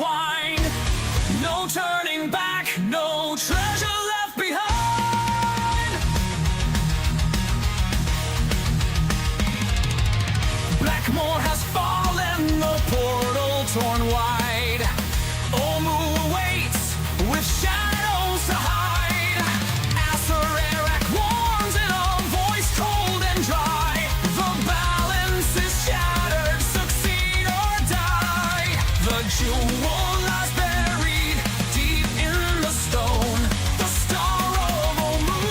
intertwined. No turning back, no treasure left behind. Blackmore has fallen, the portal torn wide. Omu waits with shadows to hide. Asarerak warns in a voice cold and dry. The balance is shattered, succeed or die. The jewel lies buried deep in the stone. The star of Omu,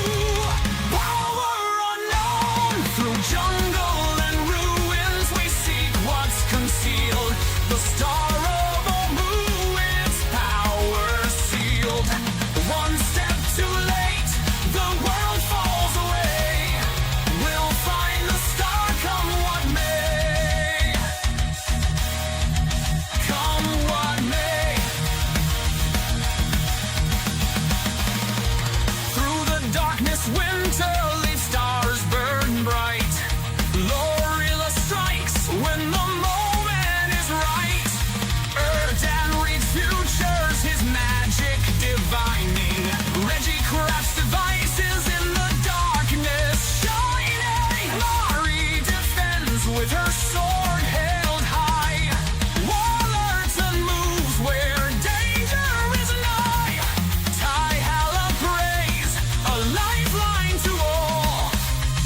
power unknown. Through jungle and ruins we seek what's concealed. The star of Omu, its power sealed. One step too late, the world falls away. We'll find the star come what may. Come what may. Through the darkness, winter leaves stars burn bright. Lorilla strikes when the moment is right. Erdan reads futures, his magic divining. Reggie crafts devices in the darkness shining. Mari defends with her sword held high. Wallerton moves where danger is nigh. Tyhala prays, a lifeline to all,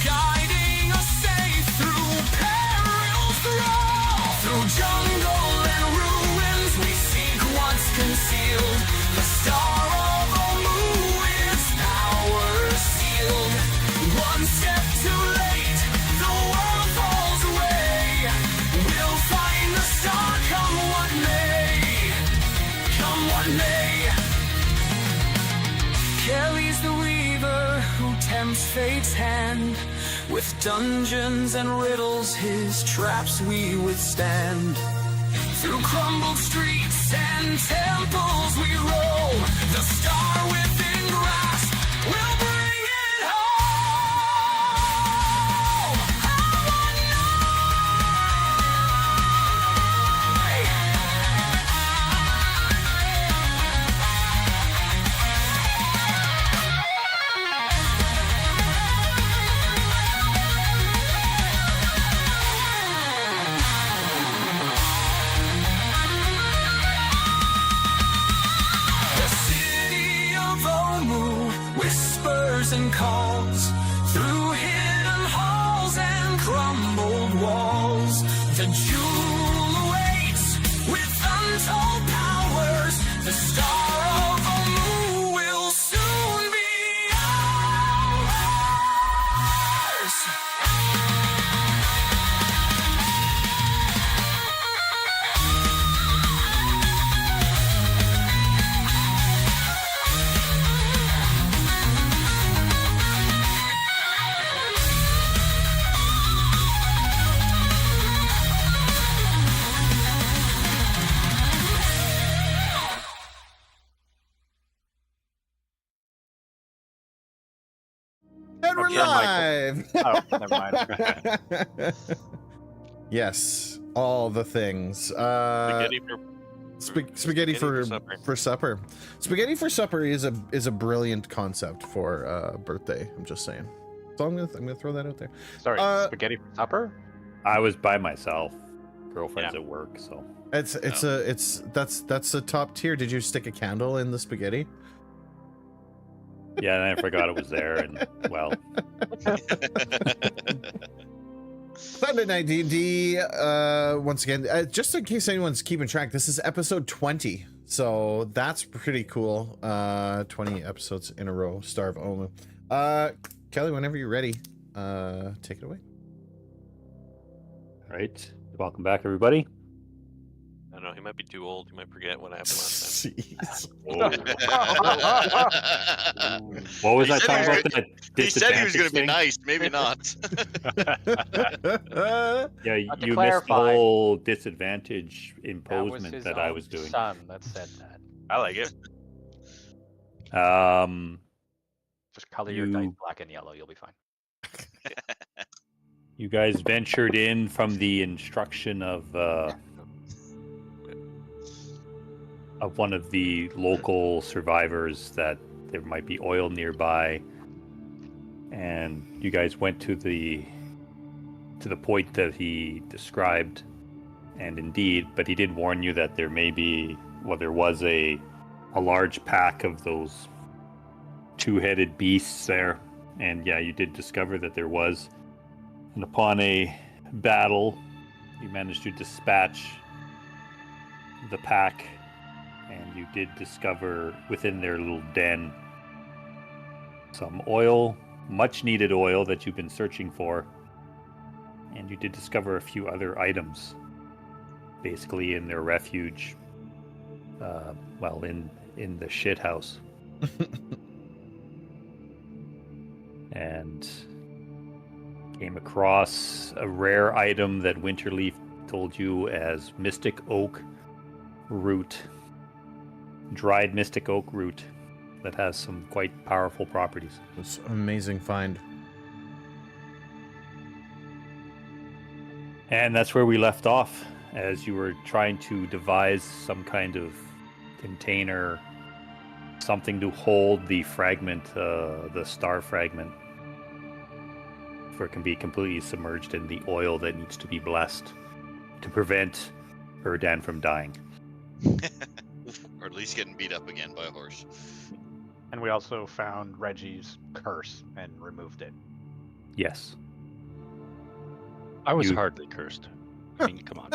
guiding us safe through peril's thrall. Through jungle and ruins we seek what's concealed. The star of Omu, its power sealed. One step too late, the world falls away. We'll find the star come what may. Come what may. Kelly's the weaver who tempts fate's hand. With dungeons and riddles, his traps we withstand. Through crumbled streets and temples we roll. The star within grasp will bring it home. The city of Omu whispers and calls through hidden halls and crumbled walls. The jewel awaits with untold powers. The star of Omu will soon be ours. And we're Okay, live. Oh, never mind. Yes, all the things. Spaghetti Spaghetti for supper. supper. Spaghetti for supper is a brilliant concept for birthday. I'm just saying. So I'm gonna throw that out there. Sorry, spaghetti for supper? I was by myself. Girlfriend's at work, so That's the top tier. Did you stick a candle in the spaghetti? yeah, and I forgot it was there, and well, Sunday Night D&D, once again, just in case anyone's keeping track, this is episode 20, so that's pretty cool. 20 episodes in a row, Star of Omu. Kelly, whenever you're ready, take it away. all right. Welcome back, everybody. I don't know, he might be too old. He might forget what happened last Jeez. What was He I said talking he was about? That He said he was going to be thing? nice, maybe not. Yeah, But to you missed the clarify, whole disadvantage That was imposement his that I own was doing. son that said that. time. I like it. Just color your dice You- black and yellow, you'll be fine. You guys ventured in from the instruction of of one of the local survivors that there might be oil nearby, and you guys went to the point that he described, and indeed, but he did warn you that there was a large pack of those two-headed beasts there, and yeah, you did discover that there was, and upon a battle, you managed to dispatch the pack, and you did discover within their little den some oil, much needed oil that you've been searching for, and you did discover a few other items basically in their refuge, in the shit house. And came across a rare item that Winterleaf told you as mystic oak root, dried mystic oak root that has some quite powerful properties. It's an amazing find. And that's where we left off, as you were trying to devise some kind of container, something to hold the fragment, the star fragment, for it can be completely submerged in the oil that needs to be blessed to prevent Erdan from dying. Or at least getting beat up again by a horse. And we also found Reggie's curse and removed it. Yes. I was You- hardly cursed. I mean, come on.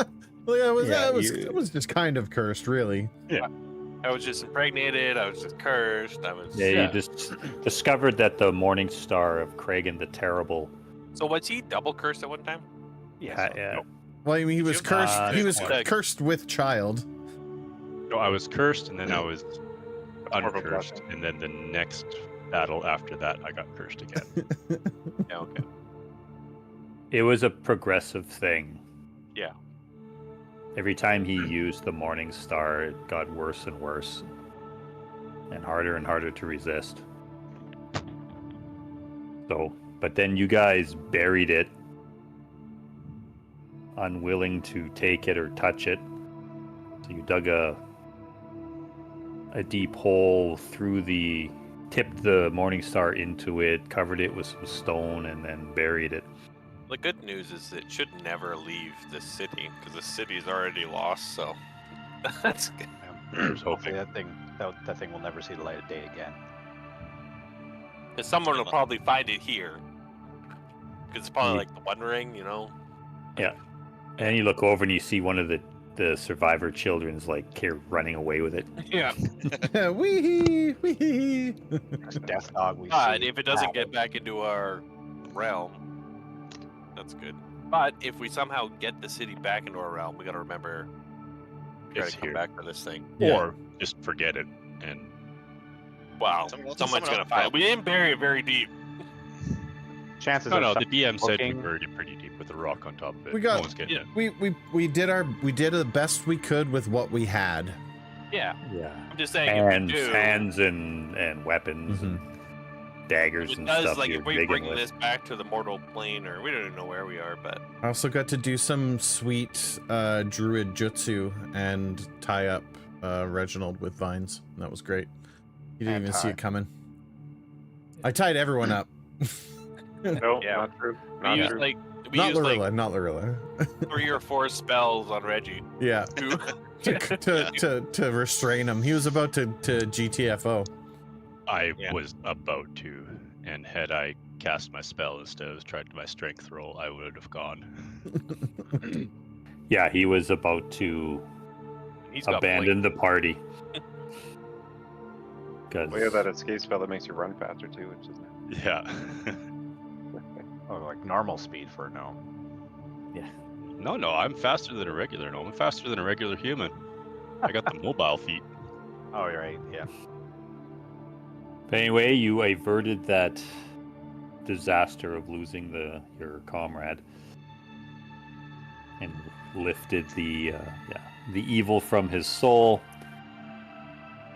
Well, yeah, Yeah, it was just kind of cursed, really. I was just impregnated. I was just cursed. Yeah, you just discovered that the Morning Star of Kragan the Terrible. So was he double cursed at one time? Yeah. Well, I mean, he was cursed. He was Like- cursed with child. No, I was cursed, and then I was More of a uncursed, blessing. and then the next battle after that, I got cursed again. Yeah, okay. It was a progressive thing. Yeah. Every time he used the Morning Star, it got worse and worse, and harder to resist. So, but then you guys buried it, unwilling to take it or touch it. So you dug a deep hole tipped the Morning Star into it, covered it with some stone, and then buried it. The good news is it should never leave the city because the city's already lost. So that's good. Hopefully that thing will never see the light of day again. And someone will probably find it here because it's probably like the One Ring, you know. And you look over and you see one of the survivor children's like here running away with it. Yeah. Wee wee. Death dog. We But see if it doesn't have get back into our realm, that's good. But if we somehow get the city back into our realm, we got to remember we got It's to come here. back for this thing. Or just forget it. And Wow, Someone someone's else gonna will find. probably- We didn't bury it very deep. chances no, of the some- DM said we looking- buried it pretty deep with a rock on top of it. We got- No one's getting it. We did the best we could with what we had. Yeah, Yeah. I'm just saying. If we do, Hands and weapons and daggers it and does stuff like you're if we digging bring with. this back to the mortal plane, or we don't even know where we are, but I also got to do some sweet druid jutsu and tie up Reginald with vines. That was great. You didn't even see it coming. I tied everyone up. No, Yeah. not true. we Not used true. like Not Lorilla. 3 or 4 spells on Reggie. Yeah, to- to restrain him. He was about to GTFO. I Yeah. was about to, and had I cast my spell instead of tried my strength roll, I would have gone. Yeah, he was about to He's got abandon the party. Because We have that escape spell that makes you run faster too, which is nice. Yeah. Oh, like normal speed for a gnome. No, I'm faster than a regular gnome. I'm faster than a regular human. I got the mobile feet. Oh, you're right. Yeah. But anyway, you averted that disaster of losing your comrade and lifted the evil from his soul.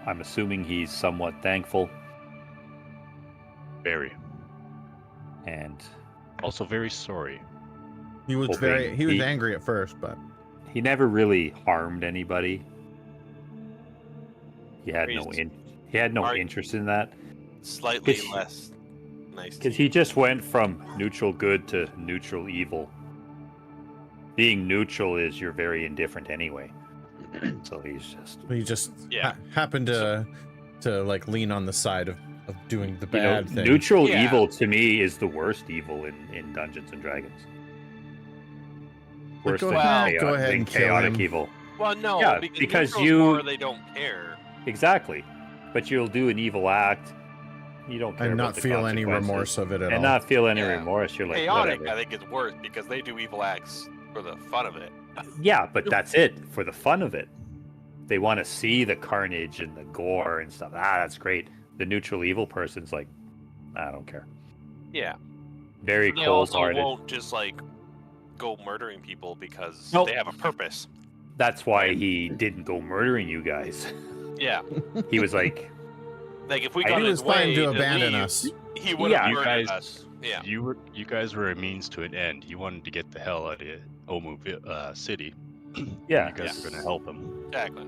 I'm assuming he's somewhat thankful Very. and Also very sorry. He was Hoping angry at first, but he never really harmed anybody. he had no Are- interest in that. Slightly It's- less nice. Because he just went from neutral good to neutral evil. Being neutral is you're very indifferent anyway. So He just Yeah. happened to like lean on the side of doing the bad thing. neutral Yeah. evil to me is the worst evil in Dungeons and Dragons. But Worse go than ahead- chaotic, go ahead than and kill chaotic him. evil. Well, no, Yeah, because because neutral's you- more they don't care. Exactly. But you'll do an evil act. You don't care and about not the feel any consequences, remorse of it at and all. not feel any Yeah. remorse. You're like, Chaotic, whatever. I think, is worse because they do evil acts for the fun of it. Yeah, but that's it for the fun of it. They want to see the carnage and the gore and stuff. That's great. The neutral evil person's like, I don't care. Yeah. Very They also cold-hearted. won't just like go murdering people because Nope. they have a purpose. That's why he didn't go murdering you guys. Yeah. He was like, Like if we I got He his was fine way to abandon leave, us. he would Yeah, have you murdered guys- us. Yeah. You guys were a means to an end. He wanted to get the hell out of Omu City. Yeah. You guys were gonna help him. Exactly.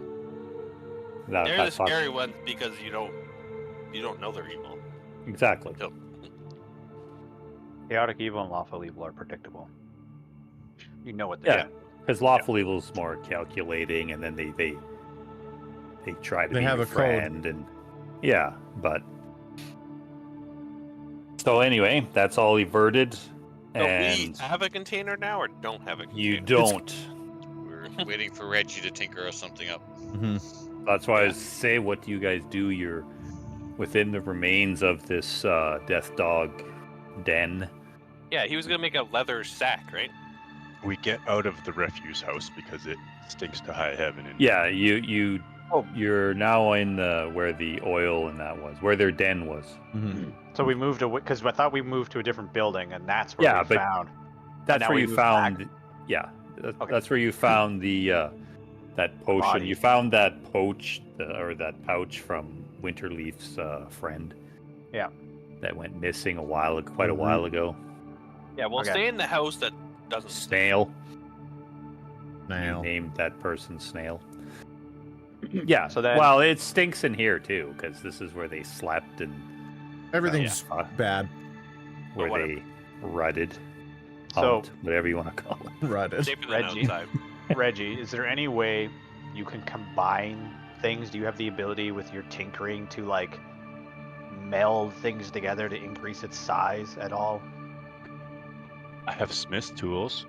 that, They're the that's not- scary ones because you don't know they're evil. Exactly. So, Chaotic evil and lawful evil are predictable. You know what they're Yeah. Because lawful evil is more calculating, and then they try to They be have your a code. friend, and yeah, but so anyway, that's all everted, so we and have a container now or don't have a container? you don't. We're waiting for Reggie to tinker us something up. That's why I say, what do you guys do? You're within the remains of this death dog den. Yeah, he was gonna make a leather sack, right? We get out of the refuse house because it stinks to high heaven. And Yeah, you Oh. you're now in where the oil and that was, where their den was. So we moved away because I thought we moved to a different building, and that's where Yeah, we but found. That's now where we you move found. back? Yeah, Okay. that's where you found the that potion. Body. You found that or that pouch from Winterleaf's friend. Yeah. That went missing quite a while ago. Yeah, we'll Okay. stay in the house that doesn't Snail. Now. You named that person Snail. Yeah. So then- well, it stinks in here too, because this is where they slept and Everything's bad. where whatever. they rutted, So- humped, whatever you want to call it. Rutted. safer than Reggie. outside. Reggie, is there any way you can combine things? Do you have the ability with your tinkering to like meld things together to increase its size at all? I have Smith's tools.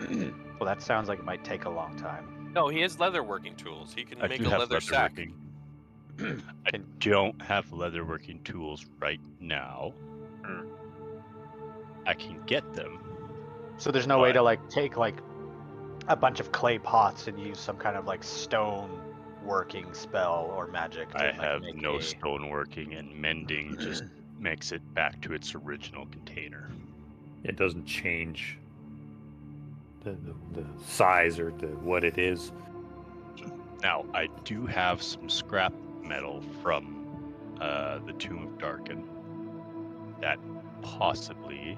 Well, that sounds like it might take a long time. No, he has leather working tools. He can I make do a have leather sack. leatherworking. I don't have leatherworking tools right now. I can get them. So there's no way But- to like take like a bunch of clay pots and use some kind of like stone working spell or magic. To, I like, have make no a- stoneworking, and mending just makes it back to its original container. It doesn't change the size or what it is. Now, I do have some scrap metal from the Tomb of Darken that possibly,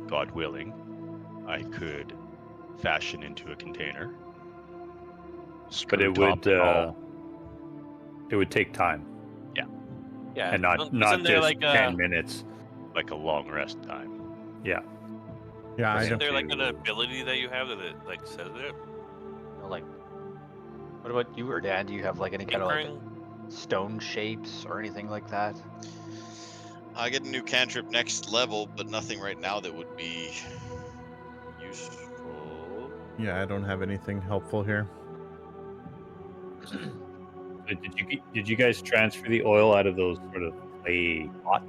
God willing, I could fashion into a container. But Screw it top and all. would take time, Yeah, and not isn't not there just like 10 minutes. Like a long rest time. Yeah, I Isn't don't. there like an to- ability that you have that it like says it? You know, like, what about you or Dad? Do you have like any kind of like Tinkering? stone shapes or anything like that? I get a new cantrip next level, but nothing right now that would be useful. Yeah, I don't have anything helpful here. Did you guys transfer the oil out of those sort of clay pots?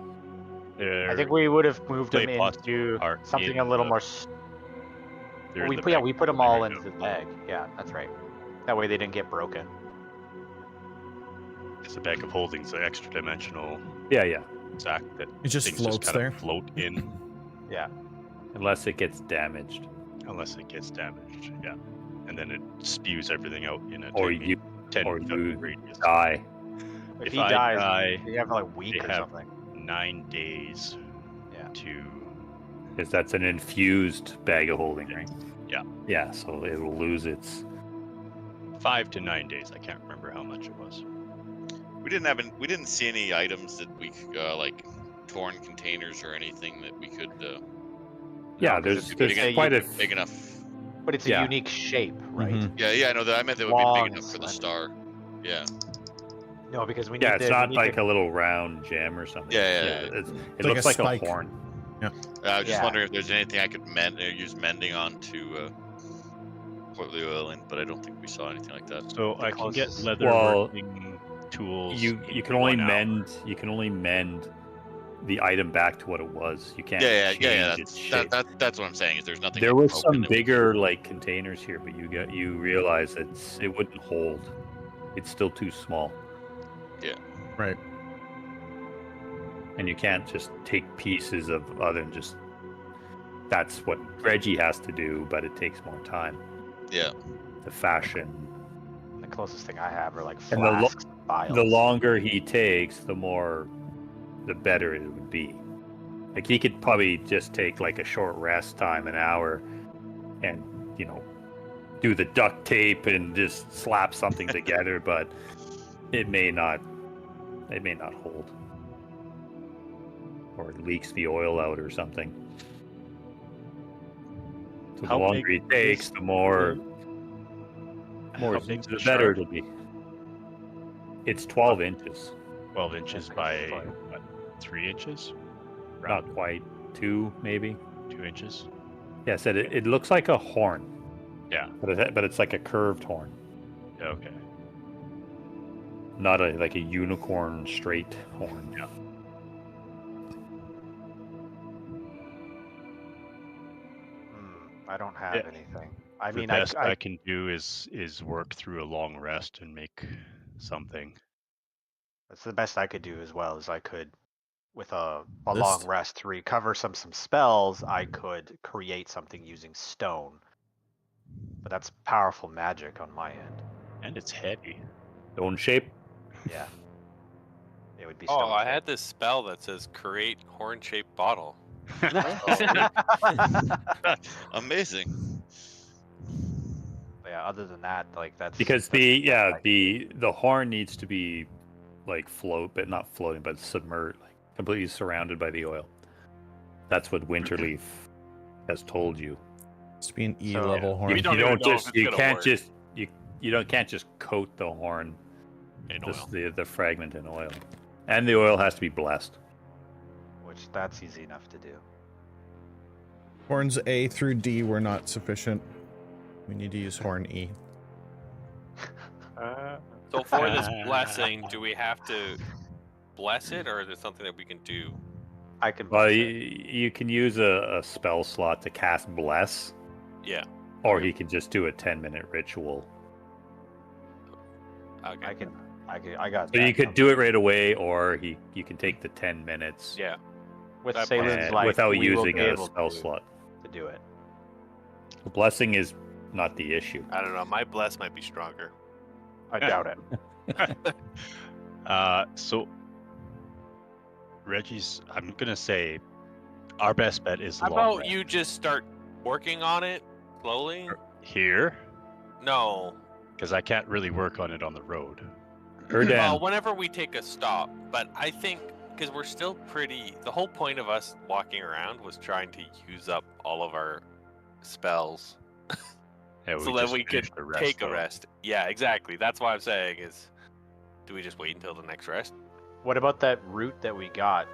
I think we would have moved them clay pots into are something in a little the- more. they're in We the put, yeah, bag we put them right all now. into the bag. Yeah, that's right. That way they didn't get broken. It's a bag of holding, it's an extra dimensional Yeah. sack that It just things floats kind there. of float in Yeah. Unless it gets damaged, unless it gets damaged. Yeah, and then it spews everything out in a or 10 you 10 or foot you radius. die. If If he I dies, die, you have like a week they or have- something. 9 days Yeah. to Because that's an infused bag of holding, right? Yeah. Yeah, so it will lose its. 5 to 9 days. I can't remember how much it was. We didn't see any items that we like torn containers or anything that we could. Yeah, because there's quite a big enough. But it's a Yeah. unique shape, right? Mhm. Yeah, I know that. I meant that would be Long big enough and for the slender. star. Yeah. No, because we need yeah. It's the, we not need like the, a little round gem or something. Yeah. It like looks a like spike. a horn. I was just Yeah. wondering if there's anything I could mend or use mending on to put the oil in, but I don't think we saw anything like that. So The I can get closest- leatherworking tools. You in can only 1 hour. mend the item back to what it was. You can't Yeah. change its shape. That's what I'm saying. Is there's nothing. There like was broken some that we bigger could- like containers here, but you realize it wouldn't hold. It's still too small, Right. and you can't just take pieces of other than just. That's what Reggie has to do, but it takes more time Yeah. to fashion. the closest thing I have are like And the lo- flasks, and vials. The longer he takes, the better it would be. Like he could probably just take like a short rest time, an hour, and do the duct tape and just slap something together, but it may not hold, or it leaks the oil out or something. So the How longer he big takes, is the more How big's the the better shard? it'll be. It's 12 inches. 12 inches by what, 3 inches? Not quite 2, maybe. 2 inches. Yeah, I said it looks like a horn. Yeah. But it's like a curved horn, Okay. not like a unicorn straight horn. Yeah. I don't have Yeah. anything. I The mean, best I I can do is work through a long rest and make something. that's the best I could do as well. As I could, with a This- long rest to recover some spells, I could create something using stone. But that's powerful magic on my end. And it's heavy. Stone shape. Yeah. It would be stone. Oh, I had this spell that says create horn-shaped bottle. Amazing. Yeah. Other than that, like that's Because that's- the horn needs to be like but not floating, but submerged, like completely surrounded by the oil. That's what Winterleaf has told you. It's be an E So- level horn. We don't even know if it's you gonna can't work. just you can't just coat the horn, In just oil. the fragment in oil, and the oil has to be blessed. which that's easy enough to do. Horns A through D were not sufficient. We need to use horn E. So for this blessing, do we have to bless it, or is there something that we can do? I can. Well, bless it. you can use a spell slot to cast bless, Yeah. or he can just do a 10-minute ritual. Okay. I got. So that you could covered. do it right away, or you can take the 10 minutes Yeah. with that Salem's and- like without we will using be a able spell to, slot. to do it. The blessing is not the issue. I don't know. My bless might be stronger. I doubt it. So Reggie's, I'm gonna say, our best bet is How long about rest. you just start working on it slowly? Here, No. because I can't really work on it on the road. Erdan, Well, whenever we take a stop, but I think because we're still pretty. The whole point of us walking around was trying to use up all of our spells Yeah, so that just we could finish the rest, take a though. rest. Yeah, exactly. That's why I'm saying is, do we just wait until the next rest? What about that route that we got?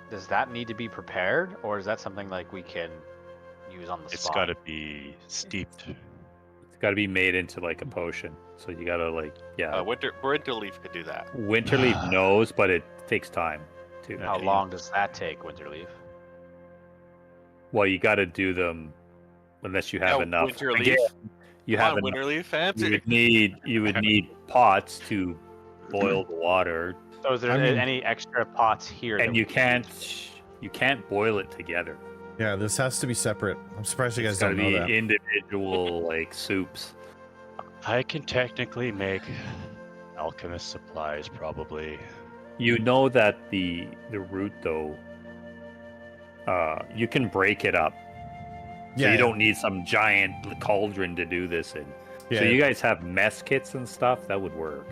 Does that need to be prepared, or is that something like we can use on the It's spot? got to be steeped. it's got to be made into like a potion. So you got to Winterleaf could do that. Winterleaf knows, but it takes time too. How long does that take, Winterleaf? Well, you got to do them unless you have No, enough. Winterleaf. Again, you Come have on, enough. Winterleaf, You answer. would need pots to boil the water, So is there I mean- any extra pots here? that and we you can can't boil it together. Yeah, this has to be separate. I'm surprised you guys It's got to don't know be that. individual like soups. I can technically make alchemist supplies, probably. You know that the root though, you can break it up. So you don't need some giant cauldron to do this in. Yeah, So you guys have mess kits and stuff that would work.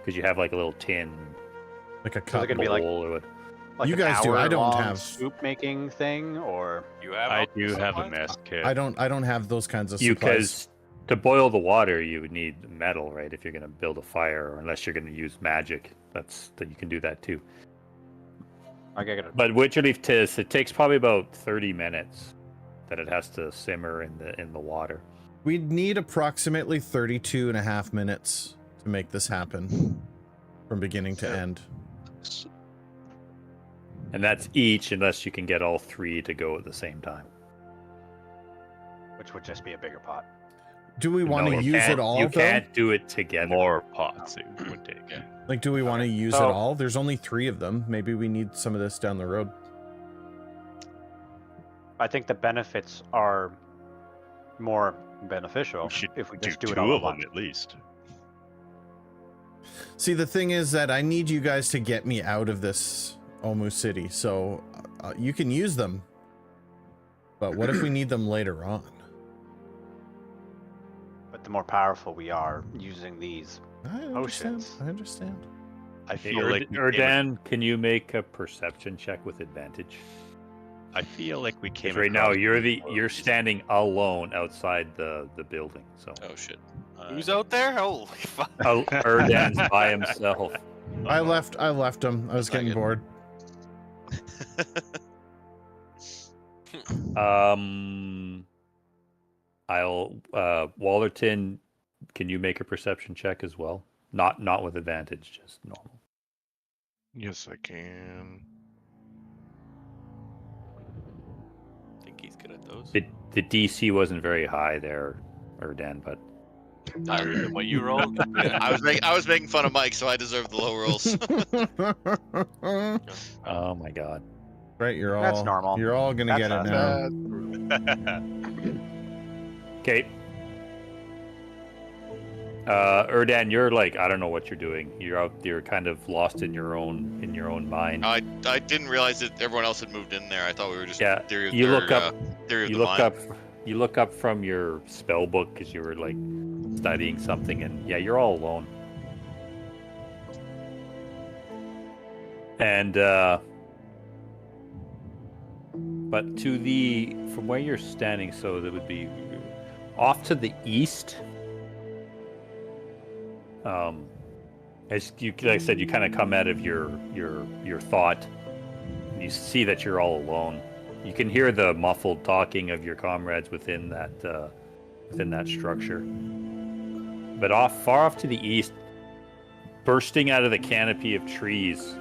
because you have like a little tin Like a So cup. they're gonna be like, bowl or what. like You an guys do, I don't hour-long have- soup making thing, or You have. I all do the have a supplies? mess kit. I don't have those kinds of You supplies. because to boil the water, you would need metal, right? If you're going to build a fire, or unless you're going to use magic, that you can do that too. I gotta. But Winterleaf Tis, it takes probably about 30 minutes that it has to simmer in the water. We'd need approximately 32 and a half minutes to make this happen from beginning to end. And that's each, unless you can get all three to go at the same time. Which would just be a bigger pot. Do we want No, to you use can't- it all, You though? can't do it together. More pots it would take. Yeah. Like, do we want to use So- it all? There's only 3 of them. Maybe we need some of this down the road. I think the benefits are more beneficial We should if we do just do two it all of at them once. at least. See, the thing is that I need you guys to get me out of this Omu city, so you can use them. But what if we need them later on? But the more powerful we are using these, I understand. Oceans. I understand. I Hey, feel like we came, Erdan, can you make a perception check with advantage? I feel like we came 'Cause right now across you're standing alone outside the building. So Oh shit. Who's out there? Holy fuck! Erdan's by himself. I left him. I was That's not getting good. bored. I'll Wallerton, can you make a perception check as well? Not with advantage, just normal. Yes, I can. I think he's good at those. The DC wasn't very high there, Erdan, but Higher than what you rolled. I was making fun of Mike, so I deserve the low rolls. oh my god. Right, you're all That's normal. You're all gonna That's get it us. now. Okay. Erdan, you're like, I don't know what you're doing. You're kind of lost in your own mind. I didn't realize that everyone else had moved in there. I thought we were just Yeah, theory of you their, look up- theory of you the look mind. you look up from your spell book because you were like studying something, and yeah, you're all alone. And but from where you're standing, so that would be off to the east. As you, like I said, you kind of come out of your thought. And you see that you're all alone. You can hear the muffled talking of your comrades within that structure. But far off to the east, bursting out of the canopy of trees,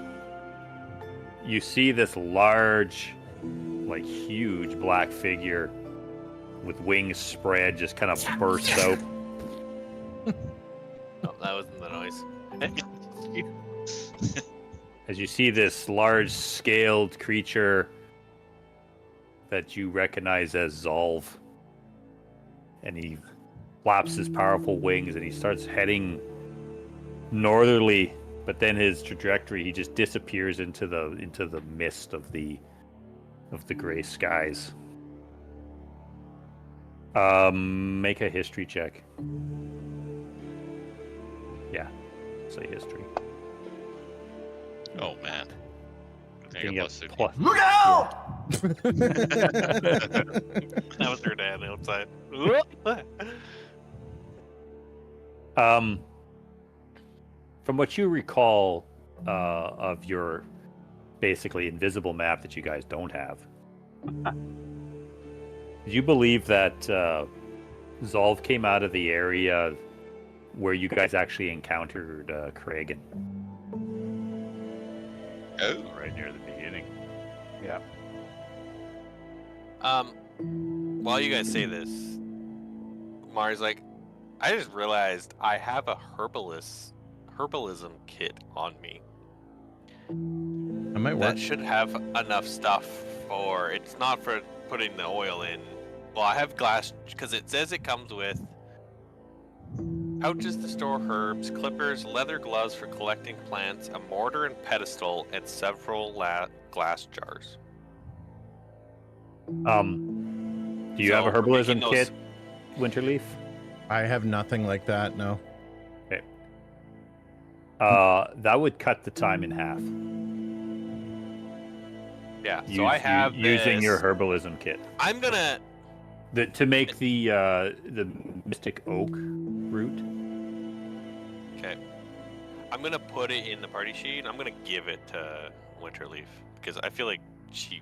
you see this large, like huge black figure with wings spread just kind of burst out. No, that wasn't the noise. As you see this large scaled creature that you recognize as Zolv. And he flaps his powerful wings and he starts heading northerly, but then his trajectory, he just disappears into the mist of the gray skies. Make a history check. Yeah, say history. Oh man. I think I You got get plus 13. plus- Look out! That was her dad outside. From what you recall of your basically invisible map that you guys don't have, do you believe that Zolv came out of the area where you guys actually encountered Kragan? Oh. right near the beginning. Yeah. While you guys say this, Mari's like, I just realized I have a herbalism kit on me. I might work. That should have enough stuff for. It's not for putting the oil in. Well, I have glass because it says it comes with pouches to store herbs, clippers, leather gloves for collecting plants, a mortar and pedestal, and several glass jars. Do you have a So we're making herbalism those- kit, Winterleaf? I have nothing like that. No. That would cut the time in half. Yeah. So I have using your this. herbalism kit. I'm gonna. To make the mystic oak root. Okay. I'm gonna put it in the party sheet. And I'm gonna give it to Winterleaf because I feel like she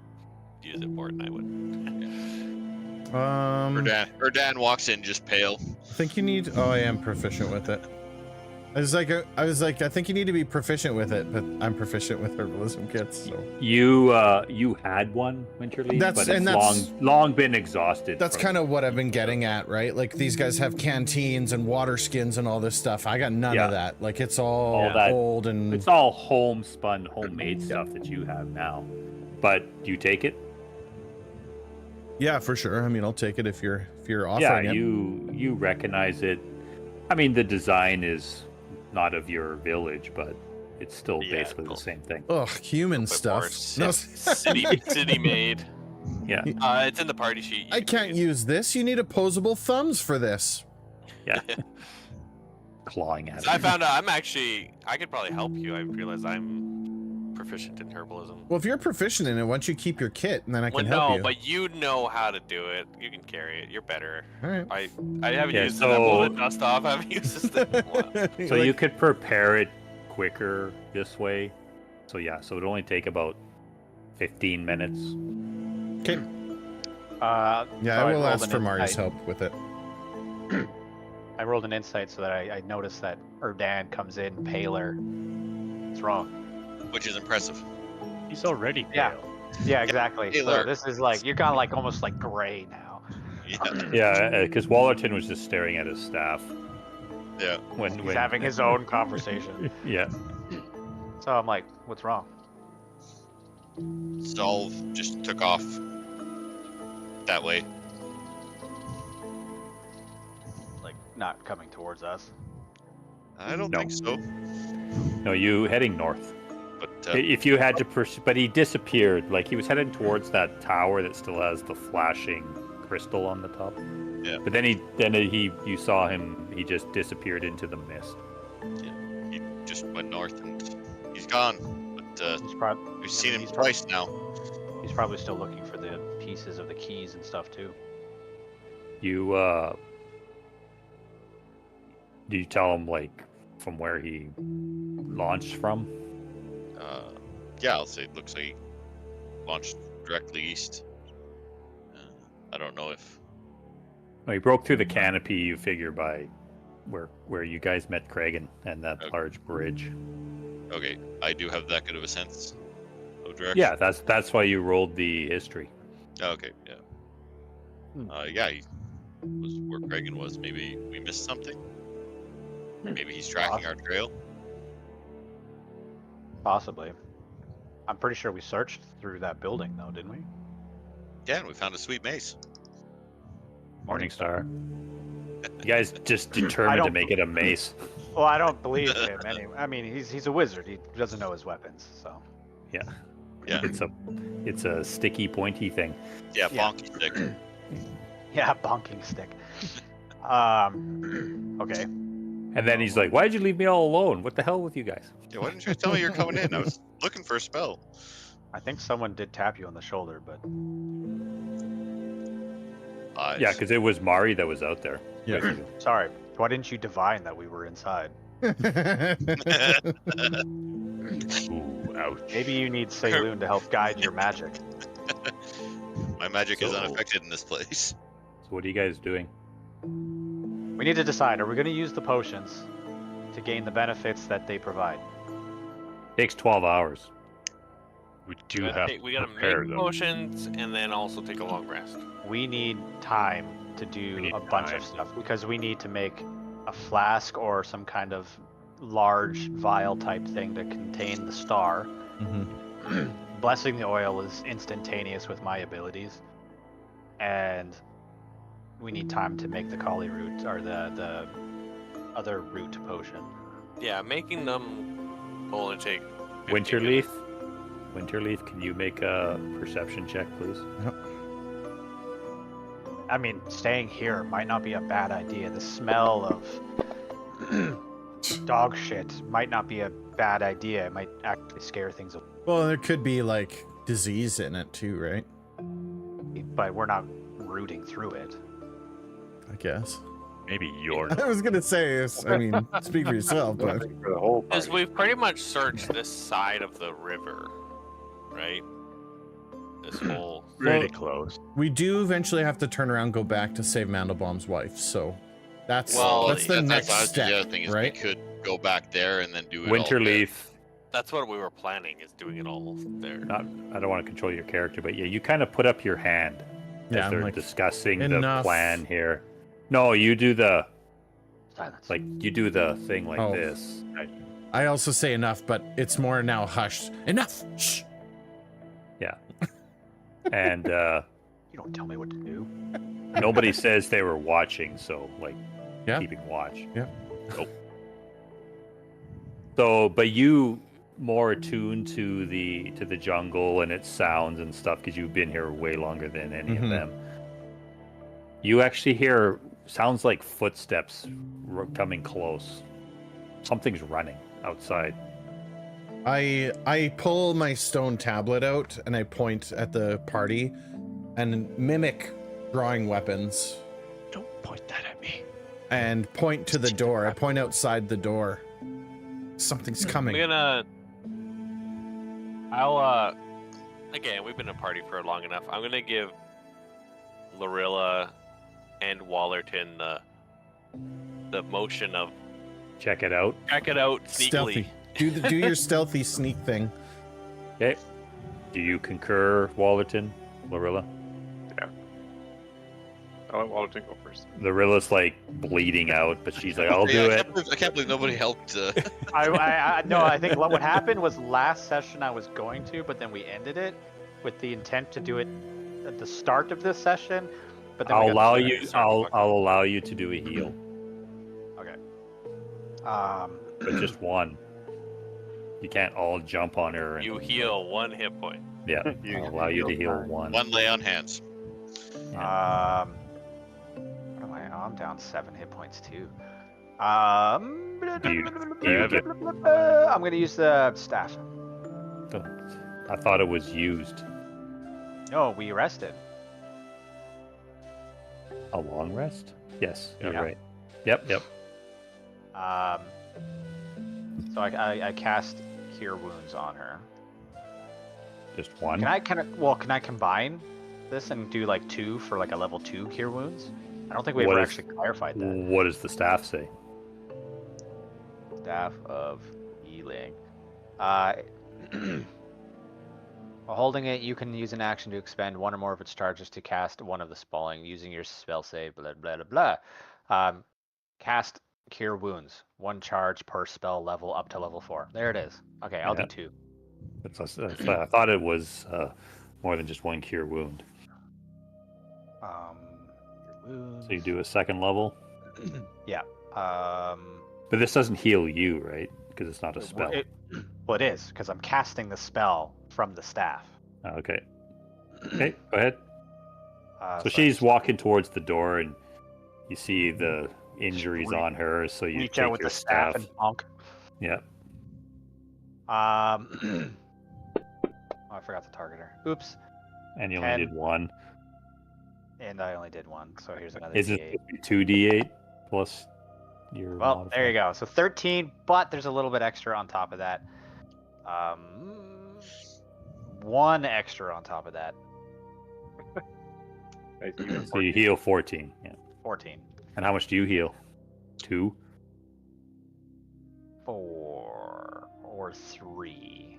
use it more than I would. Erdan walks in just pale. I think you need. Oh, I am proficient with it. I was like, I think you need to be proficient with it, but I'm proficient with herbalism kits. So You had one, Winterleaf, but it's long been exhausted. That's kind of what I've been getting at, right? Like these guys have canteens and water skins and all this stuff. I got none of that. Like it's all that old and it's all homespun, homemade stuff that you have now. But do you take it? Yeah, for sure. I mean, I'll take it if you're offering yeah, it. you recognize it. I mean, the design is not of your village, but it's still basically the same thing. Ugh, human stuff. City made. Yeah. It's in the party sheet. I can't use this. You need opposable thumbs for this. Yeah. Clawing at it. I found out I could probably help you. I realize I'm proficient in herbalism. Well, if you're proficient in it, why don't you keep your kit and then I can help you? No, but you know how to do it. You can carry it. You're better. All right. I haven't used it. I blow the dust off. I haven't used this thing in a while. So you could prepare it quicker this way. So yeah, so it'd only take about 15 minutes. Okay. Yeah, I will ask for Mari's help with it. I rolled an insight so that I noticed that Erdan comes in paler. What's wrong? Which is impressive. He's already pale. Yeah, exactly. Paler. So this is like you're kind of like almost like gray now. Yeah, because Wallerton was just staring at his staff. Yeah. When He's having his own conversation. Yeah. So I'm like, what's wrong? Solve just took off that way. Like not coming towards us. I don't think so. No, you heading north. But If you had to but he disappeared. Like he was heading towards that tower that still has the flashing crystal on the top. Yeah. But then you saw him. He just disappeared into the mist. Yeah, he just went north and he's gone. But we've seen him twice now. He's probably still looking for the pieces of the keys and stuff too. You do you tell him like from where he launched from? Yeah, I'll say it looks like he launched directly east. I don't know if. Well, he broke through the canopy. You figure by where you guys met Craig and that large bridge. Okay, I do have that good of a sense of direction. Yeah, that's why you rolled the history. Okay, yeah. Yeah, he was where Craig was. Maybe we missed something. Maybe he's tracking our trail. Possibly. I'm pretty sure we searched through that building though, didn't we? Yeah, and we found a sweet mace. Morningstar. You guys just determined to make it a mace. Well, I don't believe him anyway. I mean, he's a wizard. He doesn't know his weapons, so. Yeah. Yeah. It's a sticky, pointy thing. Yeah, bonky stick. Yeah, bonking stick. Okay. And then he's like, "Why'd you leave me all alone? What the hell with you guys?" Yeah, why didn't you tell me you're coming in? I was looking for a spell. I think someone did tap you on the shoulder, but. Yeah, because it was Mari that was out there. Yeah. Sorry. Why didn't you divine that we were inside? Ooh, ouch. Maybe you need Saloon to help guide your magic. My magic is unaffected in this place. So what are you guys doing? We need to decide, are we going to use the potions to gain the benefits that they provide? Takes 12 hours. We do have We gotta prepare make them. potions and then also take a long rest. We need time to do need a bunch time. of stuff because we need to make a flask or some kind of large vial type thing to contain the star. Mm-hmm. Blessing the oil is instantaneous with my abilities, and we need time to make the Kali root or the other root potion. Yeah, making them will only take 15 Winterleaf? Winterleaf, can you make a perception check, please? I mean, staying here might not be a bad idea. The smell of dog shit might not be a bad idea. It might actually scare things away. Well, there could be like disease in it too, right? But we're not rooting through it. I guess. Maybe you're. I was gonna say, I mean, speak for yourself, but For the whole Because party. we've pretty much searched this side of the river, right? This whole. Pretty Well- close. we do eventually have to turn around and go back to save Mandelbaum's wife. So that's Well, that's the next honestly step, the other thing is right? we could go back there and then do it all Winterleaf. That's what we were planning, is doing it all there. I don't want to control your character, but yeah, you kind of put up your hand Yeah, as I'm they're like, discussing enough. the plan here. No, you do the Silence. you do the thing like Oh. this. I also say enough, but it's more now hushed. Enough. Shh. And You don't tell me what to do. nobody says they were watching, so like Yeah. keeping watch. Yeah. Nope. So, but you more attuned to the jungle and its sounds and stuff because you've been here way longer than any Mhm. of them. You actually hear sounds like footsteps coming close. Something's running outside. I pull my stone tablet out and I point at the party and mimic drawing weapons Don't point that at me. and point to the door. I point outside the door. Something's coming. Again, we've been a party for long enough. I'm gonna give Lorilla and Wallerton the motion of Check it out. check it out sneakily. Stealthy. Do your stealthy sneak thing. Okay. Do you concur, Wallerton, Lorilla? I'll let Wallerton go first. Lorilla's like bleeding out, but she's like, "I'll do Yeah, it." I can't believe nobody helped. No, I think what happened was last session I was going to, but then we ended it with the intent to do it at the start of this session. But then we I'll got allow distracted. you. Sorry, I'll allow you to do a heal, Okay. but just one. You can't all jump on her. And, You heal 1 hit point. yeah, You I'll allow you to heal heal nine. one. One lay on hands. what am I? Oh, I'm down 7 hit points too. I'm gonna use the staff. I thought it was used. No, we rested. A long rest? Yes, you're Yeah. right. Yep. So I cast Cure Wounds on her. Just one. Can I combine this and do like 2 for like a level 2 Cure Wounds? I don't think we What ever is- actually clarified that. What does the staff say? Staff of Healing. While holding it, you can use an action to expend 1 or more of its charges to cast one of the spelling using your spell save, blah, blah, blah, blah. Cast Cure Wounds. 1 charge per spell level up to level 4. There it is. Okay, I'll Yeah. do 2. I thought it was more than just one cure wound. Cure Wounds. So you do a second level, Yeah. but this doesn't heal you, right? Because it's not a spell. Well, it is, because I'm casting the spell from the staff. Oh, okay. Okay, go ahead. So I she's just walking towards the door, and you see the injuries reach- on her. So you reach take out with your the staff staff. and bonk. Yeah. Oh, I forgot to target her. Oops. And you only 10. did one. And I only did 1, so here's another Is D8. it 2d8 plus your? Well, there you go. So 13, but there's a little bit extra on top of that. 1 extra on top of that. Nice, even So you heal 14. Yeah. 14. And how much do you heal? 2. 4 or 3.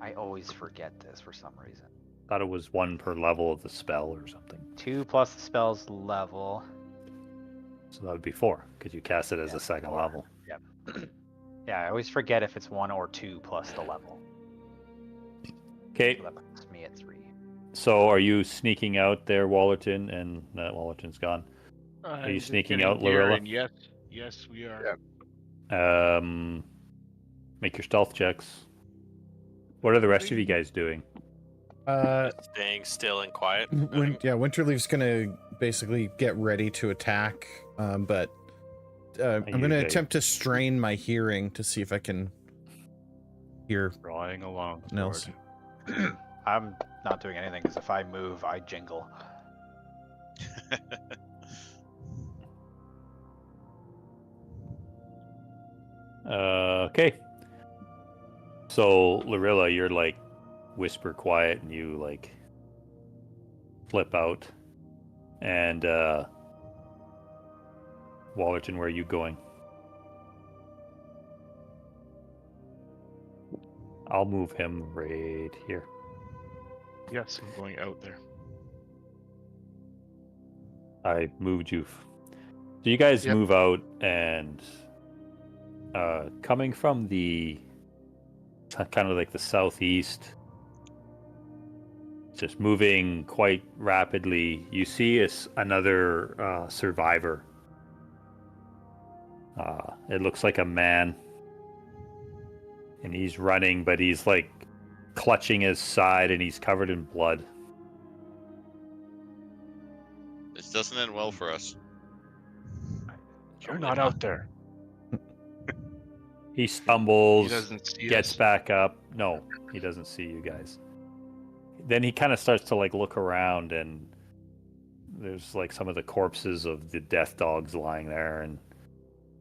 I always forget this for some reason. Thought it was 1 per level of the spell or something. 2 plus the spell's level. So that would be 4 because you cast it as Yeah, a second 4. level. Yeah, I always forget if it's 1 or 2 plus the level. Okay. So that puts me at 3. So are you sneaking out there, Wallerton? And Wallerton's gone. Are you sneaking out, Lorilla? Yes, we are. Yeah. Make your stealth checks. What are the rest of you guys doing? Staying still and quiet. Winterleaf's gonna basically get ready to attack, but I'm You going to guys- attempt to strain my hearing to see if I can hear Drawing along. Nels. Sword. I'm not doing anything because if I move, I jingle. Okay. So Lorilla, you're like whisper quiet, and you like flip out. And Wallerton, where are you going? I'll move him right here. Yes, I'm going out there. I moved you. So you guys Yep. move out, and coming from the kind of like the southeast, just moving quite rapidly, you see another survivor. It looks like a man, and he's running, but he's like clutching his side, and he's covered in blood. This doesn't end well for us. You're not out there. He stumbles, He doesn't see gets us. back up. No, he doesn't see you guys. Then he kind of starts to like look around, and there's like some of the corpses of the death dogs lying there, and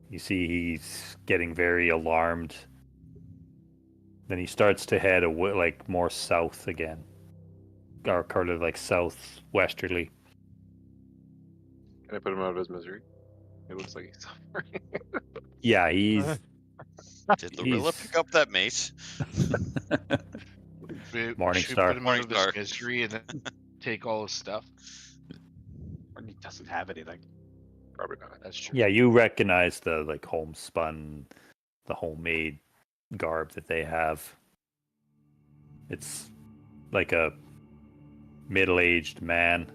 you see he's getting very alarmed. Then he starts to head away, like more south again, or kind of like southwesterly. Can I put him out of his misery? It looks like he's suffering. Yeah, he's Did Lorilla He's- pick up that mace? Morning Should Star. Put him out of his Morning Star. misery and then take all his stuff. When he doesn't have anything. Probably not. That's true. yeah. You recognize the like homespun, the homemade garb that they have. It's like a middle-aged man.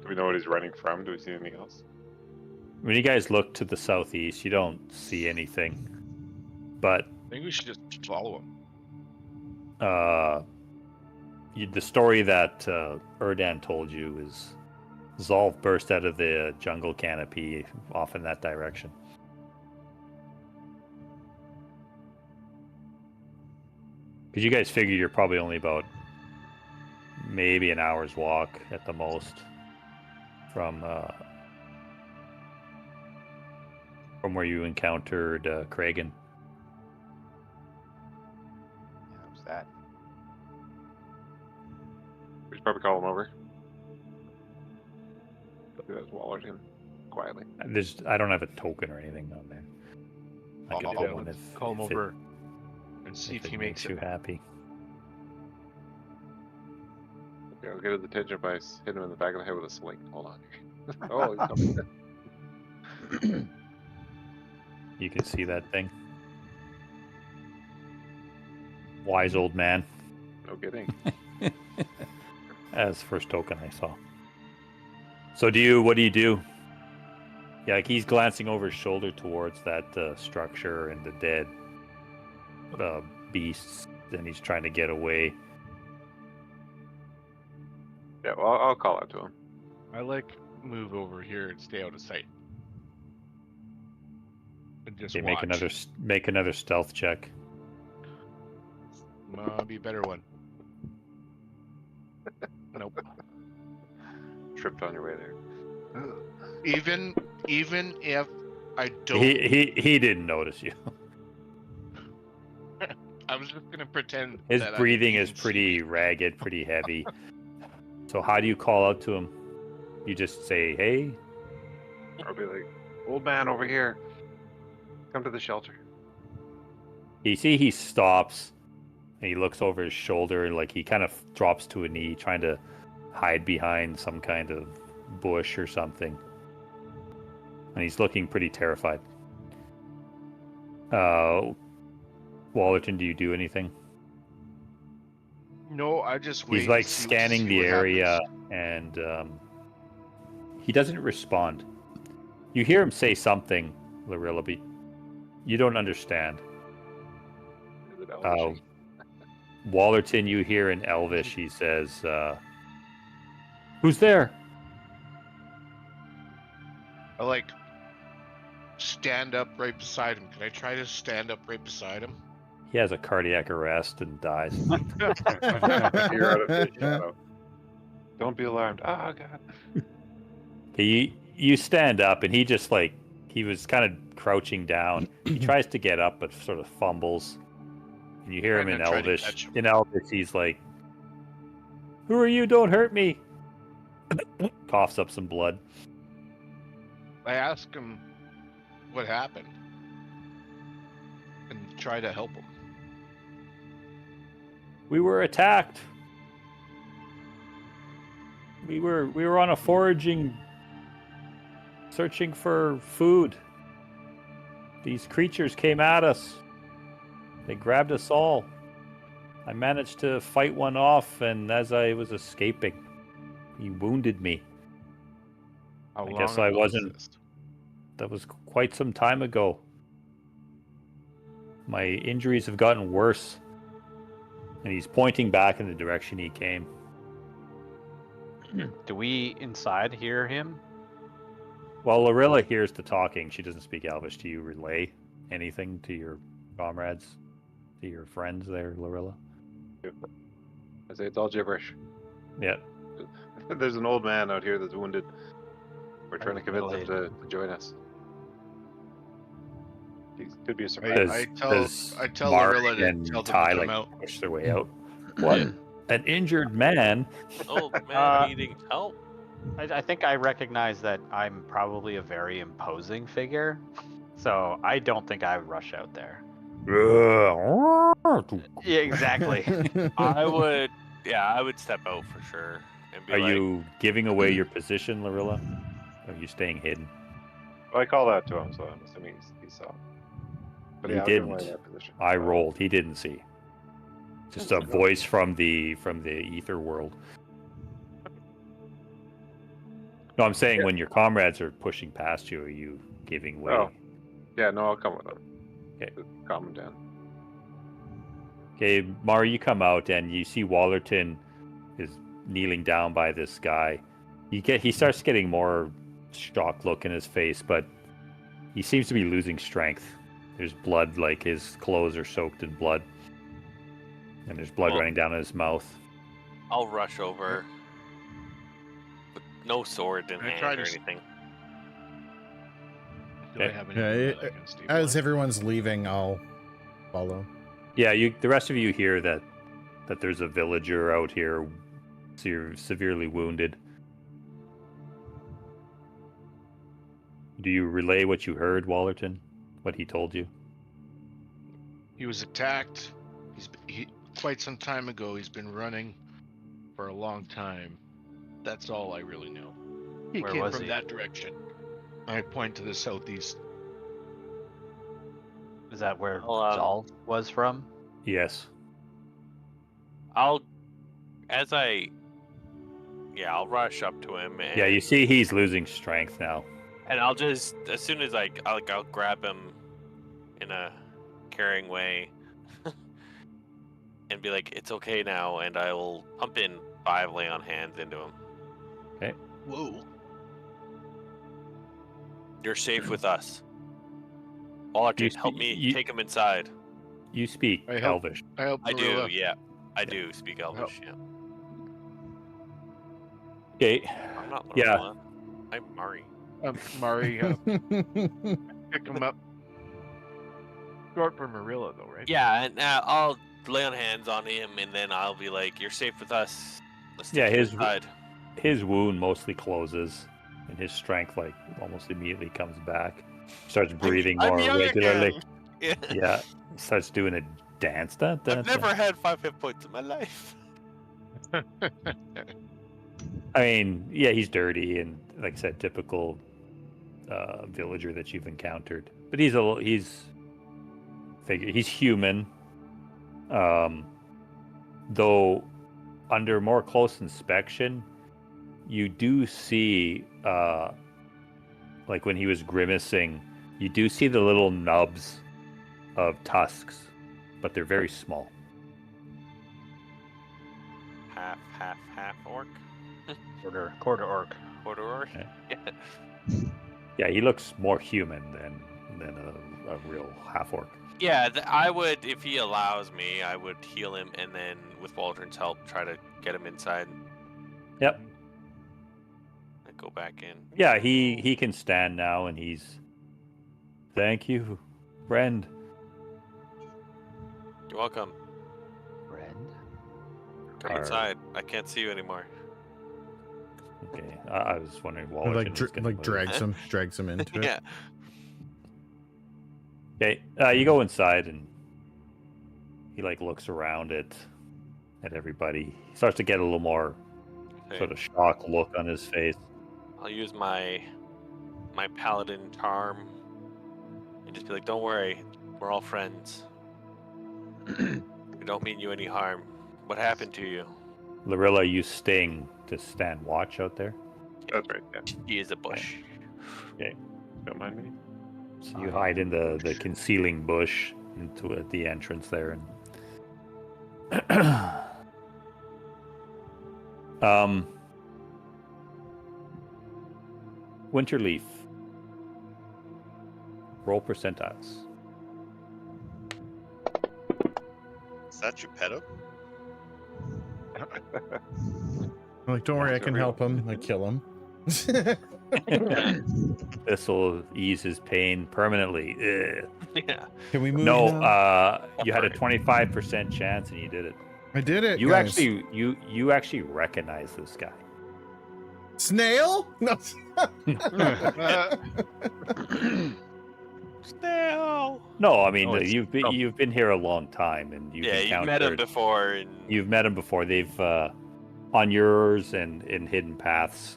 Do we know what he's running from? Do we see anything else? When you guys look to the southeast, you don't see anything, but I think we should just follow him. the story that Erdan told you is Zolf burst out of the jungle canopy off in that direction. Because you guys figure you're probably only about maybe an hour's walk at the most from where you encountered Kragan. How's that? We should probably call him over. Do that Wallerton quietly. I don't have a token or anything on there. I could do one if, Call him if it- over and see if it he makes you it. happy. Okay, I'll get his attention by hitting him in the back of the head with a sling. Hold on. Oh, he's coming. You can see that thing. Wise old man. No kidding. That's the first token I saw. So what do you do? Yeah, like he's glancing over his shoulder towards that structure and the dead beasts, and he's trying to get away. Yeah, well, I'll call out to him. I like move over here and stay out of sight. And just Okay, watch. make another stealth check. Be a better one. Nope. Tripped on your way there. Even if I don't, He didn't notice you. I was just gonna pretend His that I breathing is didn't see pretty me. ragged, pretty heavy. So how do you call out to him? You just say, "Hey." I'll be like, old man over here. Come to the shelter. You see he stops and he looks over his shoulder, and like he kind of drops to a knee, trying to hide behind some kind of bush or something. And he's looking pretty terrified. Wallerton, do you do anything? No, I just wait. He's like and see scanning the what area, happens. and he doesn't respond. You hear him say something, Lorilla, but you don't understand. Is it Elvish? Wallerton, you hear in Elvish, he says, "Who's there?" I like stand up right beside him. Can I try to stand up right beside him? He has a cardiac arrest and dies. You're out of his shadow. Don't be alarmed. Oh god. Okay, you stand up, and he just like he was kind of crouching down. He tries to get up, but sort of fumbles. And you hear him Trying in to try to Elvish. catch him. In Elvish, he's like, "Who are you? Don't hurt me!" Coughs up some blood. I ask him what happened and try to help him. We were attacked. We were on a foraging, searching for food. These creatures came at us. They grabbed us all. I managed to fight one off, and as I was escaping, he wounded me. How I long guess I ago was wasn't. this? That was quite some time ago. My injuries have gotten worse. And he's pointing back in the direction he came. Do we inside hear him? Well, Lorilla hears the talking. She doesn't speak Elvish. Do you relay anything to your comrades, to your friends there, Lorilla? I say it's all gibberish. Yeah. There's an old man out here that's wounded. We're trying to convince him middle-aged. to join us. He could be a I, surprise. I tell Mark Lorilla to and tell them Ty to come like out. push their way out. What? An injured man? Oh man, needing help. I think I recognize that I'm probably a very imposing figure, so I don't think I would rush out there. Yeah, exactly. I would, yeah, I would step out for sure and be Are like, you giving away your position, Lorilla? Or are you staying hidden? Well, I call that to him, so I'm assuming he saw. But He yeah, I'll give him didn't. that position. I rolled. He didn't see. Just a voice from the ether world. No, I'm saying when your comrades are pushing past you, are you giving way? Oh. Yeah, no, I'll come with him. Okay. To calm him down. Okay, Mari, you come out and you see Wallerton is kneeling down by this guy. He starts getting more shocked look in his face, but he seems to be losing strength. There's blood, like his clothes are soaked in blood. And there's blood running down his mouth. I'll rush over. With no sword in I hand try or to anything. Do I Okay. have any Yeah, that I can stabilize? as everyone's leaving, I'll follow. Yeah, the rest of you hear that there's a villager out here severely wounded. Do you relay what you heard, Wallerton? What he told you? He was attacked. Quite some time ago. He's been running for a long time. That's all I really know. He Where came was from he? that direction. I point to the southeast. Is that where Well, Zal was from? Yes. I'll I'll rush up to him and Yeah, you see he's losing strength now. and I'll just as soon as I'll grab him in a caring way and be like, it's okay now, and I will pump in 5 lay on hands into him. Okay. Whoa. You're safe with us. Wallerton, You- help me you- take him inside. You speak I help- Elvish. I help I do, Lorilla. yeah. I do speak Elvish, yeah. Okay. I'm not Yeah. Lorilla. I'm Mari. Mari, pick him up. Short for Marilla, though, right? Yeah, and I'll lay on hands on him, and then I'll be like, "You're safe with us." Let's take Yeah, you his- inside. His wound mostly closes, and his strength like almost immediately comes back. Starts breathing I'm more young regularly. again. Yeah. Yeah, starts doing a dance. Dun, dun, I've dun. never had 5 hit points in my life. I mean, yeah, he's dirty and, like I said, typical villager that you've encountered. But he's human. Though, under more close inspection, you do see, like when he was grimacing, you do see the little nubs of tusks, but they're very small. Half orc. Quarter orc. Quarter orc. Okay. Yeah. Yeah, he looks more human than a real half orc. Yeah, I would, if he allows me, I would heal him, and then with Waldron's help, try to get him inside Yep. and go back in. Yeah, he can stand now, and he's. Thank you, friend. You're welcome. Friend? Come Our- inside. I can't see you anymore. Okay, I was wondering. Or Wallerton like was gonna move. drags him into it. Yeah. Okay, you go inside, and he like looks around at everybody. He starts to get a little more Okay. sort of shocked look on his face. I'll use my paladin charm and just be like, "Don't worry, we're all friends. We don't mean you any harm. What happened to you?" Lorilla, you sting to stand watch out there. That's right. Yeah. He is a bush. Don't mind me. So you hide in the concealing bush into at the entrance there, and Winterleaf. Roll percentiles. Is that Geppetto? I'm like, don't worry, I can help him. I kill him. This will ease his pain permanently. Ugh. Yeah. Can we move? No, now? you had a 25% chance and you did it. I did it. You guys. actually recognize this guy. Snail? No. Snail. No, I mean Oh, it's- you've been here a long time and you've Yeah, you've met him before. And You've met him before. They've on yours and in hidden paths.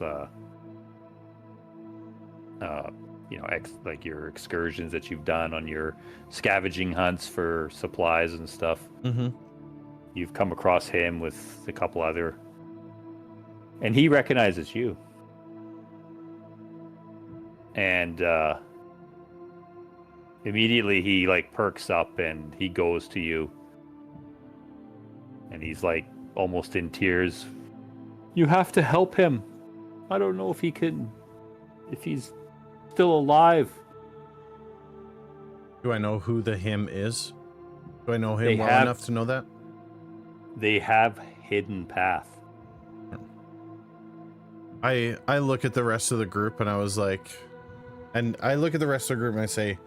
Like your excursions that you've done on your scavenging hunts for supplies and stuff. Mm-hmm. You've come across him with a couple other, and he recognizes you. And immediately he like perks up and he goes to you, and he's like almost in tears. You have to help him. I don't know if he's still alive. Do I know who the him is? Do I know him They well have- enough to know that? They have hidden path. I look at the rest of the group and I was like, and I look at the rest of the group and I say,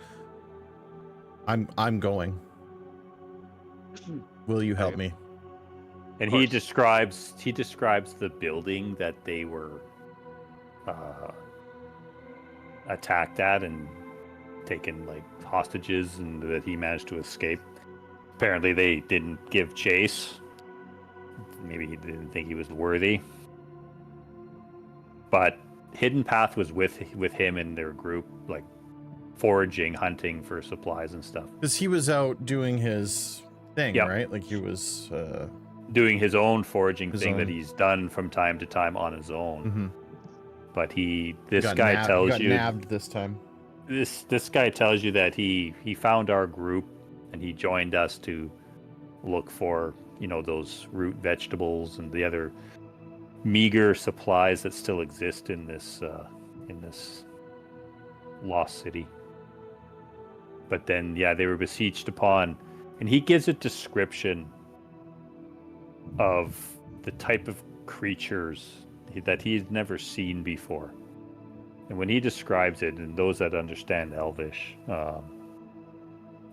I'm going. Will you help me? And he describes the building that they were attacked at and taken like hostages, and that he managed to escape. Apparently they didn't give chase. Maybe he didn't think he was worthy. But Hidden Path was with him and their group, like foraging, hunting for supplies and stuff. Because he was out doing his thing, Yep. right? Like he was Doing his own foraging His thing that own. he's done from time to time on his own. mhm. But this Got guy nab- tells got you nabbed this time. this guy tells you that he found our group and he joined us to look for, those root vegetables and the other meager supplies that still exist in this lost city. But then they were besieged upon, and he gives a description of the type of creatures that he's never seen before. And when he describes it, and those that understand Elvish,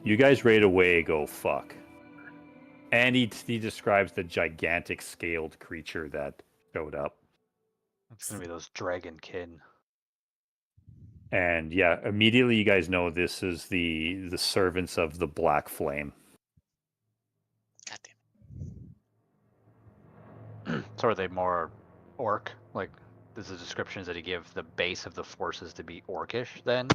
you guys right away go, fuck. And he describes the gigantic scaled creature that showed up. It's gonna be those dragon kin. And immediately you guys know this is the servants of the Black Flame. God damn. So are they more orc? Like, does the descriptions that he give the base of the forces to be orcish then?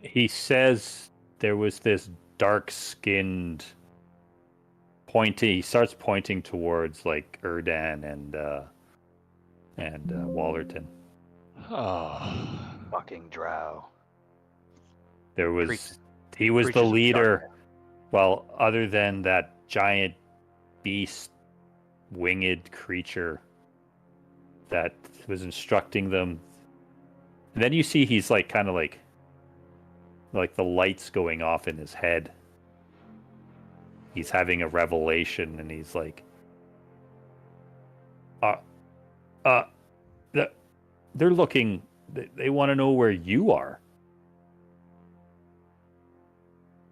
He says there was this dark-skinned he starts pointing towards like Erdan and Wallerton. Oh. Fucking drow. There was Creatures- he was the creatures of leader. darkness. Well, other than that giant beast winged creature that was instructing them. And then you see he's like kind of like like the lights going off in his head. He's having a revelation, and he's like, they're looking. They want to know where you are.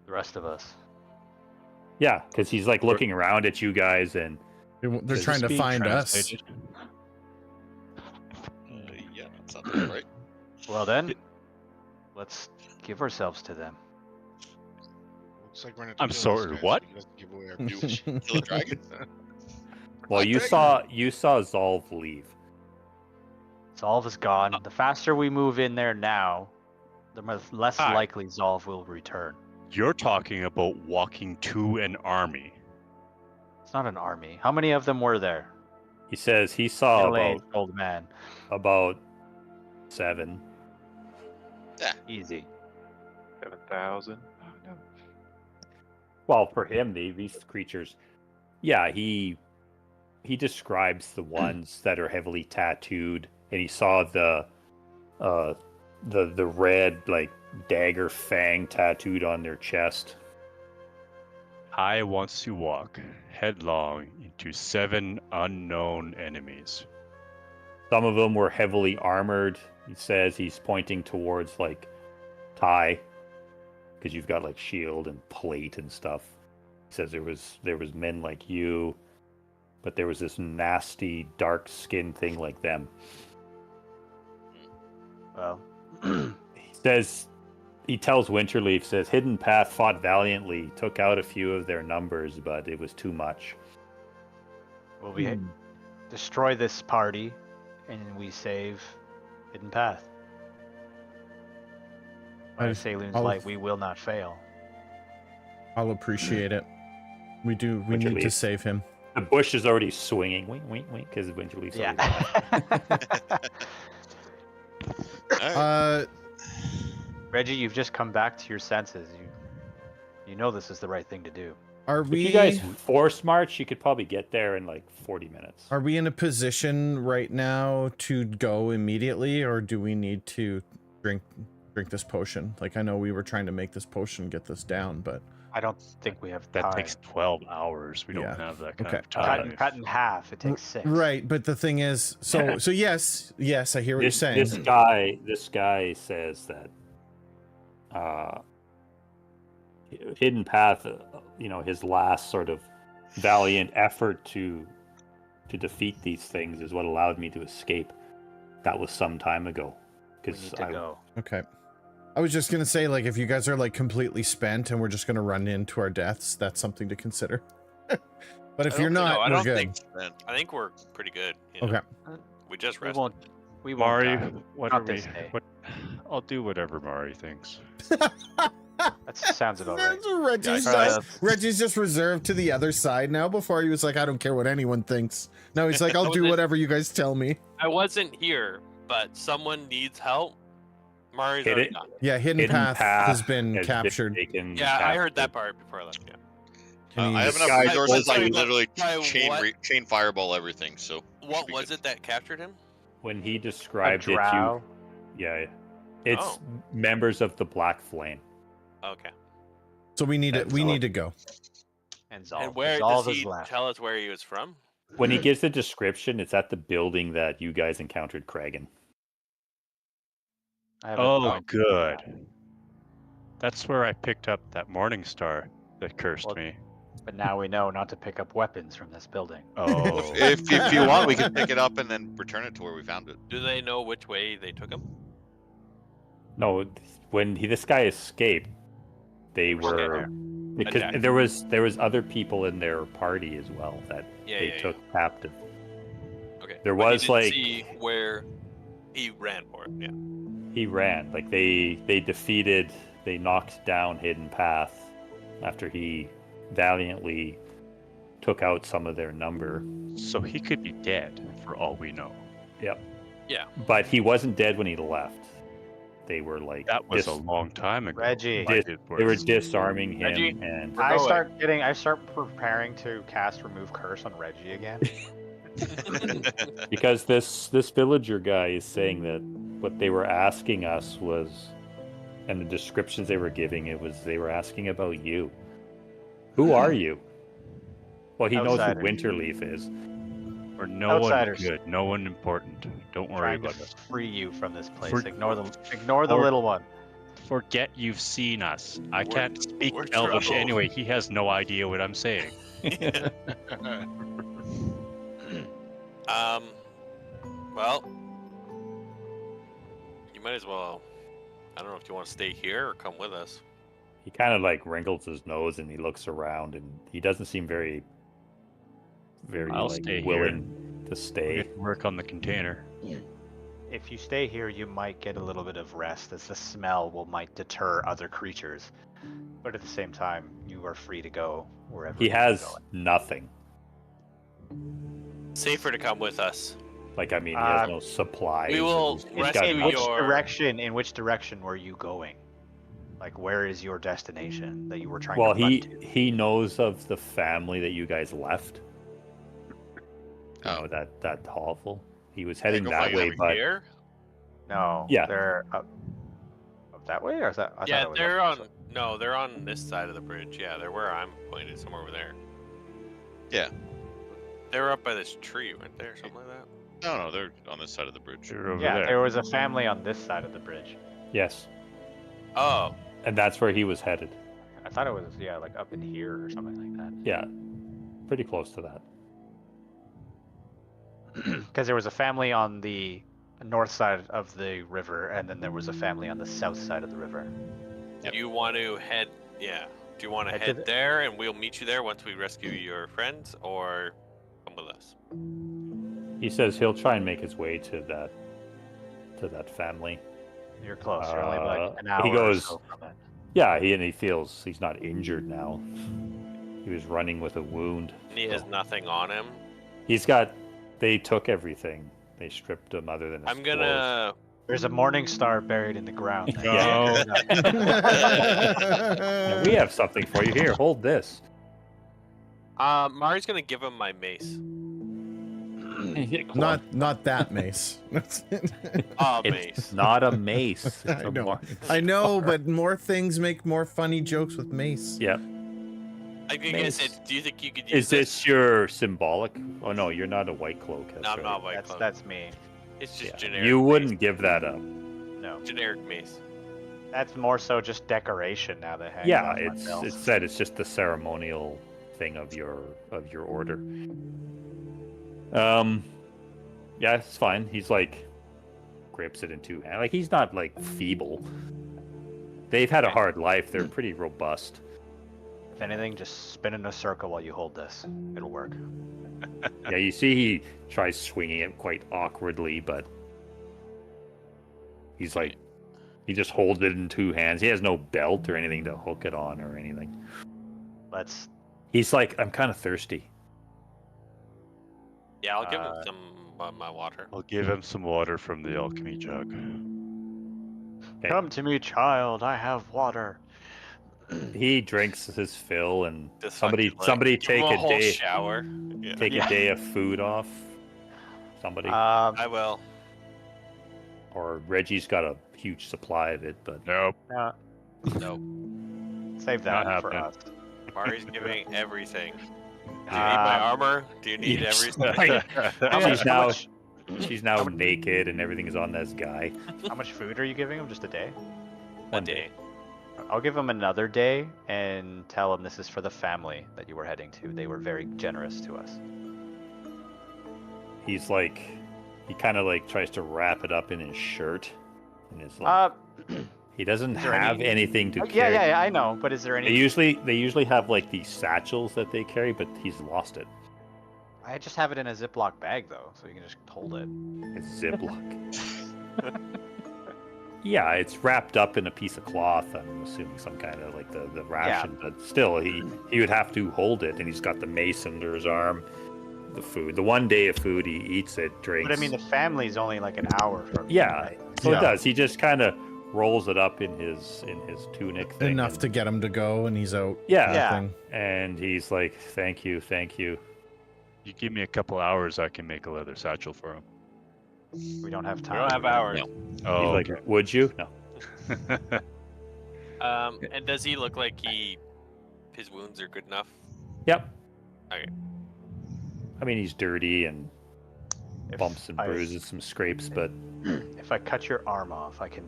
The rest of us. Yeah, because he's like looking around at you guys, and They're trying to find us. Yeah, that sounds about right. Well then, let's give ourselves to them. Looks like we're gonna I'm sorry, what? Give away our future. Kill a dragon? well, you saw Zolv leave. Zolv is gone. The faster we move in there now, the less Hi. likely Zolv will return. You're talking about walking to an army. It's not an army. How many of them were there? He says he saw Middle-aged old man. about 7. Easy. 7,000. Well, for him, these creatures, yeah, he describes the ones that are heavily tattooed, and he saw the red like dagger fang tattooed on their chest. I wants to walk headlong into 7 unknown enemies. Some of them were heavily armored. He says he's pointing towards like Ty, because you've got like shield and plate and stuff. He says there was men like you, but there was this nasty dark skin thing like them. Well, he tells Winterleaf, says Hidden Path fought valiantly, took out a few of their numbers, but it was too much. will we destroy this party, and we save Hidden Path? By Saloon's light, we will not fail. I'll appreciate it. We need to Winterleaf. save him. The bush is already swinging, wink, wink, wink, because Winterleaf's already Alright. Reggie, you've just come back to your senses. You know this is the right thing to do. Are If we you guys force march, you could probably get there in like 40 minutes. Are we in a position right now to go immediately, or do we need to drink this potion? Like, I know we were trying to make this potion get this down, but I don't think we have That time. takes 12 hours. We don't Yeah. have that kind Okay. of time. Cut in half. It takes 6. right. But the thing is, so yes, I hear what you're saying. This guy says that Hidden Path, his last sort of valiant effort to defeat these things is what allowed me to escape. That was some time ago. We need to go. Okay. I was just gonna say, like, if you guys are like completely spent and we're just gonna run into our deaths, that's something to consider. But if you're not, I we're don't good. think. I think we're pretty good. you know. Okay. We just We rested. won't. We won't Mari, die. what Not are we? this day. What? I'll do whatever Mari thinks. That sounds about right. Reggie's, Yeah, just, Reggie's just reserved to the other side now. Before he was like, I don't care what anyone thinks. Now he's like, I'll do whatever you guys tell me. I wasn't here, but someone needs help. Mari's Hit already it. gone. Yeah, Hidden Path has been captured. Yeah, I heard that part before I left. Yeah. Can you I have just- enough Guys, resources. sorry, I can but- literally sorry, what? chain fireball everything. So What should be was good. it that captured him? When he described it, drow? it's Oh. members of the Black Flame. Okay. So we need it. We need to go. And Zolv. And where Zolv does is he left. tell us where he was from? When he gives the description, it's at the building that you guys encountered Kragan. I have a Oh, point. good. That's where I picked up that morning star that cursed Well, me. But now we know not to pick up weapons from this building. Oh, if you want, we can pick it up and then return it to where we found it. Do they know which way they took him? No, when this guy escaped, they We're scared were there. because Attacked. there was other people in their party as well that Yeah, they yeah, took captive. Okay. There but was, you didn't like- see where he ran for it. Yeah. He ran like they knocked down Hidden Path after he valiantly took out some of their number. so he could be dead for all we know. Yep. Yeah. But he wasn't dead when he left. They were like That was a long time ago. Reggie. I Dis- did they were worse. disarming him, Reggie? and I going. start preparing to cast Remove Curse on Reggie again. because this villager guy is saying that what they were asking us was And the descriptions they were giving, they were asking about you. Who are you? Well, he knows Outsider. who Winterleaf is. Or no Outsiders. one good, no one important. Don't worry Trying to about us. free you from this place. For- Ignore the for- little one. Forget you've seen us. I We're- can't speak we're Elvish trouble. anyway. He has no idea what I'm saying. Well, you might as well. I don't know if you want to stay here or come with us. He kind of like wrinkles his nose and he looks around and he doesn't seem very I'll like stay here. willing to We stay. get to work on the container. If you stay here, you might get a little bit of rest, as the smell might deter other creatures. But at the same time, you are free to go wherever He you're has going. nothing. Safer to come with us. Like, I mean, he has Uh, no supplies. we will and he's rescue got In nothing. which direction were you going? Like, where is your destination that you were trying Well, to run to? he knows of the family that you guys left. You Oh. know, that hovel. He was Yeah, heading go that find way, them but Here? No. Yeah. They're up that way, or is that? I thought Yeah, it was they're up on. No, they're on this side of the bridge. Yeah, they're where I'm pointed, somewhere over there. Yeah. They were up by this tree, weren't there? Something like that. No, they're on this side of the bridge. You're over Yeah, there. there was a family on this side of the bridge. yes, Oh, and that's where he was headed. I thought it was like up in here or something like that. Yeah, pretty close to that. Because there was a family on the north side of the river, and then there was a family on the south side of the river. Yep. do you want to head? Yeah. Do you want to Head to head the- there, and we'll meet you there once we rescue your friends, or come with us? He says he'll try and make his way to that family. You're close. You're only like an He hour goes- or so from it. Yeah, he feels he's not injured now. He was running with a wound. And he has nothing on him. They took everything. They stripped him other than his I'm gonna. There's a morning star buried in the ground. Yeah. Yeah, we have something for you here. Hold this. Mari's gonna give him my mace. Not that mace. Ah, It's mace. not a mace. It's I a know. mar- I know, but more things make more funny jokes with mace. Yeah. I think Mace. do you think you could use Is this your symbolic? Oh no, you're not a white cloak. That's No, I'm right. not white cloak. That's me. It's just Yeah. generic. You mace. wouldn't give that up. No, Generic mace. that's more so just decoration now that hangs Yeah, off my it's belt. it's just the ceremonial thing of your order. Yeah, it's fine. He's like grips it in two hands. Like he's not like feeble. They've had a hard life. They're pretty robust. If anything, just spin in a circle while you hold this. It'll work. Yeah, you see he tries swinging it quite awkwardly, but he's like he just holds it in two hands. He has no belt or anything to hook it on or anything. Let's. He's like, I'm kind of thirsty. Yeah, I'll give him some my water. I'll give him some water from the alchemy jug. Okay. Come to me, child. I have water. He drinks his fill, and Just somebody fucking, like, somebody give him take a whole day shower. Yeah. take a day of food off. Somebody I will. or Reggie's got a huge supply of it, but Nope. No, No. save Not that for happening. us. Mari's giving everything. Do you need Um, my armor? Do you need Yes. everything? she's now naked and everything is on this guy. How much food are you giving him? Just a day? One day. I'll give him another day and tell him this is for the family that you were heading to. They were very generous to us. He's like, he kind of like tries to wrap it up in his shirt, and it's like Uh, he doesn't is there have any- anything to yeah, carry. yeah, I know. But is there any? They usually have like these satchels that they carry, but he's lost it. I just have it in a Ziploc bag though, so you can just hold it. It's Ziploc. Yeah, it's wrapped up in a piece of cloth. I'm assuming some kind of like the ration, but still, he would have to hold it, and he's got the mace under his arm. The food, the one day of food, he eats it, drinks. But I mean, the family's only like an hour from. Yeah, Right? so Yeah. it does. He just kind of rolls it up in his tunic thing. Enough and- to get him to go, and he's out. yeah, Yeah. Thing. and he's like, "Thank you, thank you." You give me a couple hours, I can make a leather satchel for him. We don't have We time. don't have hours. No. Oh, he's like, "Would you?" No. And does he look like his wounds are good enough? Yep. Okay. I mean, he's dirty and If bumps and I- bruises, some scrapes, but If I cut your arm off, I can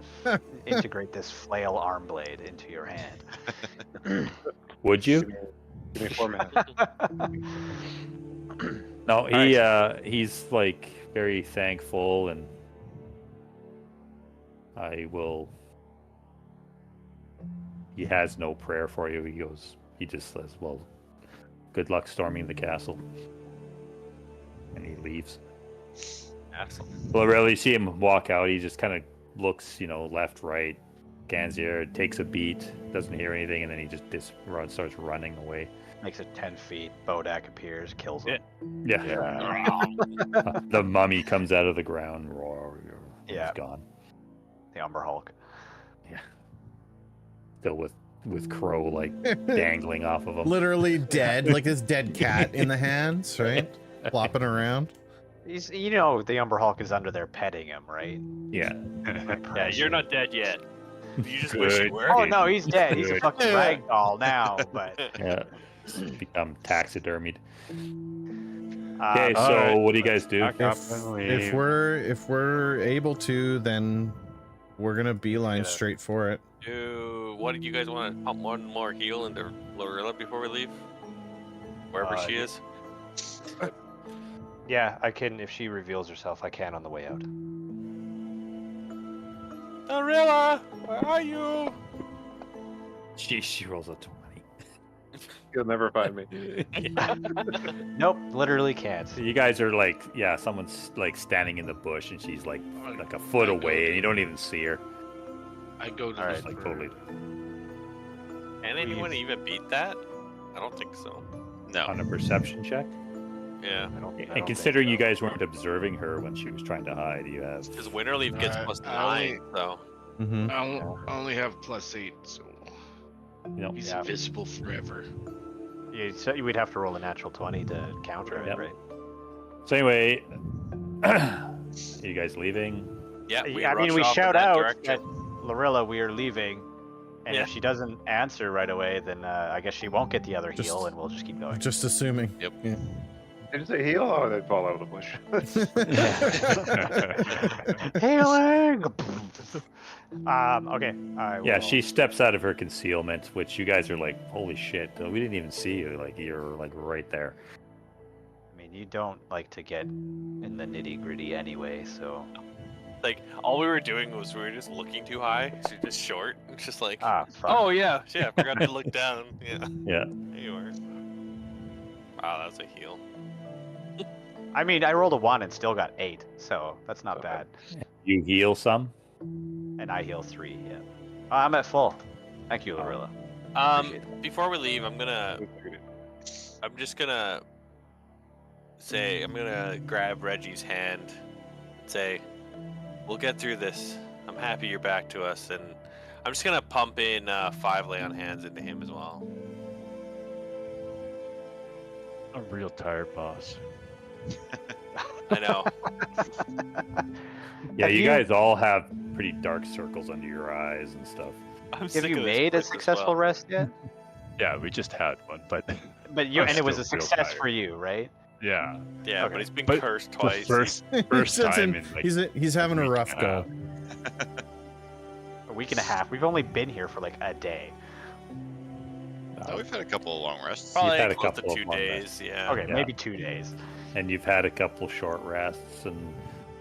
integrate this flail arm blade into your hand. would you? Give me 4 minutes. No, he's like very thankful, and I will. He has no prayer for you. He just says, "Well, good luck storming the castle," and he leaves. Asshole. Well, really, you see him walk out. He just kind of looks, left, right, scans the air, takes a beat, doesn't hear anything, and then he just starts running away. Makes it 10 feet. Bodak appears, kills him. Yeah. The mummy comes out of the ground. Yeah. He's gone. The Umber Hulk. Still with Crow like dangling off of him. Literally dead, like this dead cat in the hands, right? Flopping around. He's, the Umber Hulk is under there petting him, right? Yeah. Yeah, you're not dead yet. You just wish you were. Oh no, he's dead. He's a fucking Yeah. ragdoll now. But Yeah. Become taxidermied. uh, Okay, so alright. what do you guys do? Pack up If, and if leave. we're able to, then we're gonna beeline Yeah. straight for it. What do you guys want to pump one more heal into Lorilla before we leave? Wherever she is. yeah, I can. If she reveals herself, I can on the way out. Lorilla, where are you? She rolls a 20. You'll never find me. Nope, literally can't. So you guys are like, someone's like standing in the bush and she's like a foot away and you don't even see her. I go to All the right. Like totally Can anyone even beat that? I don't think so. No. on a perception check. Yeah, I don't And think considering so. you guys weren't observing her when she was trying to hide, you have because Winterleaf gets plus I 9, so. Mm-hmm. I only have +8, so he's Yeah. invisible forever. Yeah, so we'd have to roll a natural 20 to counter it, Yep. right? So anyway, are you guys leaving? Yeah, I mean, rush we off in shout that out direction. that Lorilla, we are leaving, and Yeah. if she doesn't answer right away, then I guess she won't get the other Just- heal, and we'll just keep going. Just assuming. Yep. Yeah. Did you say heal? Oh, they'd fall out of the bush. Healing. Okay. I Yeah, will- she steps out of her concealment, which you guys are like, holy shit, we didn't even see you. Like, you're like right there. I mean, you don't like to get in the nitty gritty anyway, so. Like, all we were doing was we were just looking too high. So you're just short. Just like, Fuck. oh yeah, shit, I forgot to look down. Yeah, Yeah. there you are. Wow, that was a heal. I mean, I rolled a 1 and still got 8, so that's not bad. You heal some? And I heal 3, yeah. I'm at full. Thank you, Lorilla. Appreciate it. Before we leave, I'm just gonna say, I'm gonna grab Reggie's hand and say, we'll get through this. I'm happy you're back to us, and I'm just gonna pump in 5 lay on hands into him as well. I'm real tired, boss. I know. Yeah, Have you you- guys all have pretty dark circles under your eyes and stuff. I'm Have sick you of this made a place as successful well. rest yet? Yeah, we just had one, but But you, I'm and it was a still real success tired. for you, right? yeah, Yeah, Okay. but he's been But cursed the twice. first Sits time in- in like he's having a week rough and a go. A week and a half. We've only been here for like a day. No, we've had a couple of long rests. Probably had a close couple to of 2 long days. rests. Yeah. Okay, Yeah. maybe 2 days. And you've had a couple short rests, and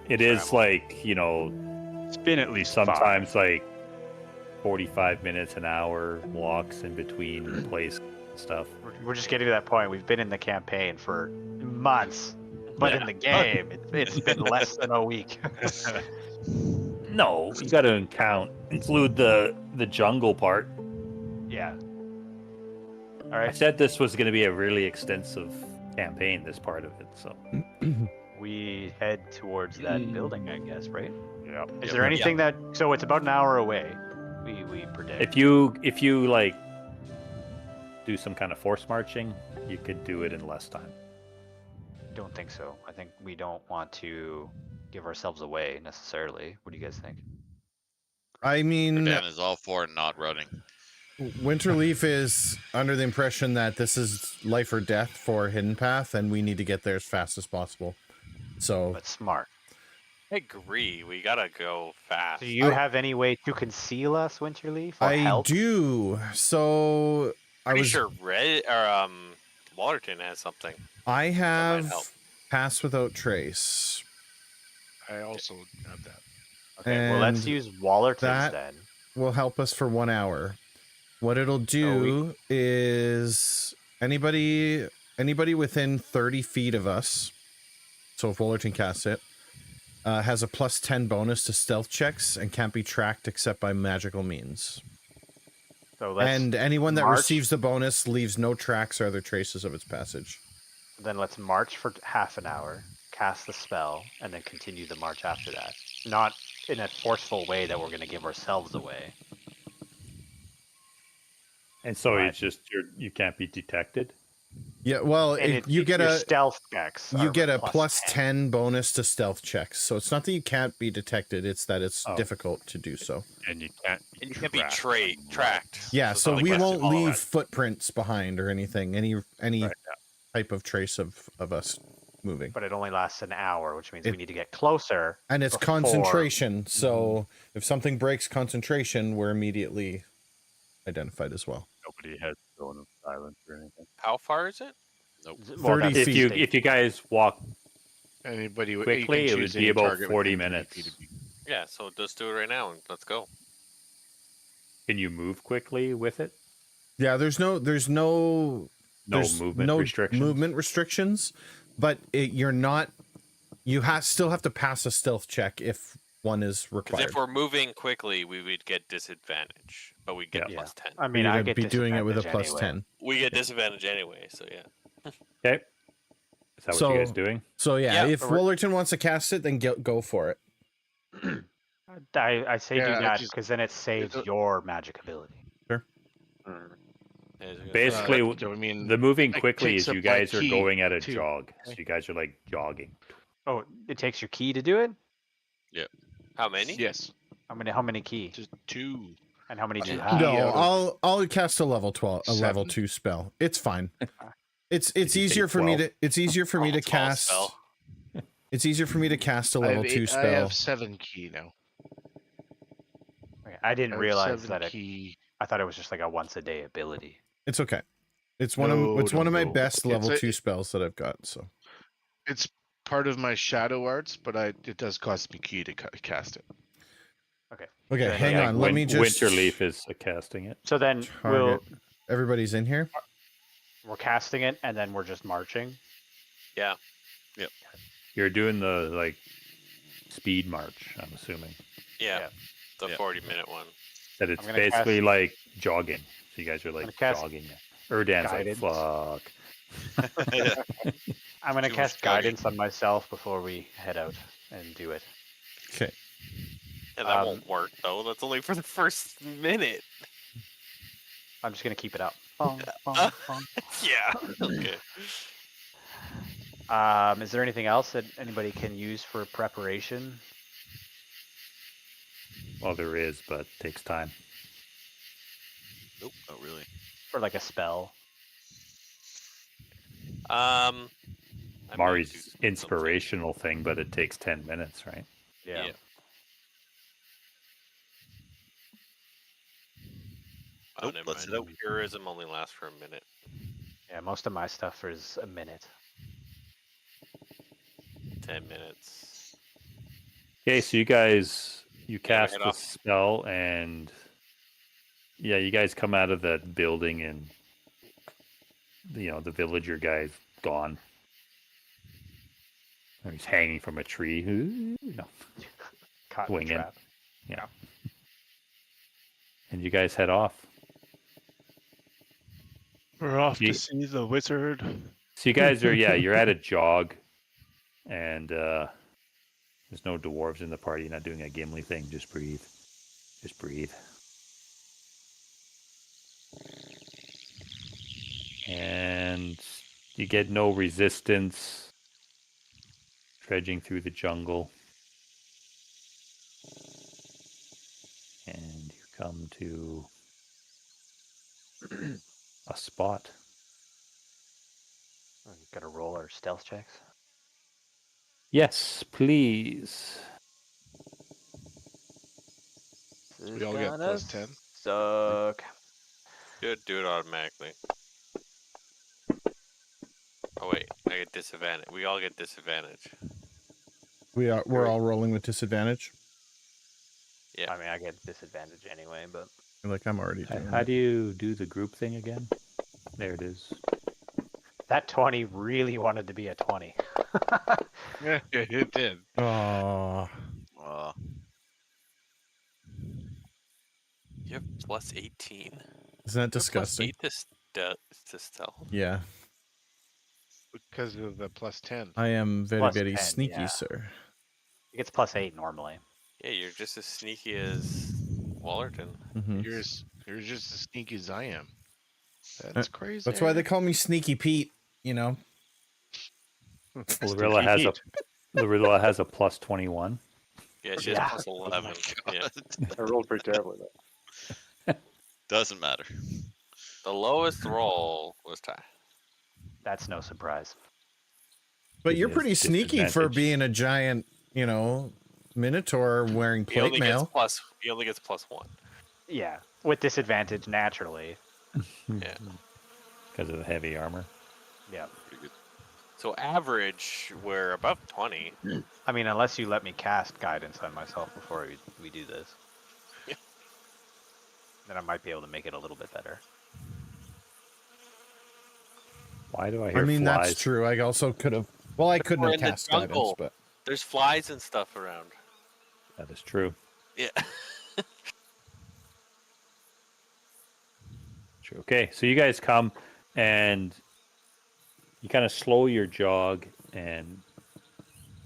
it is Travel. like, it's been at least sometimes like 45 minutes, an hour walks in between place and stuff. We're just getting to that point. We've been in the campaign for months, but Yeah. in the game, it's been less than a week. No, you got to include the jungle part. Yeah. All I right. said this was going to be a really extensive campaign, this part of it. So We head towards that building, I guess, right? Yeah. Is there anything that? So it's about an hour away. We predict. if you like do some kind of force marching, you could do it in less time. Don't think so. I think we don't want to give ourselves away necessarily. What do you guys think? I mean, Dan is all for not running. Winterleaf is under the impression that this is life or death for Hidden Path, and we need to get there as fast as possible. So, But smart. I agree. We gotta go fast. Do you I- have any way to conceal us, Winterleaf, or I help? do. So I Pretty was. sure Red or Wallerton has something. I might have help. Pass Without Trace. I also have that. Okay, well, let's and use Wallerton's that- then. Will help us for 1 hour. What it'll do is anybody within 30 feet of us, so if Wallerton casts it, has a +10 bonus to stealth checks and can't be tracked except by magical means. So let's And anyone that march- receives the bonus leaves no tracks or other traces of its passage. Then let's march for half an hour, cast the spell, and then continue the march after that. Not in a forceful way that we're going to give ourselves away. And so Right. it's just you can't be detected. Yeah, well, And you get your a stealth checks. you are get a plus +10 bonus to stealth checks. So it's not that you can't be detected; it's that it's Oh. difficult to do so. And you can't. And you can't be tracked. tracked. Yeah, it's so not like we that's won't all leave that. footprints behind or anything. Any Right, type of trace of us moving. But it only lasts an hour, which means It- we need to get closer. And it's before- concentration. So if something breaks concentration, we're immediately identified as well. Nobody has zone of silence or anything. How far is it? Well, 30 that's If you state. if you guys walk Anybody you quickly, can it would choose be any about target 40 within 30 minutes. feet of you. Yeah, so let's do it right now and let's go. Can you move quickly with it? Yeah, there's no there's movement restrictions. movement restrictions, but you still have to pass a stealth check if one is Because required. if we're moving quickly, we would get disadvantage, but we get Yeah. +10. I mean, You're I gonna get be doing it with a disadvantage +10. anyway. We get disadvantage anyway, so yeah. Okay. Is that what you guys So- doing? So yeah, Yeah, if but we're- Wollerton wants to cast it, then go for it. I say Yeah, do I that just- because then it saves a- your magic ability. Basically, So, I mean, the moving like, quickly takes is up you my guys are key, going at a too. jog. So you guys are like jogging. Oh, it takes your key to do it? How many? yes, How many key? just 2. And how many do you No, have? No, out of I'll cast a level 12, a level 7. 2 spell. It's fine. It's Did you easier say for me 12? to it's easier for me to Small cast. spell. It's easier for me to cast a I level have 2 I spell. have 7 key now. Okay, I didn't I have realize 7 that it. key. I thought it was just like a once a day ability. It's okay. It's one of my No. best It's level a- 2 spells that I've got. So It's part of my shadow arts, but it does cost me key to cast it. okay, Yeah, hang yeah, on. Let me just Winterleaf is casting it. So then target. Everybody's in here. we're casting it and then we're just marching. Yeah. You're doing the like speed march. I'm assuming Yeah. Yeah. The Yeah. 40-minute one. that it's I'm gonna basically like jogging. So you guys are like gonna cast jogging. Erdan's like guidance. fuck. I'm gonna Too much cast jogging. guidance on myself before we head out and do it. Okay. And that Um, won't work though. That's only for the first minute. I'm just gonna keep it up. Bong, bong, bong. Yeah. Okay. Is there anything else that anybody can use for preparation? Well, there is, but it takes time. Nope, not really. Or like a spell? I mean, Mari's do something. inspirational thing, but it takes 10 minutes, right? Yeah. Yeah. Nope, never let's mind. it out. Heroism only lasts for a minute. Yeah, most of my stuff is a minute. 10 minutes. Okay, so you guys cast head the off. spell, and yeah, you guys come out of that building, and the villager guy's gone. Or he's hanging from a tree. No. Caught in the Wing in. trap. Yeah. And you guys head off. We're off Ye- to see the wizard. So you guys are, you're at a jog, and there's no dwarves in the party. You're not doing a Gimli thing. Just breathe. Just breathe. And you get no resistance trudging through the jungle. And you come to a spot. Got to roll our stealth checks. Yes, please. This We is all get gonna plus 10. suck. Do it automatically. Oh wait, I get disadvantage. We all get disadvantage. We're all rolling with disadvantage. Yeah. I mean, I get disadvantage anyway, but Like I'm already doing How it. do you do the group thing again? There it is. that 20 really wanted to be a 20. Yeah, it did. Oh, You have plus 18. isn't that You have plus disgusting? 8 to stealth. Yeah, Because of the plus 10. I am very, Plus very 10, sneaky, yeah. sir. It gets plus 8 normally. Yeah, you're just as sneaky as Wallerton. Mhm. You're just as sneaky as I am. That's crazy. That's why they call me Sneaky Pete. You know. Lorilla has a plus 21. Yeah, she has Yeah. plus 11. Yeah. I rolled pretty terribly though. Doesn't matter. The lowest roll was Ty. That's no surprise. But He you're has pretty sneaky for disadvantage. being a giant, you know, minotaur wearing He plate only gets mail. he only gets plus 1. Yeah, with disadvantage naturally. Yeah. Because of the heavy armor. Yeah. Pretty good. So average, we're above 20. I mean, unless you let me cast guidance on myself before we do this. Yeah. Then I might be able to make it a little bit better. Why do I hear I mean, flies? that's true. I also could have. Well, I couldn't We're have in the cast guidance, jungle. but There's flies and stuff around. That is true. Yeah. True. Okay, so you guys come and you kind of slow your jog, and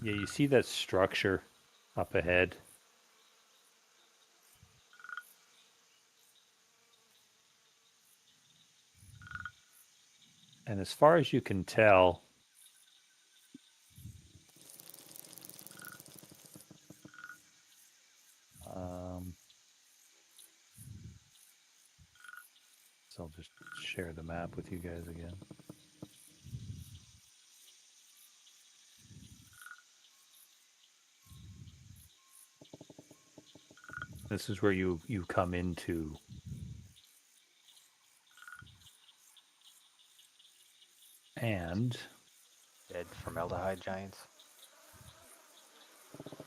yeah, you see that structure up ahead. And as far as you can tell, so I'll just share the map with you guys again. This is where you come into. And Dead formaldehyde giants.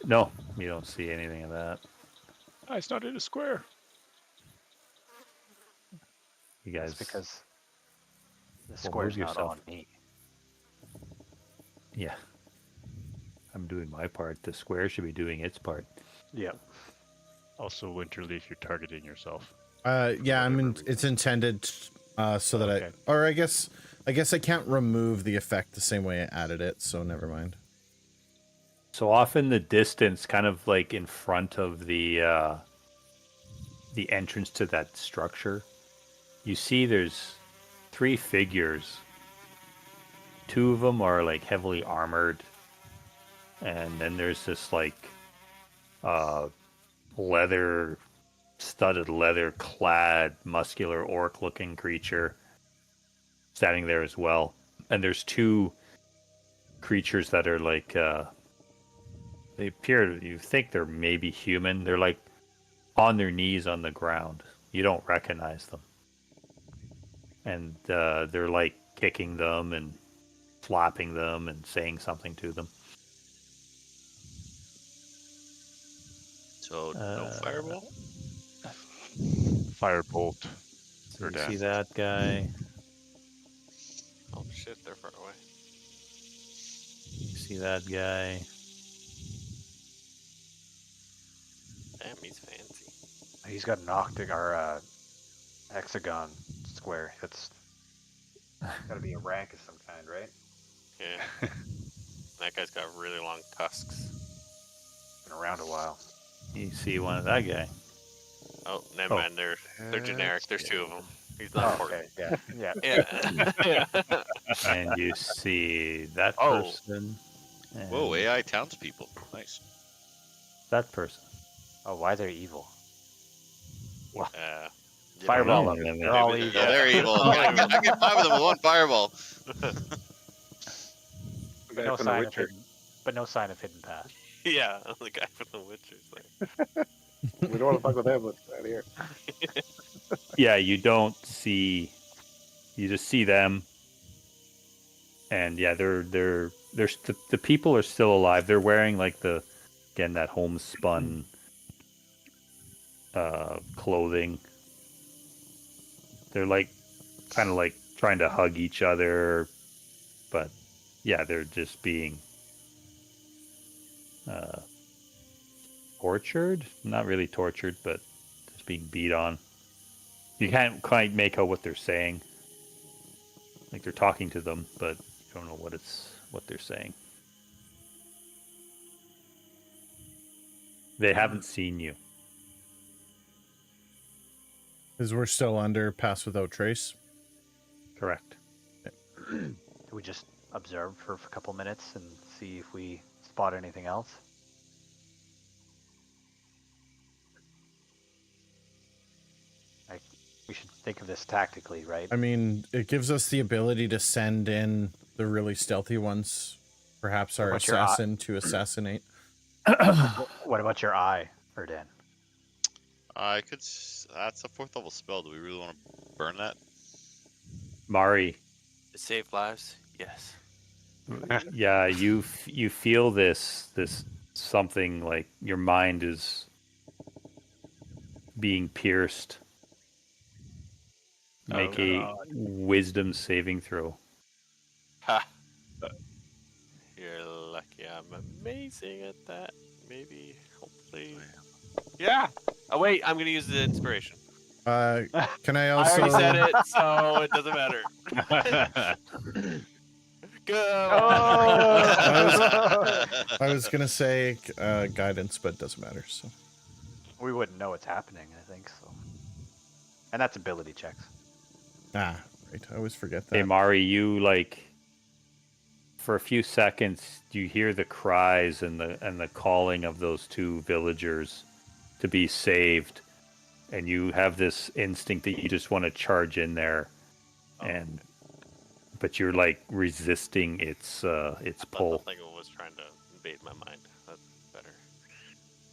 no, you don't see anything of that. It's not in a square. You guys, That's because the Well, square's move not yourself. on me. yeah, I'm doing my part. The square should be doing its part. Yep. Also, Winterleaf, you're targeting yourself. yeah, I mean, Whatever it's intended so that Okay. I guess I can't remove the effect the same way I added it. So never mind. So off in the distance, kind of like in front of the entrance to that structure, you see there's 3 figures. 2 of them are like heavily armored, and then there's this like studded leather clad muscular orc looking creature standing there as well. And there's 2 creatures that are like they appear, you think they're maybe human. They're like on their knees on the ground. You don't recognize them. And they're like kicking them and slapping them and saying something to them. So no fireball. Firebolt. So Or you see death. that guy? Oh shit, they're far away. You see that guy? Damn, he's fancy. He's got an hexagon square. That's got to be a rank of some kind, right? Yeah. That guy's got really long tusks. Been around a while. You see one of that guy? Oh, never Oh. mind. They're generic. There's 2 of them. He's Oh, not important. okay. Yeah. Yeah. Yeah. And you see that Oh. person. And Whoa, AI townspeople. Nice. that person. Oh, why they're evil? Fireball no, them. no, no. They're all Maybe- evil. Yeah, they're evil. I get 5 of them with 1 fireball. The But guy no from The sign of Witcher. hidden. But no sign of hidden path. Yeah, the guy from The Witcher's like, We don't want to fuck with him. Let's get out of here. Yeah, you don't see. You just see them, and yeah, they're the people are still alive. They're wearing like that homespun clothing. They're like kind of like trying to hug each other, but yeah, they're just being tortured. Not really tortured, but just being beat on. You can't quite make out what they're saying. Like they're talking to them, but you don't know what they're saying. They haven't seen you. Because we're still under pass without trace. Correct. Do we just observe for a couple minutes and see if we spot anything else? Like, we should think of this tactically, right? I mean, it gives us the ability to send in the really stealthy ones, perhaps our What's your eye? assassin to assassinate. What about your eye, Erdan? I could. That's a 4th level spell. Do we really want to burn that? Mari, to save lives? Yes. yeah, you feel this something like your mind is being pierced. Make a wisdom saving throw. Ha! You're lucky. I'm amazing at that. Maybe, hopefully. Yeah. Oh wait, I'm gonna use the inspiration. Can I I also? already said it, so it doesn't matter. Go. I was gonna say guidance, but it doesn't matter. So We wouldn't know what's happening, I think so. And that's ability checks. right. I always forget that. Hey Mari, you like for a few seconds you hear the cries and the calling of those 2 villagers to be saved, and you have this instinct that you just want to charge in there, but you're like resisting its pull. The thing was trying to invade my mind. That's better.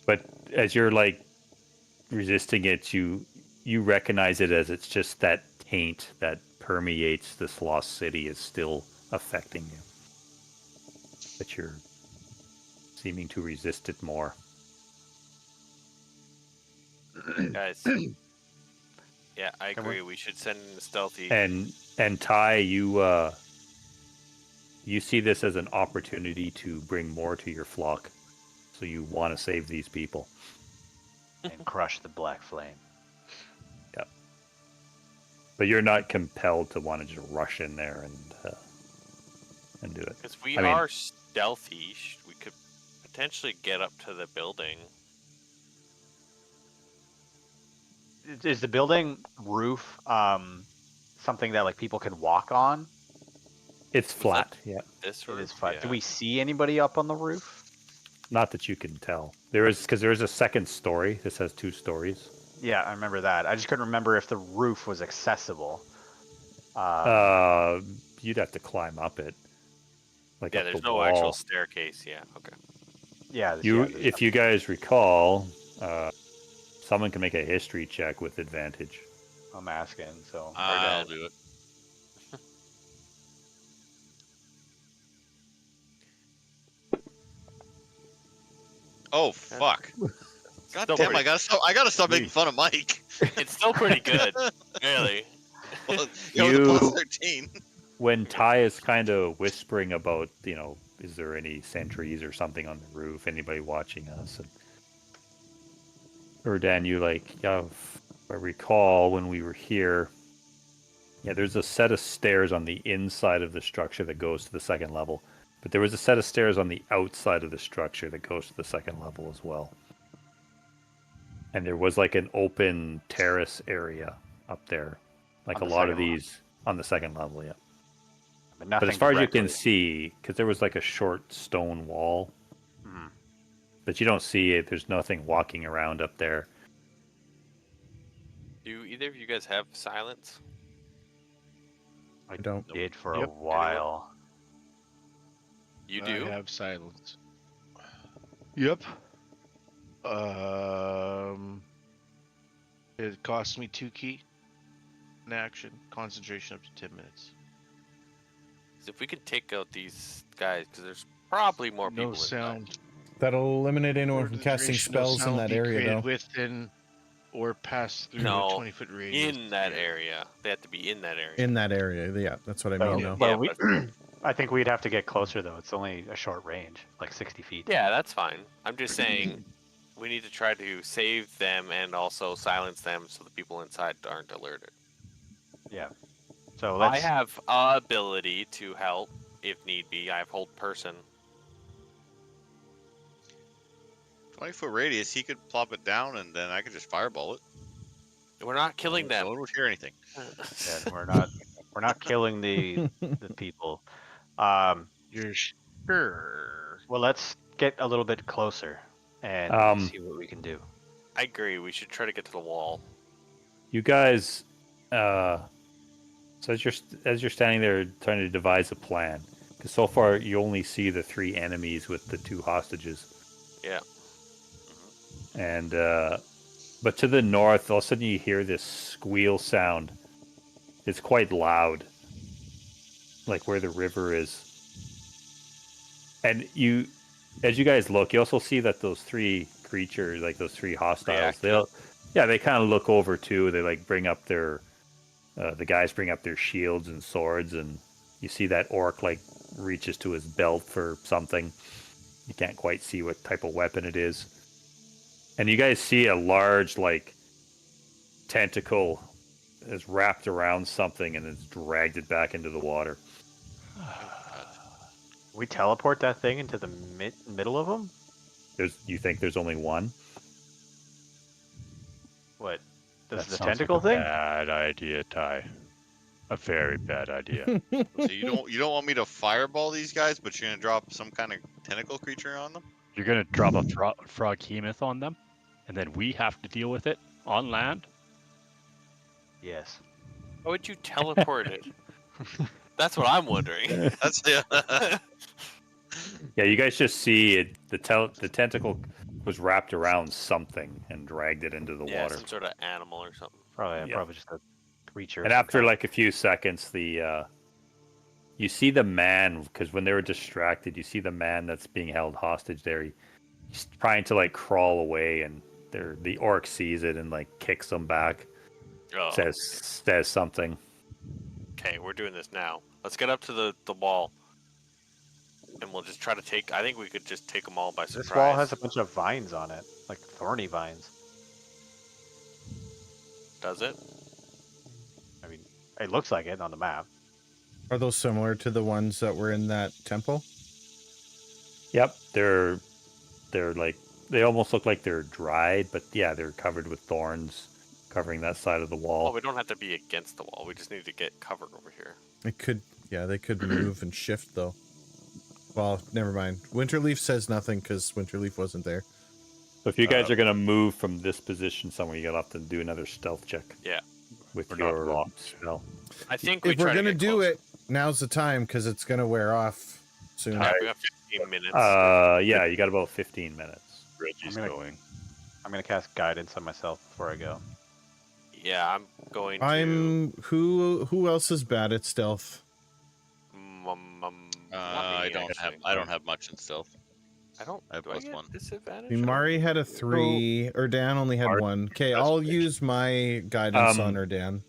But as you're like resisting it, you recognize it as it's just that taint that permeates this lost city is still affecting you. But you're seeming to resist it more. Guys. Yeah, I agree. We should send in the stealthy. And Ty, you see this as an opportunity to bring more to your flock. So you want to save these people. And crush the black flame. Yep. But you're not compelled to want to just rush in there and do it. Because we I mean- are stealthy, we could potentially get up to the building. Is the building roof something that like people can walk on? It's flat, yeah. This It roof, is flat. yeah. Do we see anybody up on the roof? Not that you can tell. There is a second story. This has 2 stories. Yeah, I remember that. I just couldn't remember if the roof was accessible. You'd have to climb up it. Like Yeah, up there's the no wall. actual staircase. Yeah, okay. Yeah, If you guys recall, someone can make a history check with advantage. I'm asking. So I'll do it. Oh fuck! God Still damn! pretty- I gotta stop making fun of Mike. It's still pretty good, really. Well, You- with a +13. When Ty is kind of whispering about, is there any sentries or something on the roof? Anybody watching us? Or Dan, you if I recall when we were here, there's a set of stairs on the inside of the structure that goes to the 2nd level. But there was a set of stairs on the outside of the structure that goes to the 2nd level as well. And there was like an open terrace area up there. Like a On the lot of second these on the 2nd level, yeah. but But nothing as far as you can directly- see, because there was like a short stone wall, Mhm. but you don't see it. There's nothing walking around up there. Do either of you guys have silence? I don't. did for a Yep. while. You I do? have silence. Yep. It costs me 2 key. An action. Concentration up to 10 minutes. 'Cause if we could take out these guys, because there's probably more people No inside. sound. That'll eliminate anyone For from the casting duration, no spells in sound that be area, created though. within or pass through No, a 20-foot radius. In that area. They have to be in that area. In that area, yeah, that's what I mean. So, No. well, Yeah, I think we'd have to get closer though. It's only a short range, like 60 feet. Yeah, that's fine. I'm just saying we need to try to save them and also silence them so the people inside aren't alerted. Yeah. So I let's. have ability to help if need be. I have hold person. 20-foot radius, he could plop it down, and then I could just fireball it. We're not killing No them. one would hear anything. Yeah, we're not killing the people. You're sure? Well, let's get a little bit closer and see what we can do. I agree. We should try to get to the wall. You guys, so as you're standing there trying to devise a plan, because so far you only see the 3 enemies with the 2 hostages. Yeah. And but to the north, all of a sudden you hear this squeal sound. It's quite loud, like where the river is. And as you guys look, you also see that those 3 creatures, like those 3 hostiles, they kind of look over too. They like bring up their, the guys bring up their shields and swords, and you see that orc like reaches to his belt for something. You can't quite see what type of weapon it is. And you guys see a large like tentacle is wrapped around something and has dragged it back into the water. We teleport that thing into the middle of them? You think there's only one? What? This That is the sounds tentacle like a thing? Bad idea, Ty. A very bad idea. So you don't want me to fireball these guys, but you're gonna drop some kind of tentacle creature on them? You're gonna drop a frog hemoth on them, and then we have to deal with it on land. Yes. How would you teleport it? That's what I'm wondering. That's yeah. Yeah, you guys just see it. The tentacle was wrapped around something and dragged it into the Yeah, water. some sort of animal or something. Probably just a creature. of And some after kind. like a few seconds, you see the man, because when they were distracted, you see the man that's being held hostage there. He's trying to like crawl away, and the orc sees it and like kicks him back. Oh, Says something. okay, we're doing this now. Let's get up to the wall. And we'll just try to take... I think we could just take them all by surprise. This wall has a bunch of vines on it, like thorny vines. Does it? I mean, it looks like it on the map. Are those similar to the ones that were in that temple? Yep, they're like, they almost look like they're dried, but yeah, they're covered with thorns covering that side of the Oh, wall. we don't have to be against the wall. We just need to get covered over here. It could, yeah, they could move and shift though. Well, never mind. Winterleaf says nothing because Winterleaf wasn't there. So if you guys are gonna move from this position somewhere, you're gonna have to do another stealth check. Yeah. With We're not your locked. spell. I think we If we're try to gonna get do closer. it, now's the time because it's gonna wear off soon. Yeah, we have 15 minutes. Yeah, you got about 15 minutes. Reggie's I'm gonna- going. I'm gonna cast guidance on myself before I go. Yeah, I'm going to... Who else is bad at stealth? not I me, don't actually. have much in stealth. I don't... I have do I plus get 1. disadvantage? Mari had a 3, or Dan only had 1. Okay, That's I'll great. use my guidance on Erdan.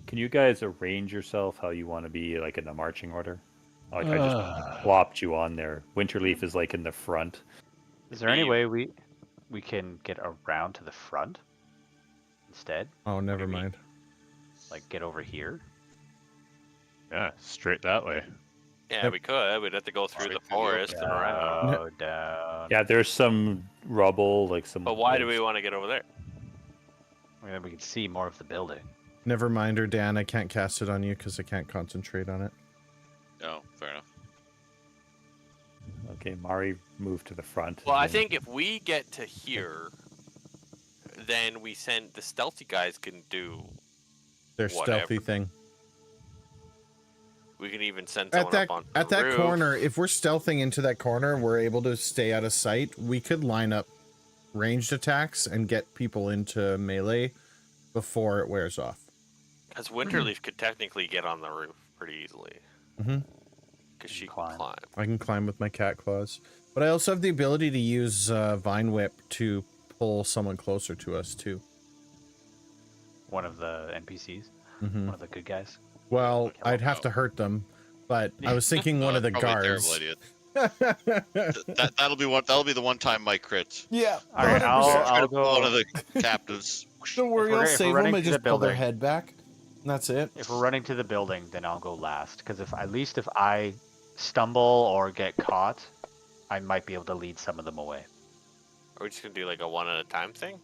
Can you guys arrange yourself how you want to be like in the marching order? Like I just plopped you on there. Winterleaf is like in the front. Is there any Me- way we can get around to the front instead? Oh, never do you mean? mind. Like get over here? Yeah, straight that way. Yeah, Yep. we could. We'd have to go through Right the through the open forest and around. Go down. Yeah, there's some rubble, like some. But why do we want to get over there? I mean, then we can see more of the building. Never mind, Erdan. I can't cast it on you because I can't concentrate on it. Oh, fair enough. Okay, Mari moved to the front. Well, I and then- think if we get to here, then we send the stealthy guys can do. Their Whatever. stealthy thing. We can even send At someone that up on at the that roof. corner, if we're stealthing into that corner and we're able to stay out of sight, we could line up ranged attacks and get people into melee before it wears off. Because Winterleaf could technically get on the roof pretty easily. Mm-hmm. Because she can Climb. climb. I can climb with my cat claws, but I also have the ability to use Vine Whip to pull someone closer to us too. One of the NPCs, Mm-hmm. one of the good guys. Well, I'd have to hurt them, but I was thinking one of the Probably a guards. terrible idea. That'll be the one time Mike crits. Yeah. All right, 100%. I'll Try to pull go. one of the captives. Don't worry, If we're- I'll if we're save them. running I to the just pull their building- head back. And that's it. If we're running to the building, then I'll go last. Because if I stumble or get caught, I might be able to lead some of them away. Are we just going to do like a one at a time thing?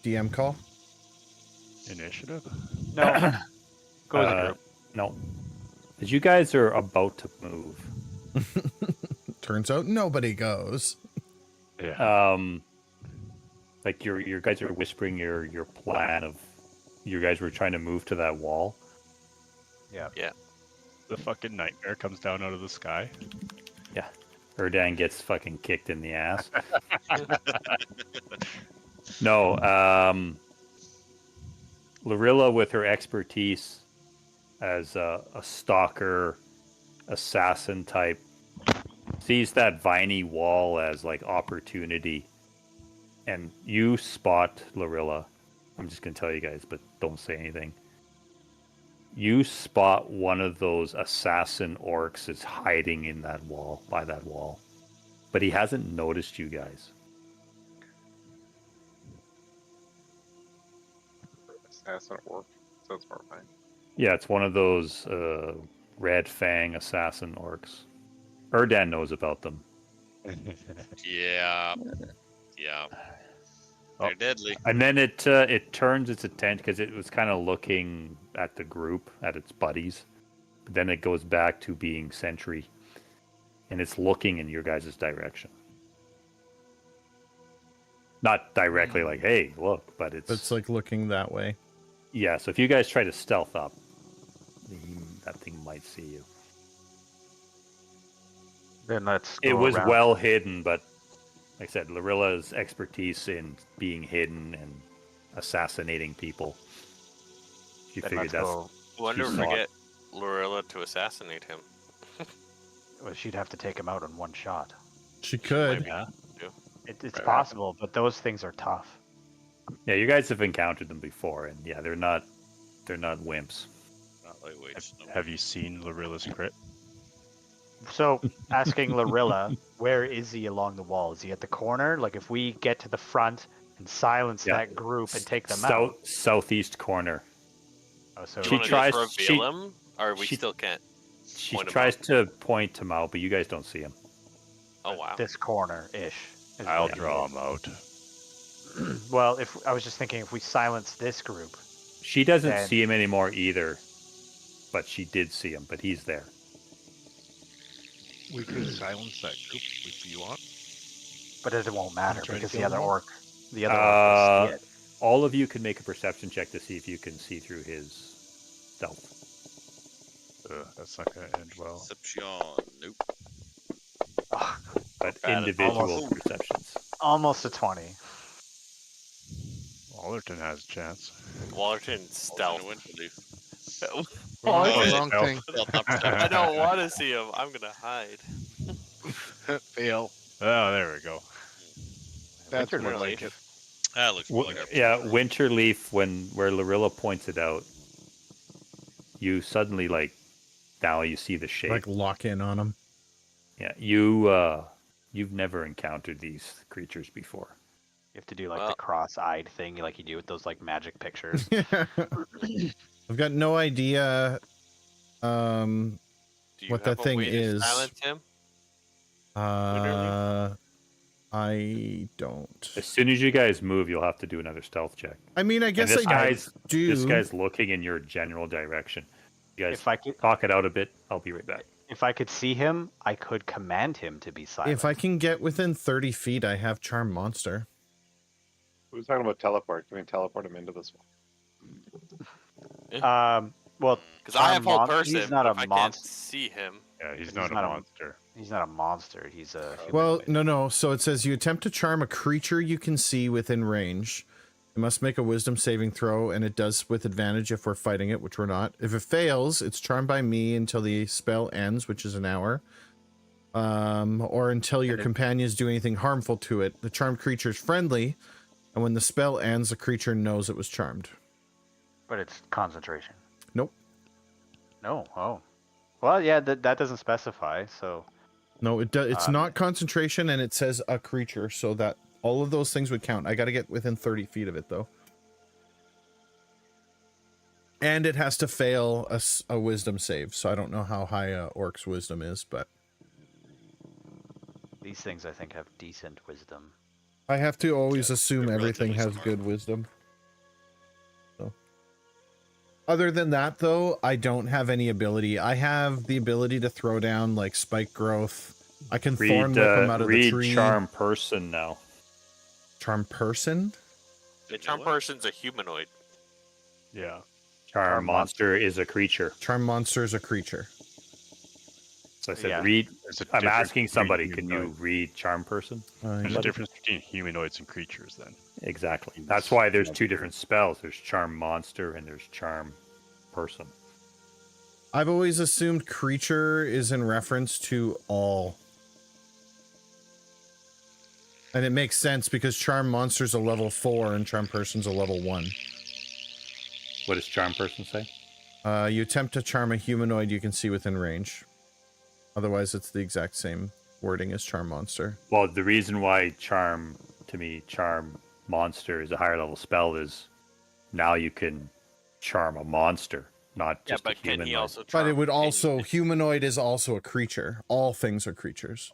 DM call. Initiative? No, go as a group. No. As you guys are about to move, Turns out nobody goes. Yeah. like your guys are whispering your plan of you guys were trying to move to that wall. The fucking nightmare comes down out of the sky. Erdan gets fucking kicked in the ass. No, Lorilla, with her expertise as a stalker, assassin type, sees that viney wall as like opportunity. And you spot Lorilla. I'm just gonna tell you guys, but don't say anything. You spot one of those assassin orcs is hiding in that wall, by that wall. But he hasn't noticed you guys. Assassin work. Sounds horrifying. Yeah, it's one of those red fang assassin orcs. Erdan knows about them. Yeah. Yeah. They're deadly. And then it turns its attention because it was kind of looking at the group, at its buddies. But then it goes back to being sentry, and it's looking in your guys' direction. Not directly like, "Hey, look," but It's like looking that way. yeah. So if you guys try to stealth up, that thing might see you. Then let's It go was around. well hidden, but like I said, Lorilla's expertise in being hidden and assassinating people. She Then figured let's that's go. Wonder She if we saw it. get Lorilla to assassinate him. Well, she'd have to take him out in one shot. She could. Yeah. It's Right. possible, but those things are tough. yeah. You guys have encountered them before, and yeah, they're not wimps. Not lightweights. No. Have you seen Lorilla's crit? So, asking Lorilla, where is he along the wall? Is he at the corner? Like, if we get to the front and silence Yeah. that group and take them out. Southeast corner. Oh, so Do She you wanna tries- just she- reveal him, or we she- still can't? She Point 'em tries out. to point him out, but you guys don't see him. Oh wow. this corner-ish. is I'll where he draw is. him out. Well, if I was just thinking, if we silence this group, She doesn't Then- see him anymore either, but she did see him. But he's there. We could silence that group if you want. but it won't matter Try to because kill the other them all? orc will see it. All of you can make a perception check to see if you can see through his stealth. That's not gonna end well. Deception. Nope. Ugh, But Bad at individual almost. perceptions. almost a 20. Wallerton has a chance. Wallerton stealth. Wrong, Oh, wrong stealth. thing. I don't want to see him. I'm gonna hide. Fail. Oh, there we go. That's Winter more Leaf. like it. That looks more like our Yeah, Winterleaf, where Lorilla points it out, you suddenly now you see the shape. Like lock in on him. Yeah, you've never encountered these creatures before. You have to do like Well- the cross-eyed thing, like you do with those like magic pictures. I've got no idea Do you What have that a thing way to is. silence him? I don't. As soon as you guys move, you'll have to do another stealth check. I mean, I And guess this I do. this guy's looking in your general direction. You guys if I could, talk it out a bit. I'll be right back. if I could see him, I could command him to be silent. If I can get within 30 feet, I have Charm Monster. We were talking about teleport. Can we teleport him into this one? Well, Because I have hold Charm person, he's not but a if I can't monster. see him, Yeah, he's He's not a not a- monster. He's not a monster. He's a Well, humanoid. no. So it says you attempt to charm a creature you can see within range. You must make a wisdom saving throw, and it does with advantage if we're fighting it, which we're not. If it fails, it's charmed by me until the spell ends, which is an hour. Or until your companions do anything harmful to it. The charmed creature is friendly, and when the spell ends, the creature knows it was charmed. But it's concentration. Nope. No. Oh. Well, yeah, that doesn't specify. So No, it does. It's not concentration, and it says a creature, so that all of those things would count. I got to get within 30 feet of it, though. And it has to fail a wisdom save, so I don't know how high Orc's wisdom is, but these things, I think, have decent wisdom. I have to always assume they're everything has relatively smart. good wisdom. So, other than that, though, I don't have any ability. I have the ability to throw down like spike growth. I can thorn whip them out of the tree. Read charm person now. Charm person? the charm person's a humanoid. Yeah. Charm monster is a creature. Charm monster is a creature. So I said, Yeah. read. There's a I'm difference asking between somebody, can you humanoid- read charm person? There's a difference between humanoids and creatures then. Exactly. That's why there's two different spells. There's charm monster and there's charm person. I've always assumed creature is in reference to all. And it makes sense because charm monster's a level 4 and charm person's a level 1. What does charm person say? You attempt to charm a humanoid you can see within range. Otherwise, it's the exact same wording as charm monster. Well, the reason why charm, to me, charm monster is a higher level spell is now you can charm a monster, not Yeah, just but a can humanoid. he also? But it charm would also, any- humanoid is also a creature. All things are creatures.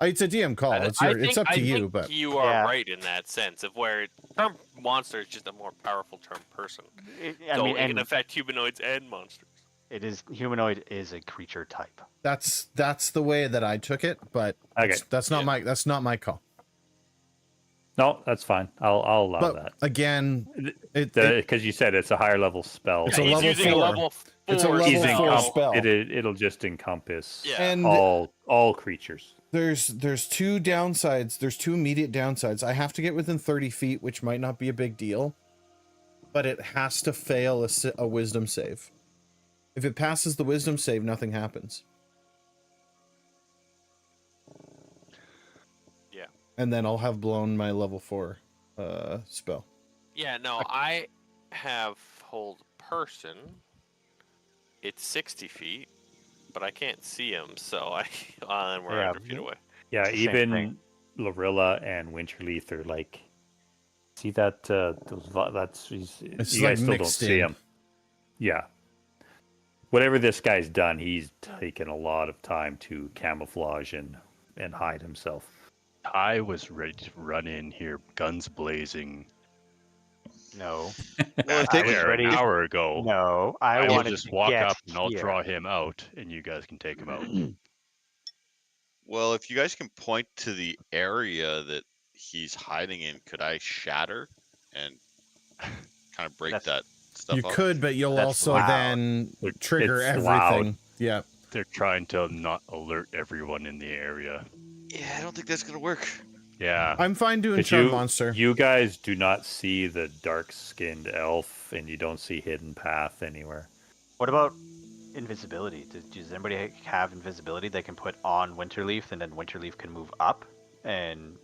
It's a DM call. It's up to you, think but you are Yeah. right in that sense of where term monster is just a more powerful term person. I So mean, it can and affect humanoids and monsters. it is humanoid is a creature type. that's the way that I took it. But Okay. that's not my call. No, that's fine. I'll allow But that. again, Because you said it's a higher level spell. It's Yeah, a he's level using 4. a level 4 It's a level Easing 4 up, spell. It'll just encompass Yeah. And all creatures. there's two downsides. There's two immediate downsides. I have to get within 30 feet, which might not be a big deal, but it has to fail a wisdom save. If it passes the wisdom save, nothing happens. Yeah. And then I'll have blown my level 4 spell. Yeah, no, I have hold person. It's 60 feet, but I can't see him, so and we're Yeah. 100 feet away. Yeah, It's the same even thing. Lorilla and Winterleaf are like, see that that's It's you like guys still don't mixed see in. him. Yeah. Whatever this guy's done, he's taken a lot of time to camouflage and hide himself. I was ready to run in here, guns blazing. No. Well, I was ready- an hour ago. No, I I will wanted just to walk get up and I'll here. draw him out, and you guys can take him out. Well, if you guys can point to the area that he's hiding in, could I shatter and kind of break That's- that stuff You up? could, but you'll That's also loud. then It- trigger it's everything. loud. Yeah. They're trying to not alert everyone in the area. Yeah, I don't think that's gonna work. Yeah. I'm fine doing But charm monster. you guys do not see the dark-skinned elf, and you don't see hidden path anywhere. What about invisibility? Does anybody have invisibility they can put on Winterleaf, and then Winterleaf can move up and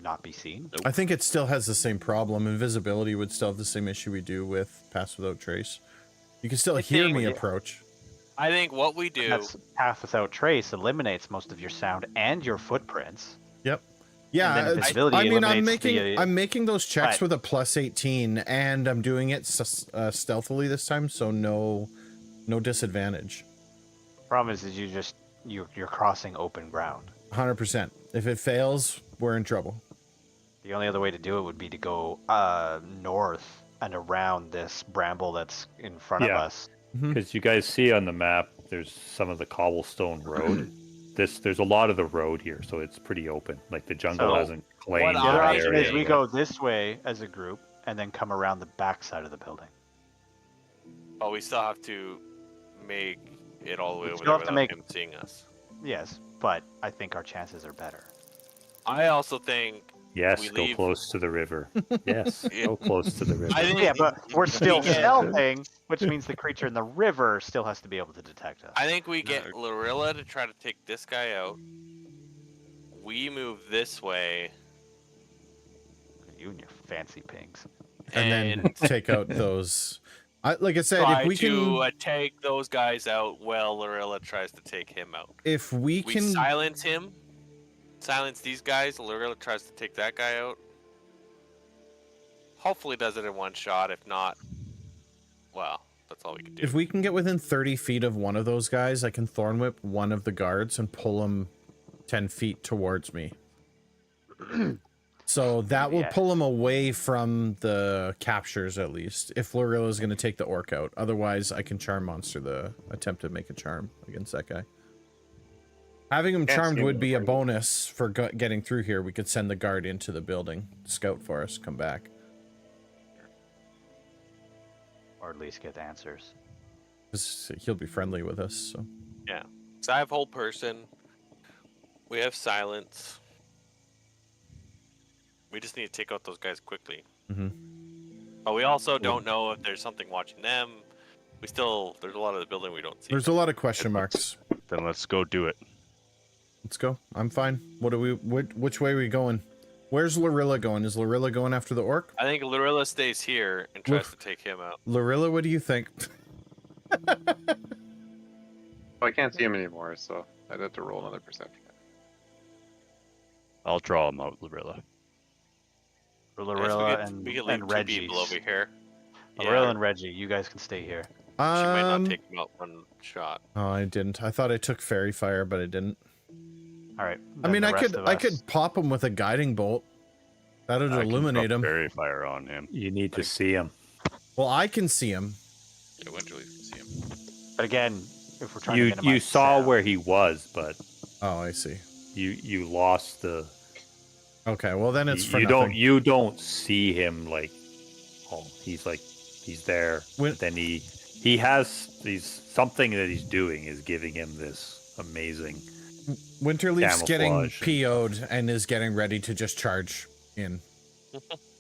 not be seen? I think it still has the same problem. Invisibility would still have the same issue we do with Pass Without Trace. You can still I hear think- me approach. I think what we do. That's Path Without Trace eliminates most of your sound and your footprints. Yep. Yeah, then it's- invisibility I mean, eliminates the, I'm making those checks but- with a plus 18, and I'm doing it stealthily this time, so no disadvantage. Problem is you're crossing open ground. 100%. If it fails, we're in trouble. The only other way to do it would be to go north and around this bramble that's in front of Yeah. us. Mhm. Because you guys see on the map, there's some of the cobblestone road. there's a lot of the road here, so it's pretty open. Like the jungle So, hasn't claimed The other that option area is we yet. go this way as a group and then come around the back side of the building. But we still have to make it all the way We over still there have to without make- him seeing us. Yes, but I think our chances are better. I also think Yes, we go leave- close to the river. Yes, Yeah. go close to the river. I think Yeah, but we're still get- stealthing, which means the creature in the river still has to be able to detect us. I think we get Lorilla to try to take this guy out. We move this way, You and your fancy pings. And then take out those. Like I said, try if we to can, take those guys out while Lorilla tries to take him out. if we We can, silence him, silence these guys. Lorilla tries to take that guy out. Hopefully does it in one shot. If not, well, that's all we can do. if we can get within 30 feet of one of those guys, I can thorn whip one of the guards and pull him 10 feet towards me. So that will Yeah. pull him away from the captures, at least, if Lorilla's going to take the orc out. Otherwise, I can charm monster the attempt to make a charm against that guy. Having him Can't charmed see would him be a right. bonus for getting through here. We could send the guard into the building, scout for us, come back. Or at least get answers. 'Cause he'll be friendly with us, so. Yeah. So I have whole person. We have silence. We just need to take out those guys quickly. But we also don't know if there's something watching them. There's a lot of the building we don't see. There's a lot of question marks. Then let's go do it. Let's go. I'm fine. Which way are we going? Where's Lorilla going? Is Lorilla going after the orc? I think Lorilla stays here and tries Oof. to take him out. Lorilla, what do you think? Well, I can't see him anymore, so I'd have to roll another perception. I'll draw him out, Lorilla. Lorilla we could leave and two Reggie. people over here. Lorilla Yeah, and Reggie, you guys can stay here. she might not take him out one shot. Oh, I didn't. I thought I took fairy fire, but I didn't. All right. I then mean, the I rest could of I us- could pop him with a guiding bolt. That'd I can illuminate drop him. Fairy fire on him. You need to see him. Well, I can see him. Yeah, Winterleaf can see him. But again, if we're trying to You minimize saw sound- where he was, but Oh, I see. you lost the. Okay, well then it's for you nothing. you don't see him like. Oh, he's there. When- But then he has these something that he's doing is giving him this amazing. Winterleaf's getting camouflage. PO'd and is getting ready to just charge in.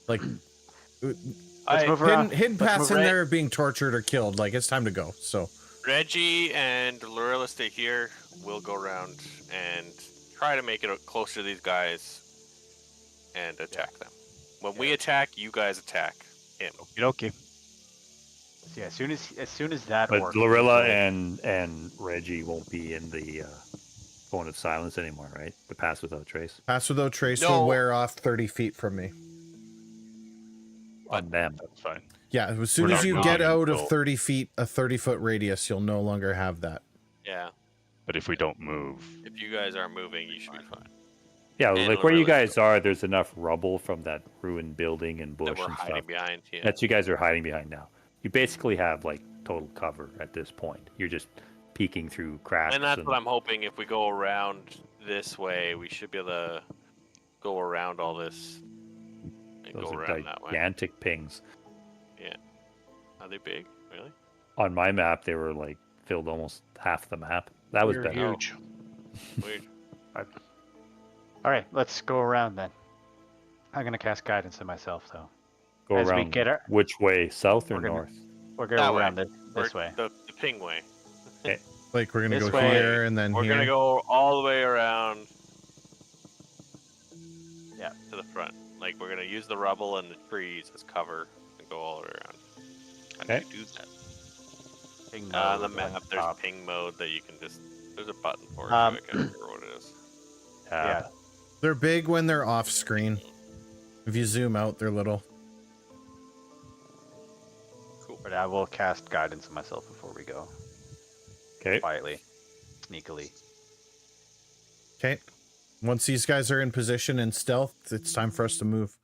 Like, Let's move around. hidden Let's paths move in right- there being tortured or killed. Like, it's time to go. So, Reggie and Lorilla stay here. We'll go around and try to make it closer to these guys and attack them. When we attack, you guys attack him. Okay. Yeah, as soon as that But orc Lorilla moves away- and Reggie won't be in the Phone of Silence anymore, right? The Pass Without Trace pass without trace No. will wear off 30 feet from me. on them. That's fine. Yeah, as soon We're as not you moving get out of until- 30 feet, a 30-foot radius, you'll no longer have that. Yeah. But if we don't move, If you guys aren't moving, you should be fine. Yeah, And like where you Lorilla guys are, there's enough rubble from that ruined building and That bush we're and hiding stuff. behind. Yeah. That's you guys are hiding behind now. You basically have like total cover at this point. You're just peeking through cracks. And that's what I'm hoping. If we go around this way, we should be able to go around all this and Those go are around that way. gigantic pings. Are they big? Really? On my map, they were like filled almost half the map. That was We're better. huge. Weird. All right, let's go around then. I'm gonna cast guidance on myself though. Go As we around get our- which way, south or We're gonna- north? We're gonna That go way. around this Or way. The ping way. Like, we're going to This go way. here and then We're here. gonna go all the way around. Yeah. To the front. Like we're gonna use the rubble and the trees as cover and go all the way around. How do Okay. you do that? Ping On mode the at map, there's top. ping mode that you can just. There's a button for it. Um, so I can't remember what it is. Yeah. They're big when they're off screen. If you zoom out, they're little. But I will cast guidance on myself before we go. Okay. Quietly. Sneakily. Okay. Once these guys are in position and stealth, it's time for us to move.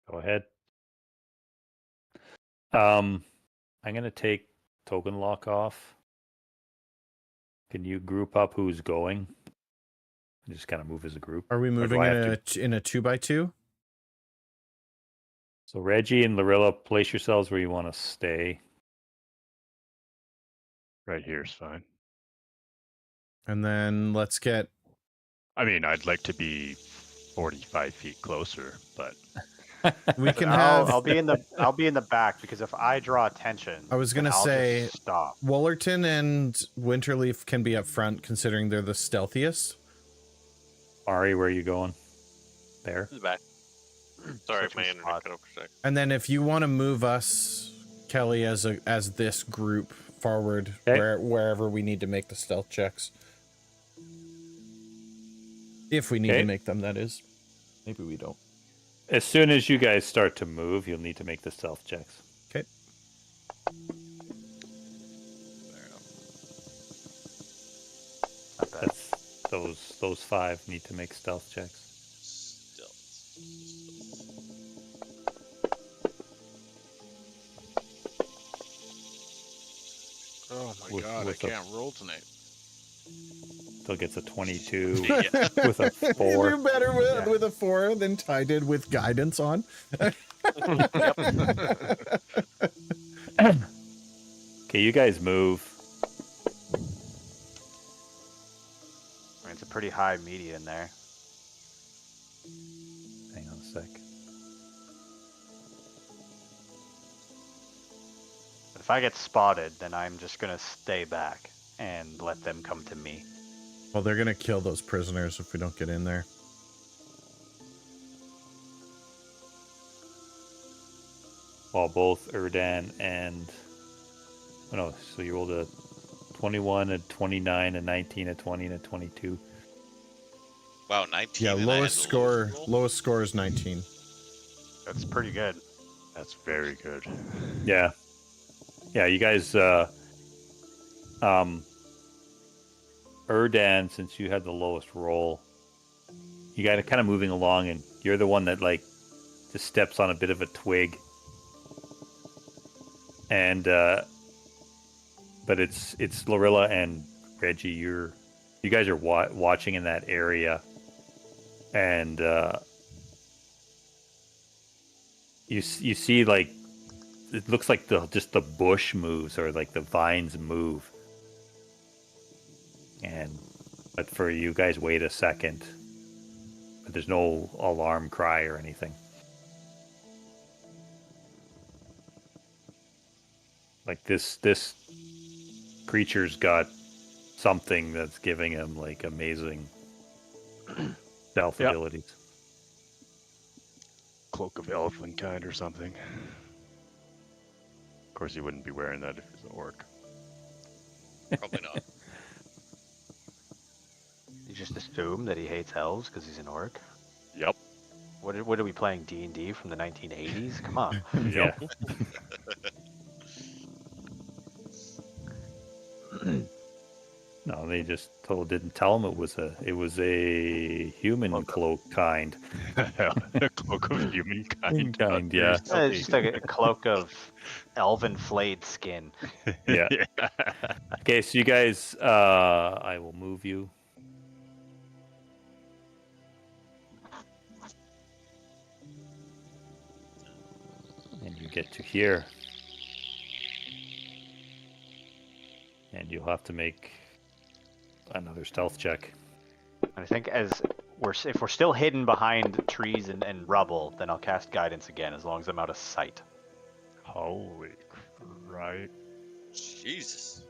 Go ahead. I'm gonna take token lock off. Can you group up who's going? Just kind of move as a group. Are we Or do moving I in have a 2x2? So Reggie and Lorilla, place yourselves where you want to stay. Right here is fine. And then let's get. I mean, I'd like to be 45 feet closer, but We can I'll, have. I'll be in the back because if I draw attention, I was then gonna I'll say- just stop. Wollerton and Winterleaf can be up front, considering they're the stealthiest. Ari, where are you going? There. This is back. Sorry, Switching my internet spots. cut off for a sec. And then if you want to move us, Kelly, as this group forward, Okay. wherever we need to make the stealth checks. If we need Okay. to make them, that is. Maybe we don't. As soon as you guys start to move, you'll need to make the stealth checks. Okay. Not bad. That's those 5 need to make stealth checks. Oh my With- god, I with a- can't roll tonight. Still gets a 22 Yeah. with a You 4. do better with a 4 than Ty did with guidance on. Okay, you guys move. I mean, it's a pretty high median there. Hang on a sec. But if I get spotted, then I'm just gonna stay back and let them come to me. Well, they're gonna kill those prisoners if we don't get in there. While both Erdan and... Oh no, so you rolled a 21, a 29, a 19, a 20, and a 22. Wow, 19. Yeah, and I had lowest the score. roll? Lowest score is 19. That's pretty good. that's very good. Yeah. Yeah, you guys, Erdan, since you had the lowest roll, you guys are kind of moving along, and you're the one that, like, just steps on a bit of a twig. And, but it's Lorilla and Reggie, you guys are watching in that area, and, you see, like, it looks like just the bush moves, or like the vines move. But for you guys, wait a second. But there's no alarm cry or anything. Like this creature's got something that's giving him like amazing stealth Yep. abilities. Cloak of elephant kind or something. Of course, he wouldn't be wearing that if he's an orc. Probably not. You just assume that he hates elves because he's an orc. Yep. What are we playing, D&D from the 1980s? Come on. Yeah. No, they just didn't tell him it was a human cloak kind. A cloak of humankind. Kind, yeah. It's just like a cloak of elven flayed skin. Yeah. Okay, so you guys, I will move you. And you get to here. And you'll have to make another stealth check. And I think if we're still hidden behind trees and rubble, then I'll cast guidance again as long as I'm out of sight. Holy right. Jesus.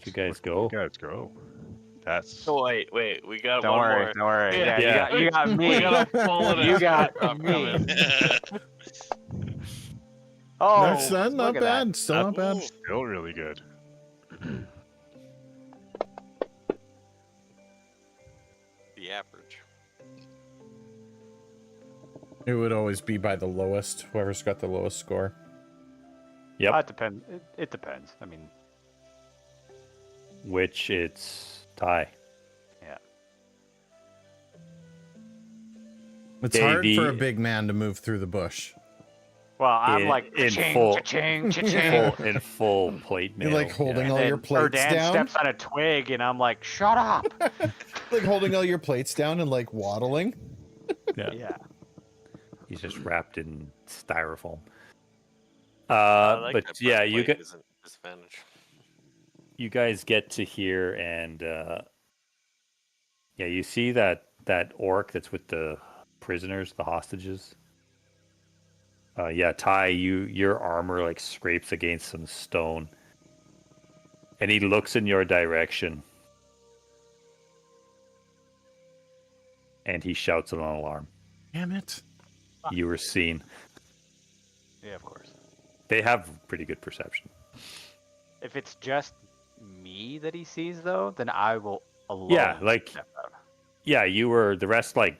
You guys go. Guys, go. That's. Oh, wait, we got Don't one worry, more. don't worry. Yeah. Yeah, you got me. We gotta pull it You in. got I'm me. coming. Oh, That's not look at bad. that. Still not bad. Ooh. Still really good. The average. It would always be by the lowest. Whoever's got the lowest score. Yep. It depends. It depends. I mean, Which it's tie. yeah. It's Okay, hard for a the- big man to move through the bush. Well, I'm In- like in cha-ching, full- cha-ching, cha-ching. in full plate mail. You're like holding And all then your plates Erdan down. steps on a twig, and I'm like, "Shut up!" Like holding all your plates down and like waddling. Yeah. Yeah. He's just wrapped in styrofoam. I like But that yeah, you breastplate get isn't a disadvantage. you guys get to here, and yeah, you see that orc that's with the prisoners, the hostages. Yeah, Ty, your armor like scrapes against some stone, and he looks in your direction, and he shouts an alarm. Damn it. You were seen. Yeah, of course. They have pretty good perception. If it's just me that he sees, though, then I will alone. Yeah, like step out. yeah, you were the rest like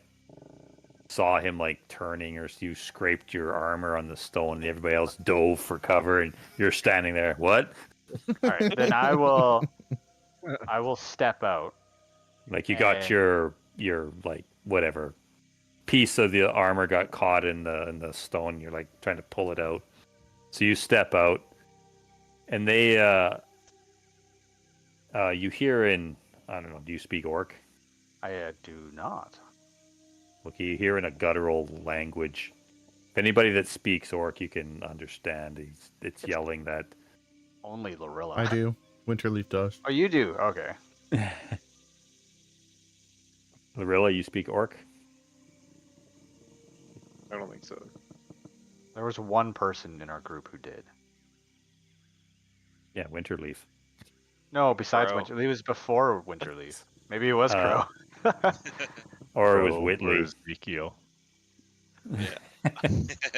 saw him like turning, or you scraped your armor on the stone, and everybody else dove for cover, and you're standing there. What? All right, then I will step out. Like you got And- your like whatever piece of the armor got caught in the stone. You're like trying to pull it out. So you step out, and they you hear in, I don't know, do you speak Orc? I do not. Look, you hear in a guttural language. If anybody that speaks Orc, you can understand. It's yelling that. Only Lorilla. I do. Winterleaf does. Oh, you do? Okay. Lorilla, you speak Orc? I don't think so. There was one person in our group who did. Yeah, Winterleaf. No, besides Crow. Winterleaf. It was before Winterleaf. Maybe it was Crow. Or it was Crow Whitley. or Ezekiel.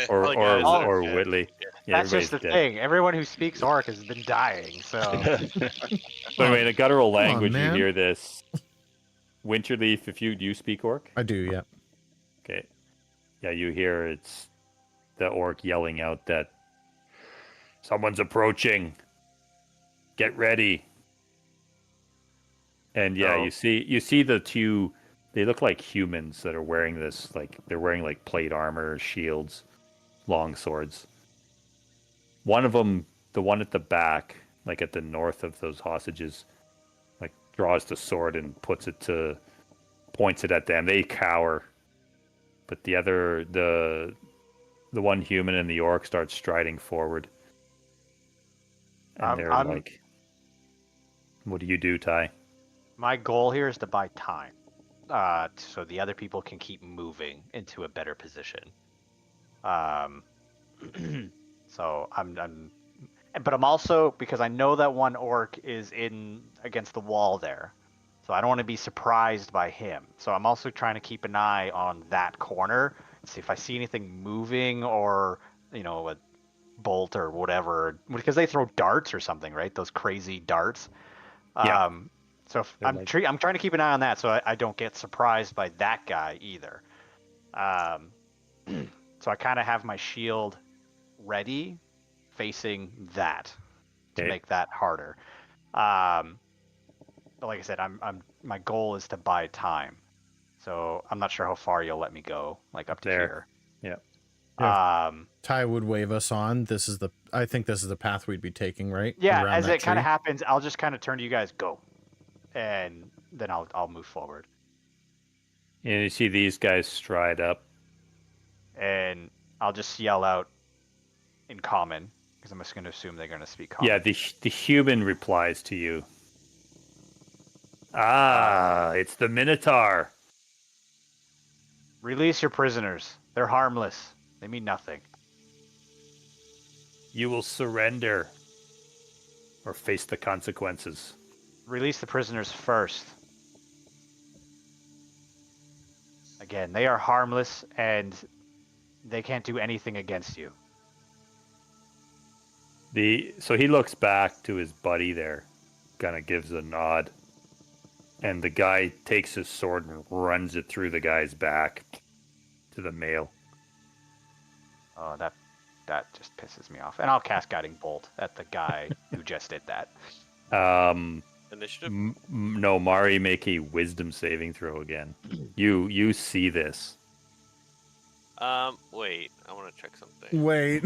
Or All the guys that are dead. Whitley. Yeah, That's just the everybody's dead. thing. Everyone who speaks Orc has been dying, so... But anyway, in a guttural Come on, language, you man. hear this. Winterleaf, if you do you speak Orc? I do, yeah. Okay. Yeah, you hear it's the Orc yelling out that someone's approaching. Get ready. And yeah, Oh. you see the two. They look like humans that are wearing this, like they're wearing like plate armor, shields, long swords. One of them, the one at the back, like at the north of those hostages, like draws the sword and points it at them. They cower, but the other, the one human and the orc start striding forward, and they're I'm- like, "What do you do, Ty?" My goal here is to buy time. So the other people can keep moving into a better position. So but I'm also, because I know that one orc is in against the wall there, so I don't want to be surprised by him. So I'm also trying to keep an eye on that corner, see if I see anything moving, or a bolt or whatever, because they throw darts or something, right? Those crazy darts. Yeah. So if They're I'm like- I'm trying to keep an eye on that, so I don't get surprised by that guy either. So I kind of have my shield ready, facing that to Okay. make that harder. But like I said, my goal is to buy time. So I'm not sure how far you'll let me go, like up to There. here. Yeah. Um, Ty would wave us on. I think this is the path we'd be taking, right? yeah. Around As that it kind tree. of happens, I'll just kind of turn to you guys, go, and then I'll move forward. And you see these guys stride up. And I'll just yell out in common, because I'm just going to assume they're going to speak common. Yeah, the human replies to you. Ah, it's the Minotaur. Release your prisoners. They're harmless. They mean nothing. You will surrender or face the consequences. Release the prisoners first. Again, they are harmless, and they can't do anything against you. So he looks back to his buddy there, kind of gives a nod, and the guy takes his sword and runs it through the guy's back to the male. Oh, that just pisses me off. And I'll cast Guiding Bolt at the guy who just did that. Initiative. No, Mari, make a wisdom saving throw again. You see this. Wait, I want to check something. Wait.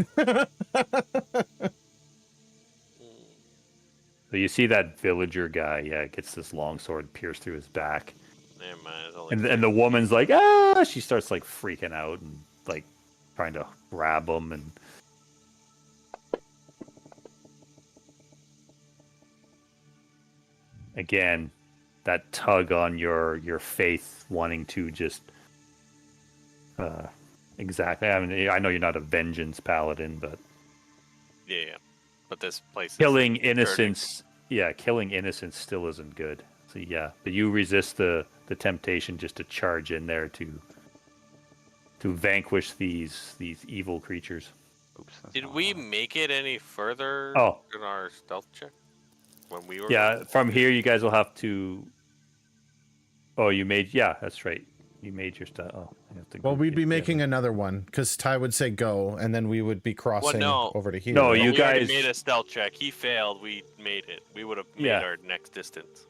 So you see that villager guy, gets this long sword pierced through his back. Never mind. It's only And the woman's like, ah! She starts like freaking out and like trying to grab him. And again, that tug on your faith, wanting to just exactly. I mean, I know you're not a vengeance paladin, but yeah. But this place is killing dirty. innocents, killing innocents still isn't good. So yeah, but you resist the temptation just to charge in there to vanquish these evil creatures. Oops. that's Did not we what I- make it any further Oh. in our stealth check when we were? Yeah, from here you guys will have to. Oh, you made. Yeah, that's right. You made your stuff. Oh, I have to Well, group we'd you be together. making another one because Ty would say go, and then we would be crossing no. over to here. No, right? you we already guys- made a stealth check. He failed. We made it. We would have made Yeah. our next distance.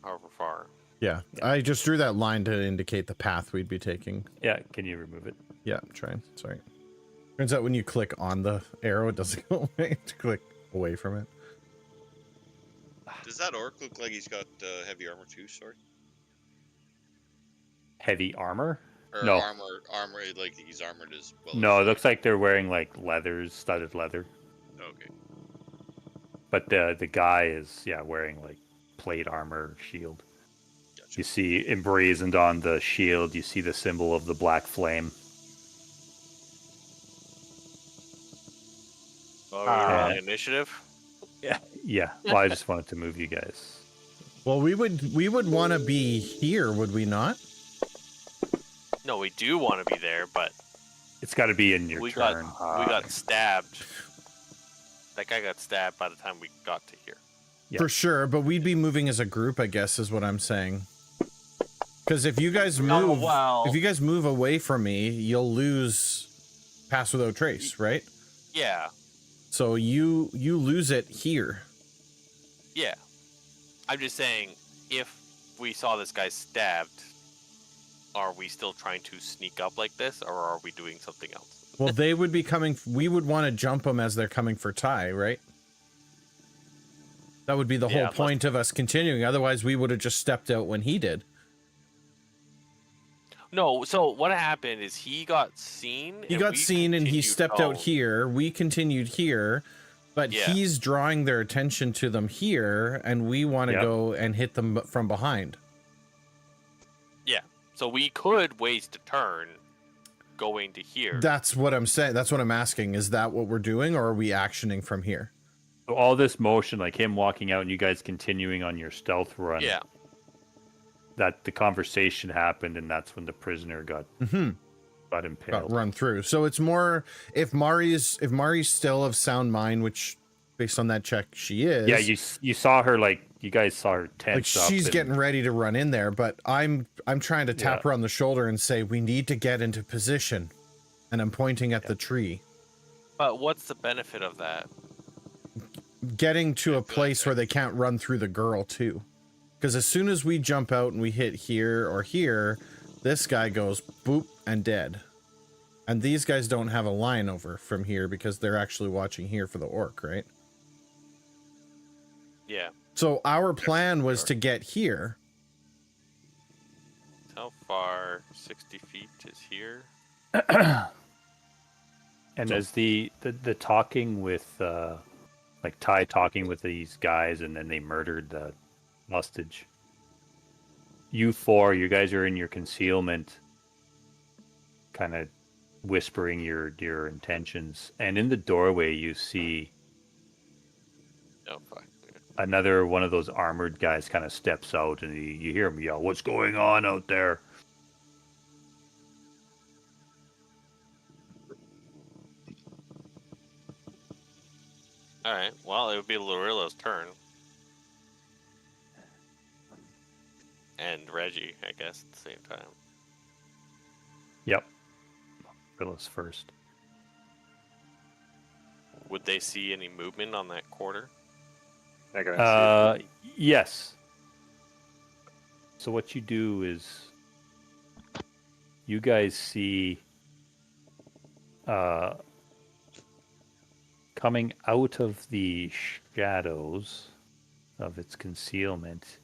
However far. Yeah, I just drew that line to indicate the path we'd be taking. Yeah, can you remove it? Yeah, I'm trying. Sorry. Turns out when you click on the arrow, it doesn't go away. To click away from it. Does that orc look like he's got heavy armor too? Sorry. Heavy armor? Or No. armor, like he's armored as well. No, it as looks like they're wearing like leathers, studded leather. Okay. But the guy is wearing like plate armor, shield. Gotcha. You see emblazoned on the shield, you see the symbol of the black flame. Oh, we're rolling initiative. Yeah. Well, I just wanted to move you guys. Well, we would want to be here, would we not? No, we do want to be there, but It's got to be in your we turn. got stabbed. That guy got stabbed by the time we got to here. Yeah. For sure, but we'd be moving as a group, I guess, is what I'm saying. Because if you guys move, well. if you guys move away from me, you'll lose Pass Without Trace, right? Yeah, So you lose it here. yeah. I'm just saying, if we saw this guy stabbed, are we still trying to sneak up like this, or are we doing something else? Well, they would be coming. We would want to jump them as they're coming for Ty, right? That would be the Yeah, whole point of us continuing. Otherwise, we would have just stepped out when he did. No, so what happened is he got seen. He and got we seen and he continued stepped out home. here. We continued here, but Yeah. he's drawing their attention to them here, and we want to Yep. go and hit them from behind. Yeah, so we could waste a turn going to here. That's what I'm saying. That's what I'm asking. Is that what we're doing, or are we actioning from here? So all this motion, like him walking out and you guys continuing on your stealth run, Yeah, that the conversation happened, and that's when the prisoner got Got impaled. run through. So it's more if Mari's still of sound mind, which based on that check she is. Yeah, you saw her, like, you guys saw her tense like up. she's and- getting ready to run in there, but I'm trying to tap Yeah. her on the shoulder and say we need to get into position, and I'm pointing at the tree, but what's the benefit of that? getting to a place where they can't run through the girl too, because as soon as we jump out and we hit here or here, this guy goes boop and dead, and these guys don't have a line over from here because they're actually watching here for the orc, right? Yeah, So our plan was to get here. how far 60 feet is here? And as the talking with like Ty talking with these guys, and then they murdered the hostage. You guys are in your concealment, kind of whispering your intentions, and in the doorway you see Oh, fuck. another one of those armored guys kind of steps out, and you hear him yell, "What's going on out there?" Alright, well, it would be Lorilla's turn. And Reggie, I guess, at the same time. Yep. Rilla's first. Would they see any movement on that quarter? I gotta Yes. So what you do is you guys see coming out of the shadows of its concealment,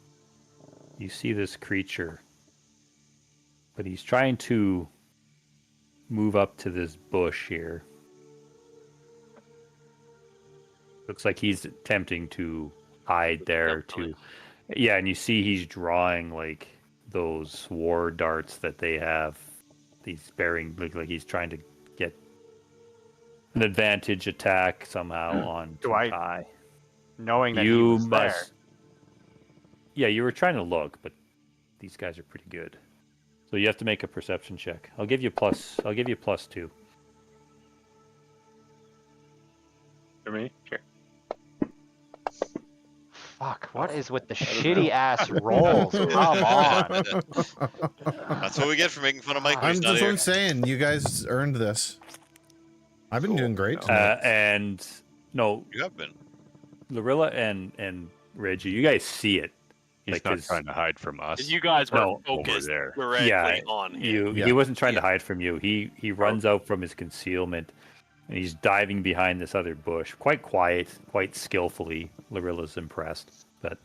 you see this creature, but he's trying to move up to this bush here. Looks like he's attempting to hide there too. Yeah, and you see he's drawing like those war darts that they have. He's bearing like he's trying to get an advantage attack somehow on Ty. Knowing that he You was there. must. Yeah, you were trying to look, but these guys are pretty good. So you have to make a perception check. I'll give you +2. For me? Sure. Fuck, what is with the shitty ass rolls? Come on. That's what we get for making fun of Mike. when I'm he's not just here. what I'm saying. You guys earned this. I've been doing great tonight. And no, You have been. Lorilla and Reggie, you guys see it. He's Like not his- trying to hide from us. You guys were No, over focused there. directly Yeah, on him. Yeah. He wasn't trying to Yeah. hide from you. He runs out from his concealment, and he's diving behind this other bush, quite quiet, quite skillfully. Lorilla's impressed, but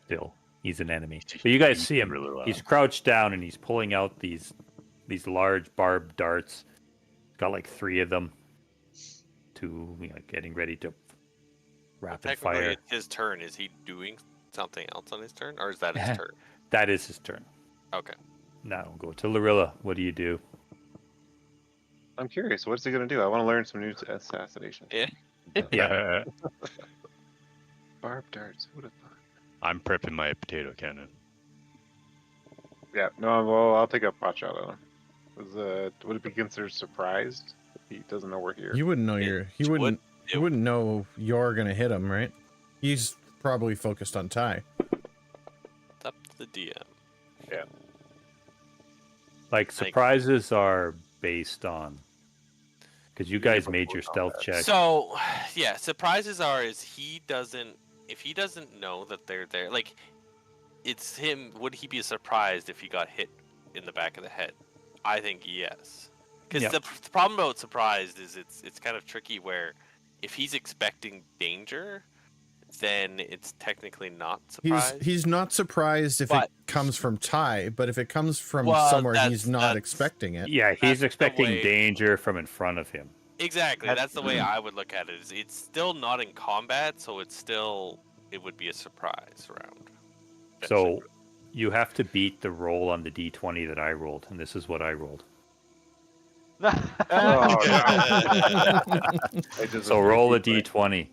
still, he's an enemy. But you guys see him. Lorilla. He's crouched down, and he's pulling out these large barbed darts. He's got like 3 of them. Getting ready to rapid Technically, fire. it's his turn. Is he doing something else on his turn, or is that his turn? That is his turn. Okay. Now we'll go to Lorilla. What do you do? I'm curious. What's he gonna do? I want to learn some new assassination. Yeah. Yeah. Barbed darts. Who would have thought? I'm prepping my potato cannon. Yeah. No. Well, I'll take a pot shot at him. Would it be considered surprised if he doesn't know we're here? You wouldn't know It would- you wouldn't know you're gonna hit him, right? He's probably focused on Ty. It's up to the DM. Like surprises are based on because you guys made your stealth check. So, yeah, surprises are if he doesn't know that they're there, like, it's him. Would he be surprised if he got hit in the back of the head? I think yes. Because Yep. the problem about surprised is it's kind of tricky where if he's expecting danger, then it's technically not surprised. He's not surprised if But- it comes from Ty, but if it comes from Well, somewhere that's- he's not that's- expecting it. Yeah, That's he's the expecting way- danger from in front of him. Exactly. That's the way I would look at it. Is it's still not in combat, so it would be a surprise round. So you have to beat the roll on the d20 that I rolled, and this is what I rolled. So roll a d20.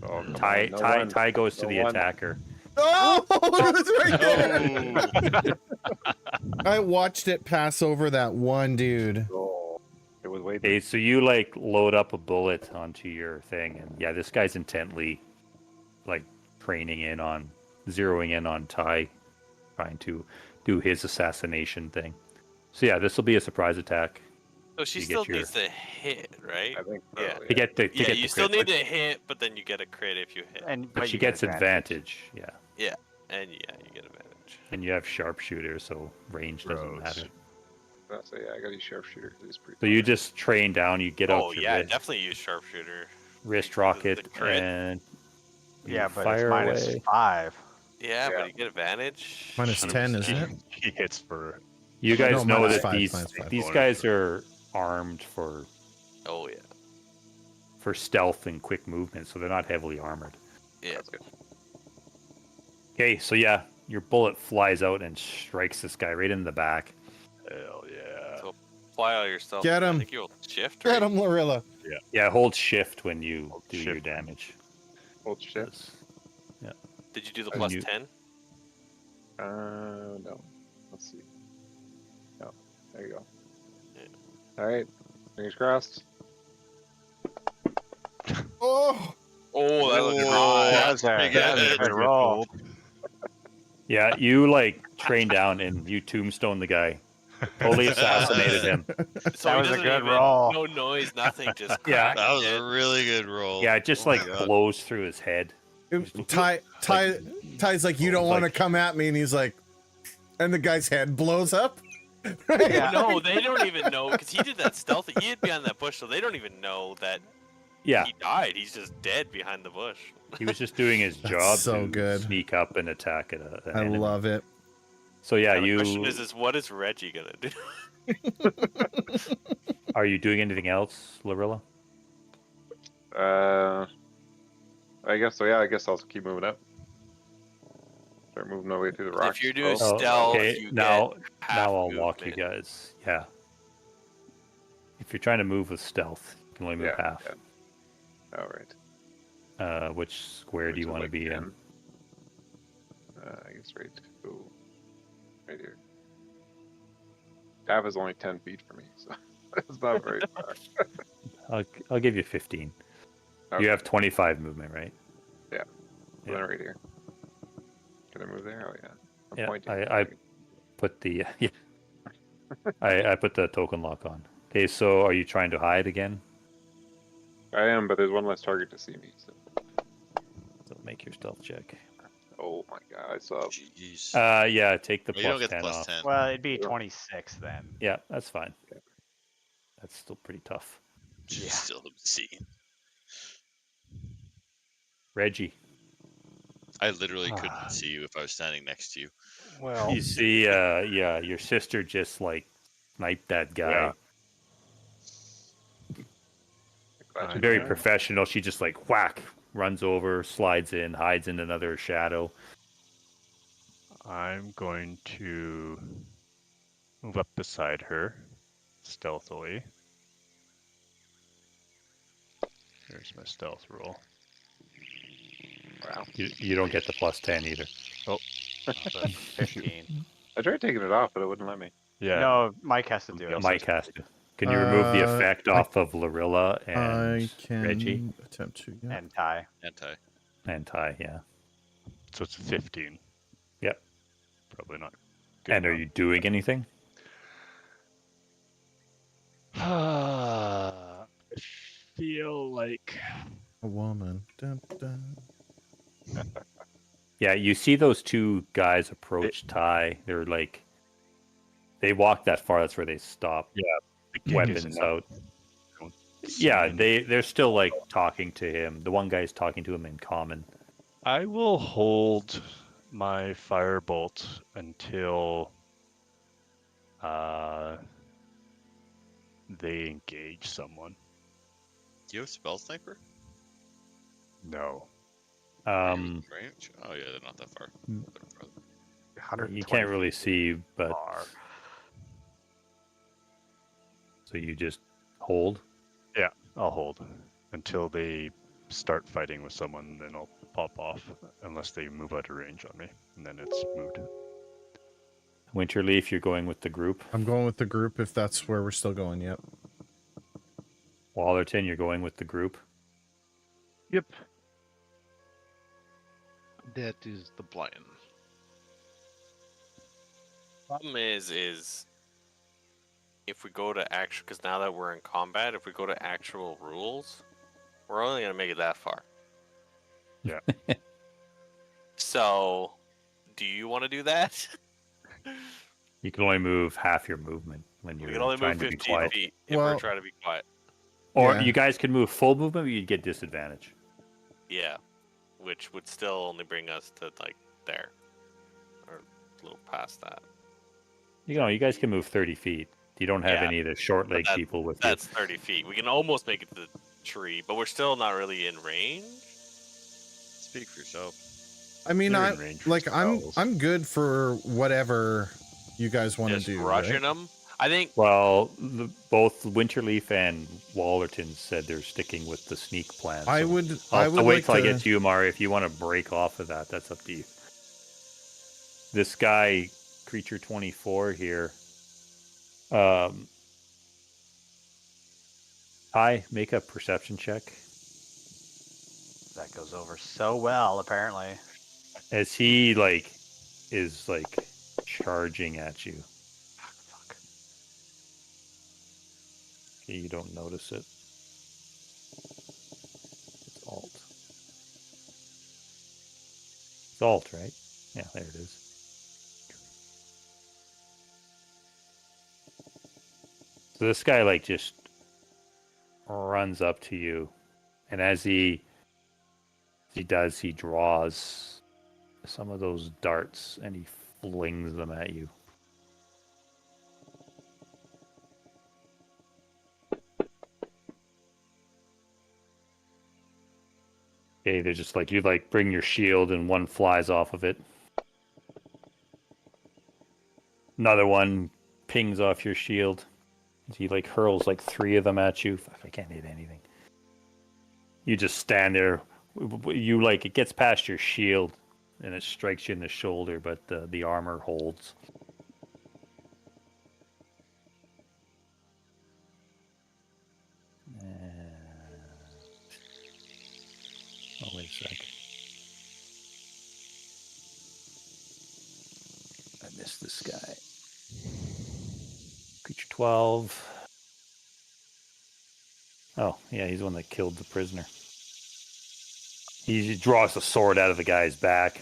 Oh, come Ty on, no Ty one. Ty goes to No the one. attacker. Oh, that's right there. I watched it pass over that one dude. Oh, it was way. Okay, so you like load up a bullet onto your thing, and yeah, this guy's intently like zeroing in on Ty, trying to do his assassination thing. So yeah, this will be a surprise attack. So she You still get your- needs to hit, right? I think. So, Yeah. To get the Yeah, you still crit, need to hit, but then you get a crit if you hit, but she gets advantage. Yeah, and yeah, you get advantage. and you have sharpshooter, so range doesn't Gross. matter. So yeah, I got these sharpshooter. He's pretty. So you just train down. You get Oh out your yeah, wrist, definitely use sharpshooter. wrist rocket, crit. and you Yeah, but fire it's away. -5. Yeah, Yeah. but you get advantage. Minus 10, isn't it? He hits for You guys No, know minus that 5, these minus 5. these guys are armed for Oh yeah, stealth and quick movement, so they're not heavily armored. yeah. That's good. Okay, so yeah, your bullet flies out and strikes this guy right in the back. hell yeah. So apply all yourself. Get I him. think you'll shift. Get right? him, Lorilla. Yeah, hold shift when you Hold do your shift. damage. Hold shift. Did you do the And plus you- 10? No. Let's see. No. There you go. Yeah. All right. Fingers crossed. Oh, Oh, that was Oh, high. That's a pretty that's a good. good roll. Yeah, you like train down and you tombstone the guy. Totally assassinated him. So That he was a doesn't good even- roll. No noise, nothing. Just Yeah. crack That was it. a really good roll. Yeah, it just Oh my like God. blows through his head. Ty's like, you don't want to come at me, and he's like, and the guy's head blows up. Right? Yeah. No, they don't even know because he did that stealthy. He hid behind that bush, so they don't even know that Yeah, he died. He's just dead behind the bush. he was just doing his That's job so to good. sneak up and attack an I enemy. love it. So yeah, Now, the question you is what is Reggie gonna do? are you doing anything else, Lorilla? I guess so. Yeah, I guess I'll keep moving up. Start moving my way through the 'Cause rocks. if you're doing Oh, stealth, okay. you Now, get half I'll walk you movement. guys. Yeah. If you're trying to move with stealth, you can only move Yeah, half. yeah. All right. Which square do Which you is want to like be 10. in? I guess right here. Half is only 10 feet for me, so it's not very far. I'll give you 15. Okay. You have 25 movement, right? Yeah. Yeah. Then right here. Can I move there? Oh yeah. I'm Yeah, pointing. I put the yeah. I put the token lock on. Okay, so are you trying to hide again? I am, but there's one less target to see me. So. So make your stealth check. Oh my god, I saw. Jeez. Yeah, take the Oh, you don't plus get the 10 plus off. 10. Well, it'd be Yeah. 26 then. Yeah, that's fine. That's still pretty tough. Yeah. Still obscene. Reggie, I literally couldn't see you if I was standing next to you. Well, you see, yeah, your sister just like sniped that guy. Glad you Very know. professional. She just like whack, runs over, slides in, hides in another shadow. I'm going to move up beside her stealthily. Here's my stealth roll. Wow. You don't get the plus 10 either. Oh, that's 15. I tried taking it off, but it wouldn't let me. yeah. No, Mike has to do Somebody it. else Mike has to. Can you remove the effect off of Lorilla and I can Reggie attempt to. Yeah. And Ty. Anti. and Ty? Yeah. So it's 15. Yep. Probably not. Good And are enough. you doing anything? I feel like A woman. Dun, dun. Yeah, you see those two guys approach Ty. They're like, they walk that far. That's where they stop. Yeah, the gig Weapons isn't out. Don't Yeah, see they're still like talking to him. The one guy's talking to him in common. I will hold my firebolt until they engage someone. Do you have spell sniper? No. Range? Oh yeah, they're not that far. Hmm. They're farther. You can't really see, but Far. so you just hold. Yeah, I'll hold until they start fighting with someone. Then I'll pop off unless they move out of range on me, and then it's moved. Winterleaf, you're going with the group. I'm going with the group if that's where we're still going. Yep. Wallerton, you're going with the group. Yep. That is the plan. Problem is if we go to actual, because now that we're in combat, if we go to actual rules, we're only gonna make it that far. Yeah. So, do you want to do that? You can only move half your movement when We you're can only trying move to be 15 quiet. feet if Well- we're trying to be quiet. Or Yeah. you guys can move full movement, but you'd get disadvantage. Yeah, which would still only bring us to like there, or a little past that. You guys can move 30 feet. You don't have Yeah, any of the short leg that- people with That's 30 feet. We can almost make it to the tree, but we're still not really in range. Speak for yourself. I mean, They're I in range for like spells. I'm good for whatever you guys want to Just do. rushing Right? them. I think you. Well, both Winterleaf and Wallerton said they're sticking with the sneak plan. I so would. I'll I have would to wait like till I to. get to you, Mari. If you want to break off of that, that's up to you. This guy, Creature 24 here. Ty, make a perception check. That goes over so well, apparently. As he is charging at you. Fuck. Okay, you don't notice it. It's Alt. It's Alt, right? Yeah, there it is. So this guy like just runs up to you, and as he does, he draws some of those darts and he flings them at you. Okay, they're just like, you like bring your shield and one flies off of it. Another one pings off your shield. He like hurls like 3 of them at you. Fuck, I can't hit anything. You just stand there. You like, it gets past your shield and it strikes you in the shoulder, but the armor holds. Oh, wait a sec. I missed this guy. Creature 12. Oh, yeah, he's the one that killed the prisoner. He draws the sword out of the guy's back.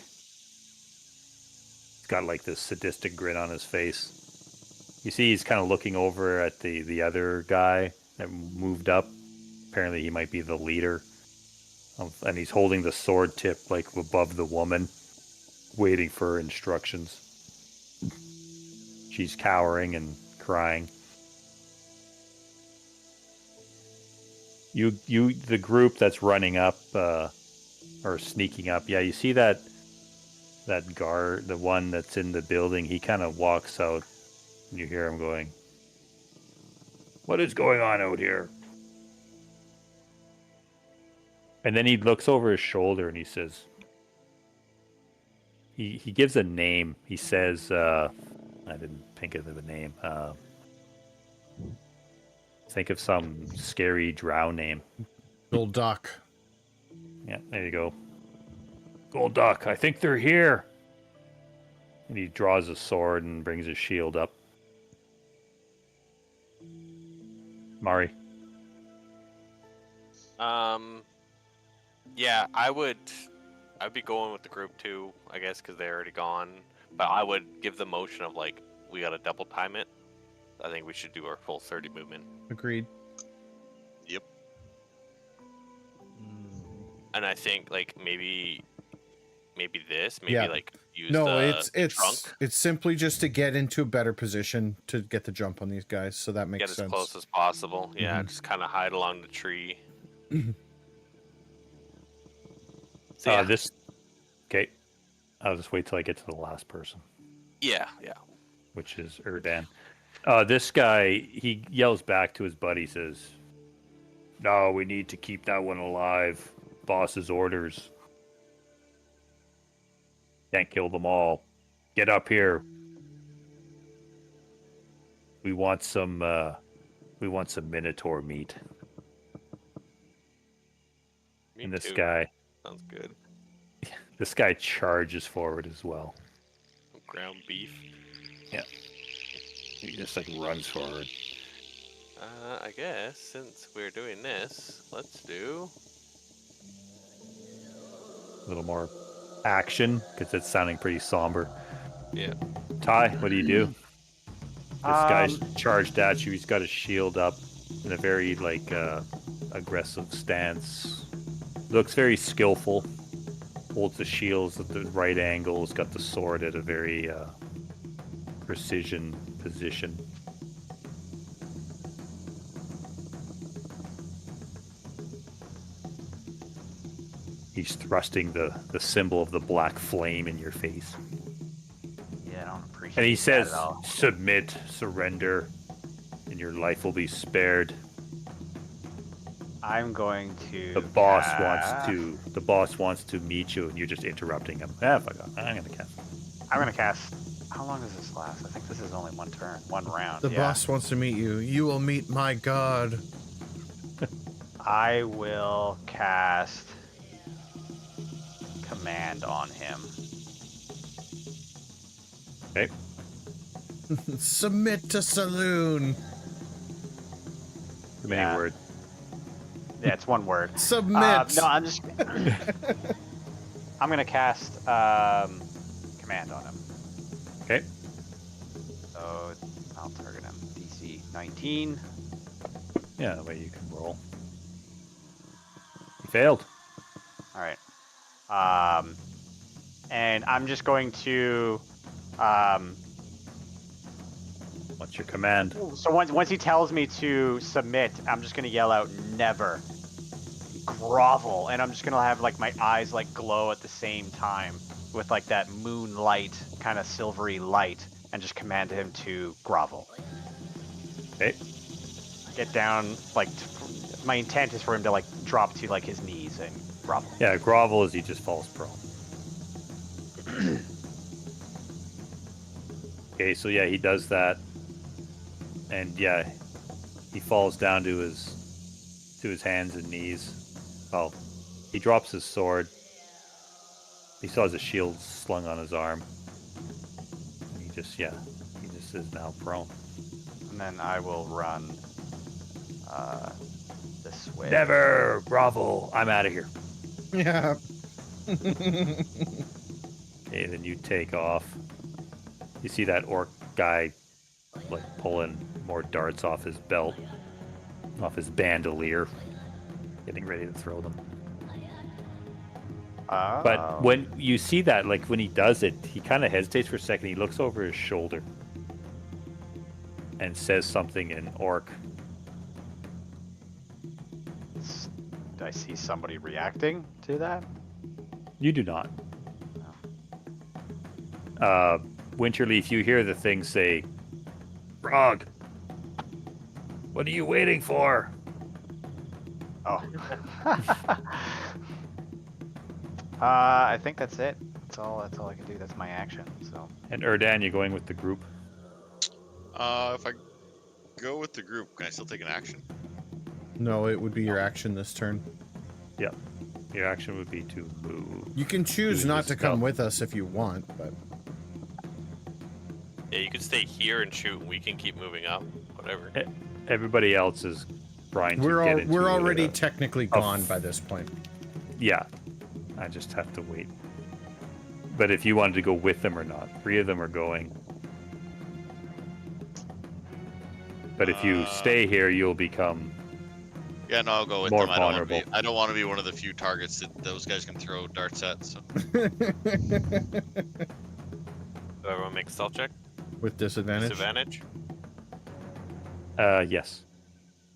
He's got like this sadistic grin on his face. You see he's kind of looking over at the other guy that moved up. Apparently he might be the leader. And he's holding the sword tip like above the woman, waiting for instructions. She's cowering and crying. The group that's running up or sneaking up, yeah, you see that guard, the one that's in the building, he kind of walks out and you hear him going, "What is going on out here?" And then he looks over his shoulder and he says, he gives a name. He says, I didn't think of the name. Think of some scary drow name. Gold Duck. Yeah, there you go. Gold Duck, I think they're here. And he draws a sword and brings his shield up. Mari. Yeah, I'd be going with the group too, I guess, because they're already gone. But I would give the motion of like, we gotta double time it. I think we should do our full 30 movement. Agreed. Yep. And I think like maybe this, Yeah. like use No, the trunk. it's simply just to get into a better position to get the jump on these guys, so that makes Get sense. as close as possible. Yeah, Mhm. just kind of hide along the tree. Mhm. So, yeah. Okay. I'll just wait till I get to the last person, yeah. which is Erdan. This guy, he yells back to his buddy, says, "No, we need to keep that one alive. Boss's orders. Can't kill them all. Get up here. We want some Minotaur meat." Me And this too. guy, Sounds good. this guy charges forward as well. Ground beef. He just like runs forward. I guess since we're doing this, let's do. A little more action because it's sounding pretty somber. Yeah. Ty, what do you do? This guy's charged at you. He's got his shield up in a very like aggressive stance. Looks very skillful. Holds the shields at the right angle. He's got the sword at a very precision position. He's thrusting the symbol of the black flame in your face. Yeah, I don't appreciate And he that says, at all. "Submit, surrender, and your life will be spared." I'm going to. The boss wants to meet you, and you're just interrupting him. Ah, fuck off. I'm gonna cast. I'm gonna cast. How long does this last? I think this is only one turn, one round. The yeah. boss wants to meet you. You will meet my god. I will cast command on him. Okay. Submit to saloon. Too many Yeah. words. Yeah, it's one word. Submit. No, I'm just. I'm gonna cast command on him. Okay. So I'll target him. DC see, 19. Yeah, that way you can roll. You failed. All right. And I'm just going to. What's your command? So once he tells me to submit, I'm just gonna yell out never. Grovel, and I'm just gonna have like my eyes like glow at the same time with like that moonlight kind of silvery light, and just command him to grovel. Okay. Get down, like my intent is for him to like drop to like his knees and grovel. Yeah, grovel as he just falls prone. Okay, so yeah, he does that, and yeah, he falls down to his hands and knees. Well, he drops his sword. He still has a shield slung on his arm. And he just is now prone. And then I will run this way. Never grovel. I'm out of here. Yeah. Okay, then you take off. You see that orc guy like pulling more darts off his belt, off his bandolier, getting ready to throw them. But when you see that, like when he does it, he kind of hesitates for a second. He looks over his shoulder and says something in orc. Do I see somebody reacting to that? You do not. Winterleaf, you hear the thing say, "Frog, what are you waiting for?" Oh. I think that's it. That's all I can do. That's my action. So. And Erdan, you're going with the group. If I go with the group, can I still take an action? No, it would be your action this turn. Yep. Your action would be to move. You can choose Do not your to come stealth. with us if you want, but Yeah, you can stay here and shoot, and we can keep moving up. Whatever. Everybody else is trying to get into we're already a- technically gone by this point. Yeah. I just have to wait. But if you wanted to go with them or not, 3 of them are going. But if you stay here, you'll become Yeah, no, I'll go with more them. vulnerable. I don't want to be one of the few targets that those guys can throw darts at. So So everyone make a stealth check. With disadvantage. Disadvantage. Yes.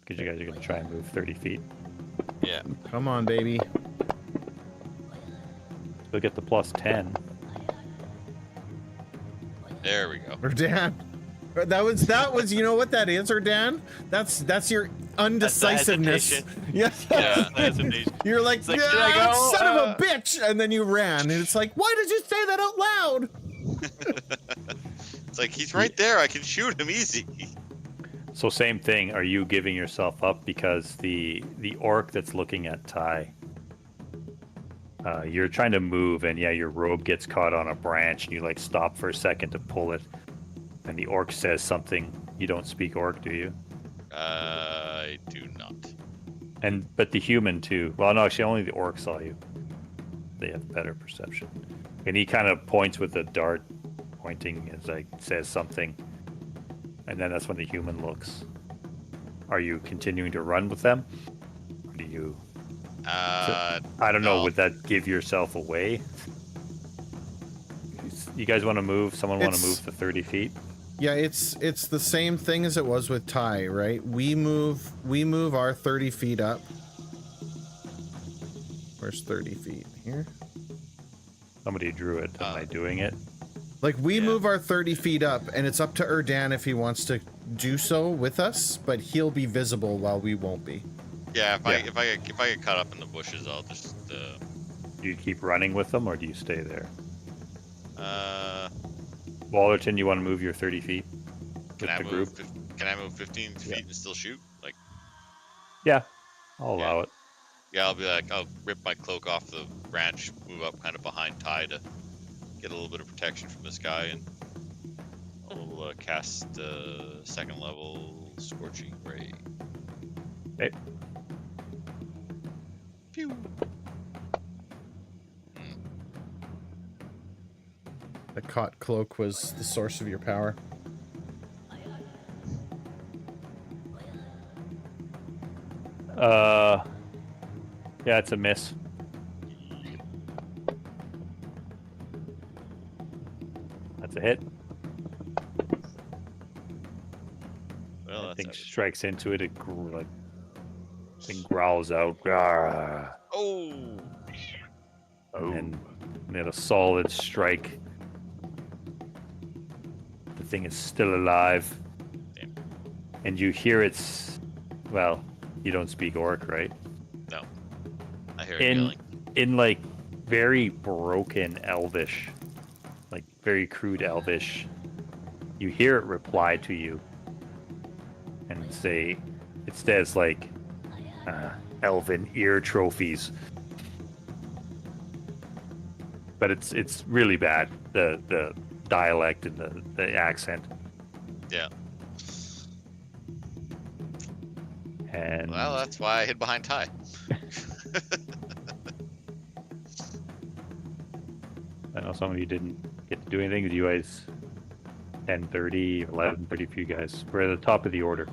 Because you guys are going to try and move 30 feet. Yeah. Come on, baby. You'll get the plus 10. there we go. Or Dan. That was you know what that is, or Dan? That's your undecisiveness. hesitation. Yes. Yeah, the hesitation. You're like, It's like, should I "Ah, go? son of a bitch," and then you ran, and it's like, why did you say that out loud? It's like he's right there. I can shoot him easy. So same thing. Are you giving yourself up because the orc that's looking at Ty? You're trying to move, and yeah, your robe gets caught on a branch, and you like stop for a second to pull it, and the orc says something. You don't speak orc, do you? I do not. But the human too. Well, no, actually, only the orc saw you. They have better perception. And he kind of points with a dart, pointing as like says something, and then that's when the human looks. Are you continuing to run with them? Or do you? I don't know. no. Would that give yourself away? You guys want to move? Someone want to move to 30 feet? Yeah, it's the same thing as it was with Ty, right? We move our 30 feet up. Where's 30 feet? Here? Somebody drew it. Am I doing it? Like, we move our 30 feet up, and it's up to Erdan if he wants to do so with us, but he'll be visible while we won't be. Yeah, if I get caught up in the bushes, I'll just Do you keep running with them, or do you stay there? Wallerton, you want to move your 30 feet with can I the move? group? Can I move 15 feet and still shoot? Like, Yeah, I'll allow it. yeah, I'll be like, I'll rip my cloak off the branch, move up kind of behind Ty to get a little bit of protection from this guy, and I'll cast second level Scorching Ray. Okay. Pew. The caught cloak was the source of your power. Yeah, it's a miss. That's a hit. Well, That that's thing strikes into it. Thing growls out. "Grrr," Oh, and then a solid strike. The thing is still alive. Damn. And you hear its. Well, you don't speak Orc, right? no. I hear it yelling. In like very broken Elvish, like very crude Elvish, you hear it reply to you and say, it says like, Elven ear trophies. But it's really bad, the dialect and the accent. Yeah. And Well, that's why I hid behind Ty. I know some of you didn't get to do anything. Did you guys? 10:30, 11:30 for you guys. We're at the top of the order.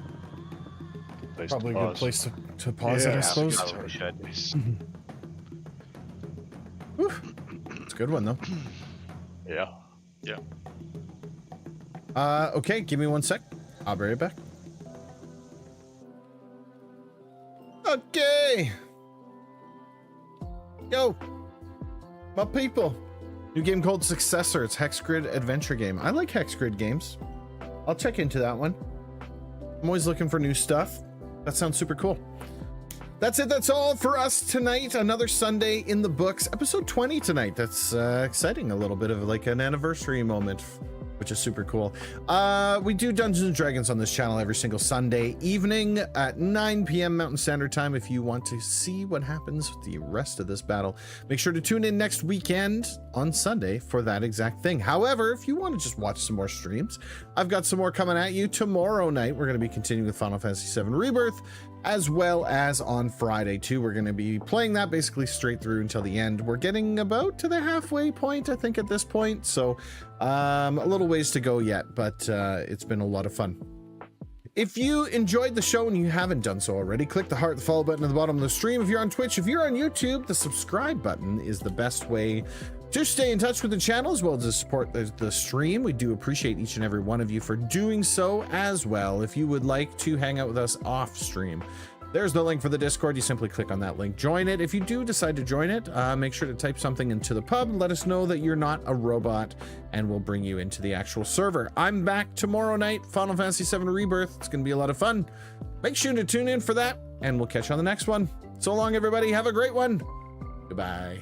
Probably a good place to pause it, I suppose. Probably should. Whew. It's a good one though. Yeah. Okay, give me 1 sec. I'll be right back. Okay. Yo, my people. New game called Successor. It's Hexgrid adventure game. I like Hexgrid games. I'll check into that one. I'm always looking for new stuff. That sounds super cool. That's it. That's all for us tonight. Another Sunday in the books. Episode 20 tonight. That's exciting. A little bit of like an anniversary moment, which is super cool. We do Dungeons & Dragons on this channel every single Sunday evening at 9 p.m. Mountain Standard Time. If you want to see what happens with the rest of this battle, make sure to tune in next weekend on Sunday for that exact thing. However, if you want to just watch some more streams, I've got some more coming at you tomorrow night. We're going to be continuing with Final Fantasy VII Rebirth, as well as on Friday too. We're going to be playing that basically straight through until the end. We're getting about to the halfway point, I think, at this point. So a little ways to go yet, but it's been a lot of fun. If you enjoyed the show and you haven't done so already, click the heart, the follow button at the bottom of the stream. If you're on Twitch, if you're on YouTube, the subscribe button is the best way to stay in touch with the channel as well as to support the stream. We do appreciate each and every one of you for doing so as well. If you would like to hang out with us off stream, there's the link for the Discord. You simply click on that link, join it. If you do decide to join it, make sure to type something into the pub. Let us know that you're not a robot, and we'll bring you into the actual server. I'm back tomorrow night, Final Fantasy VII Rebirth. It's going to be a lot of fun. Make sure to tune in for that, and we'll catch you on the next one. So long, everybody. Have a great one. Goodbye.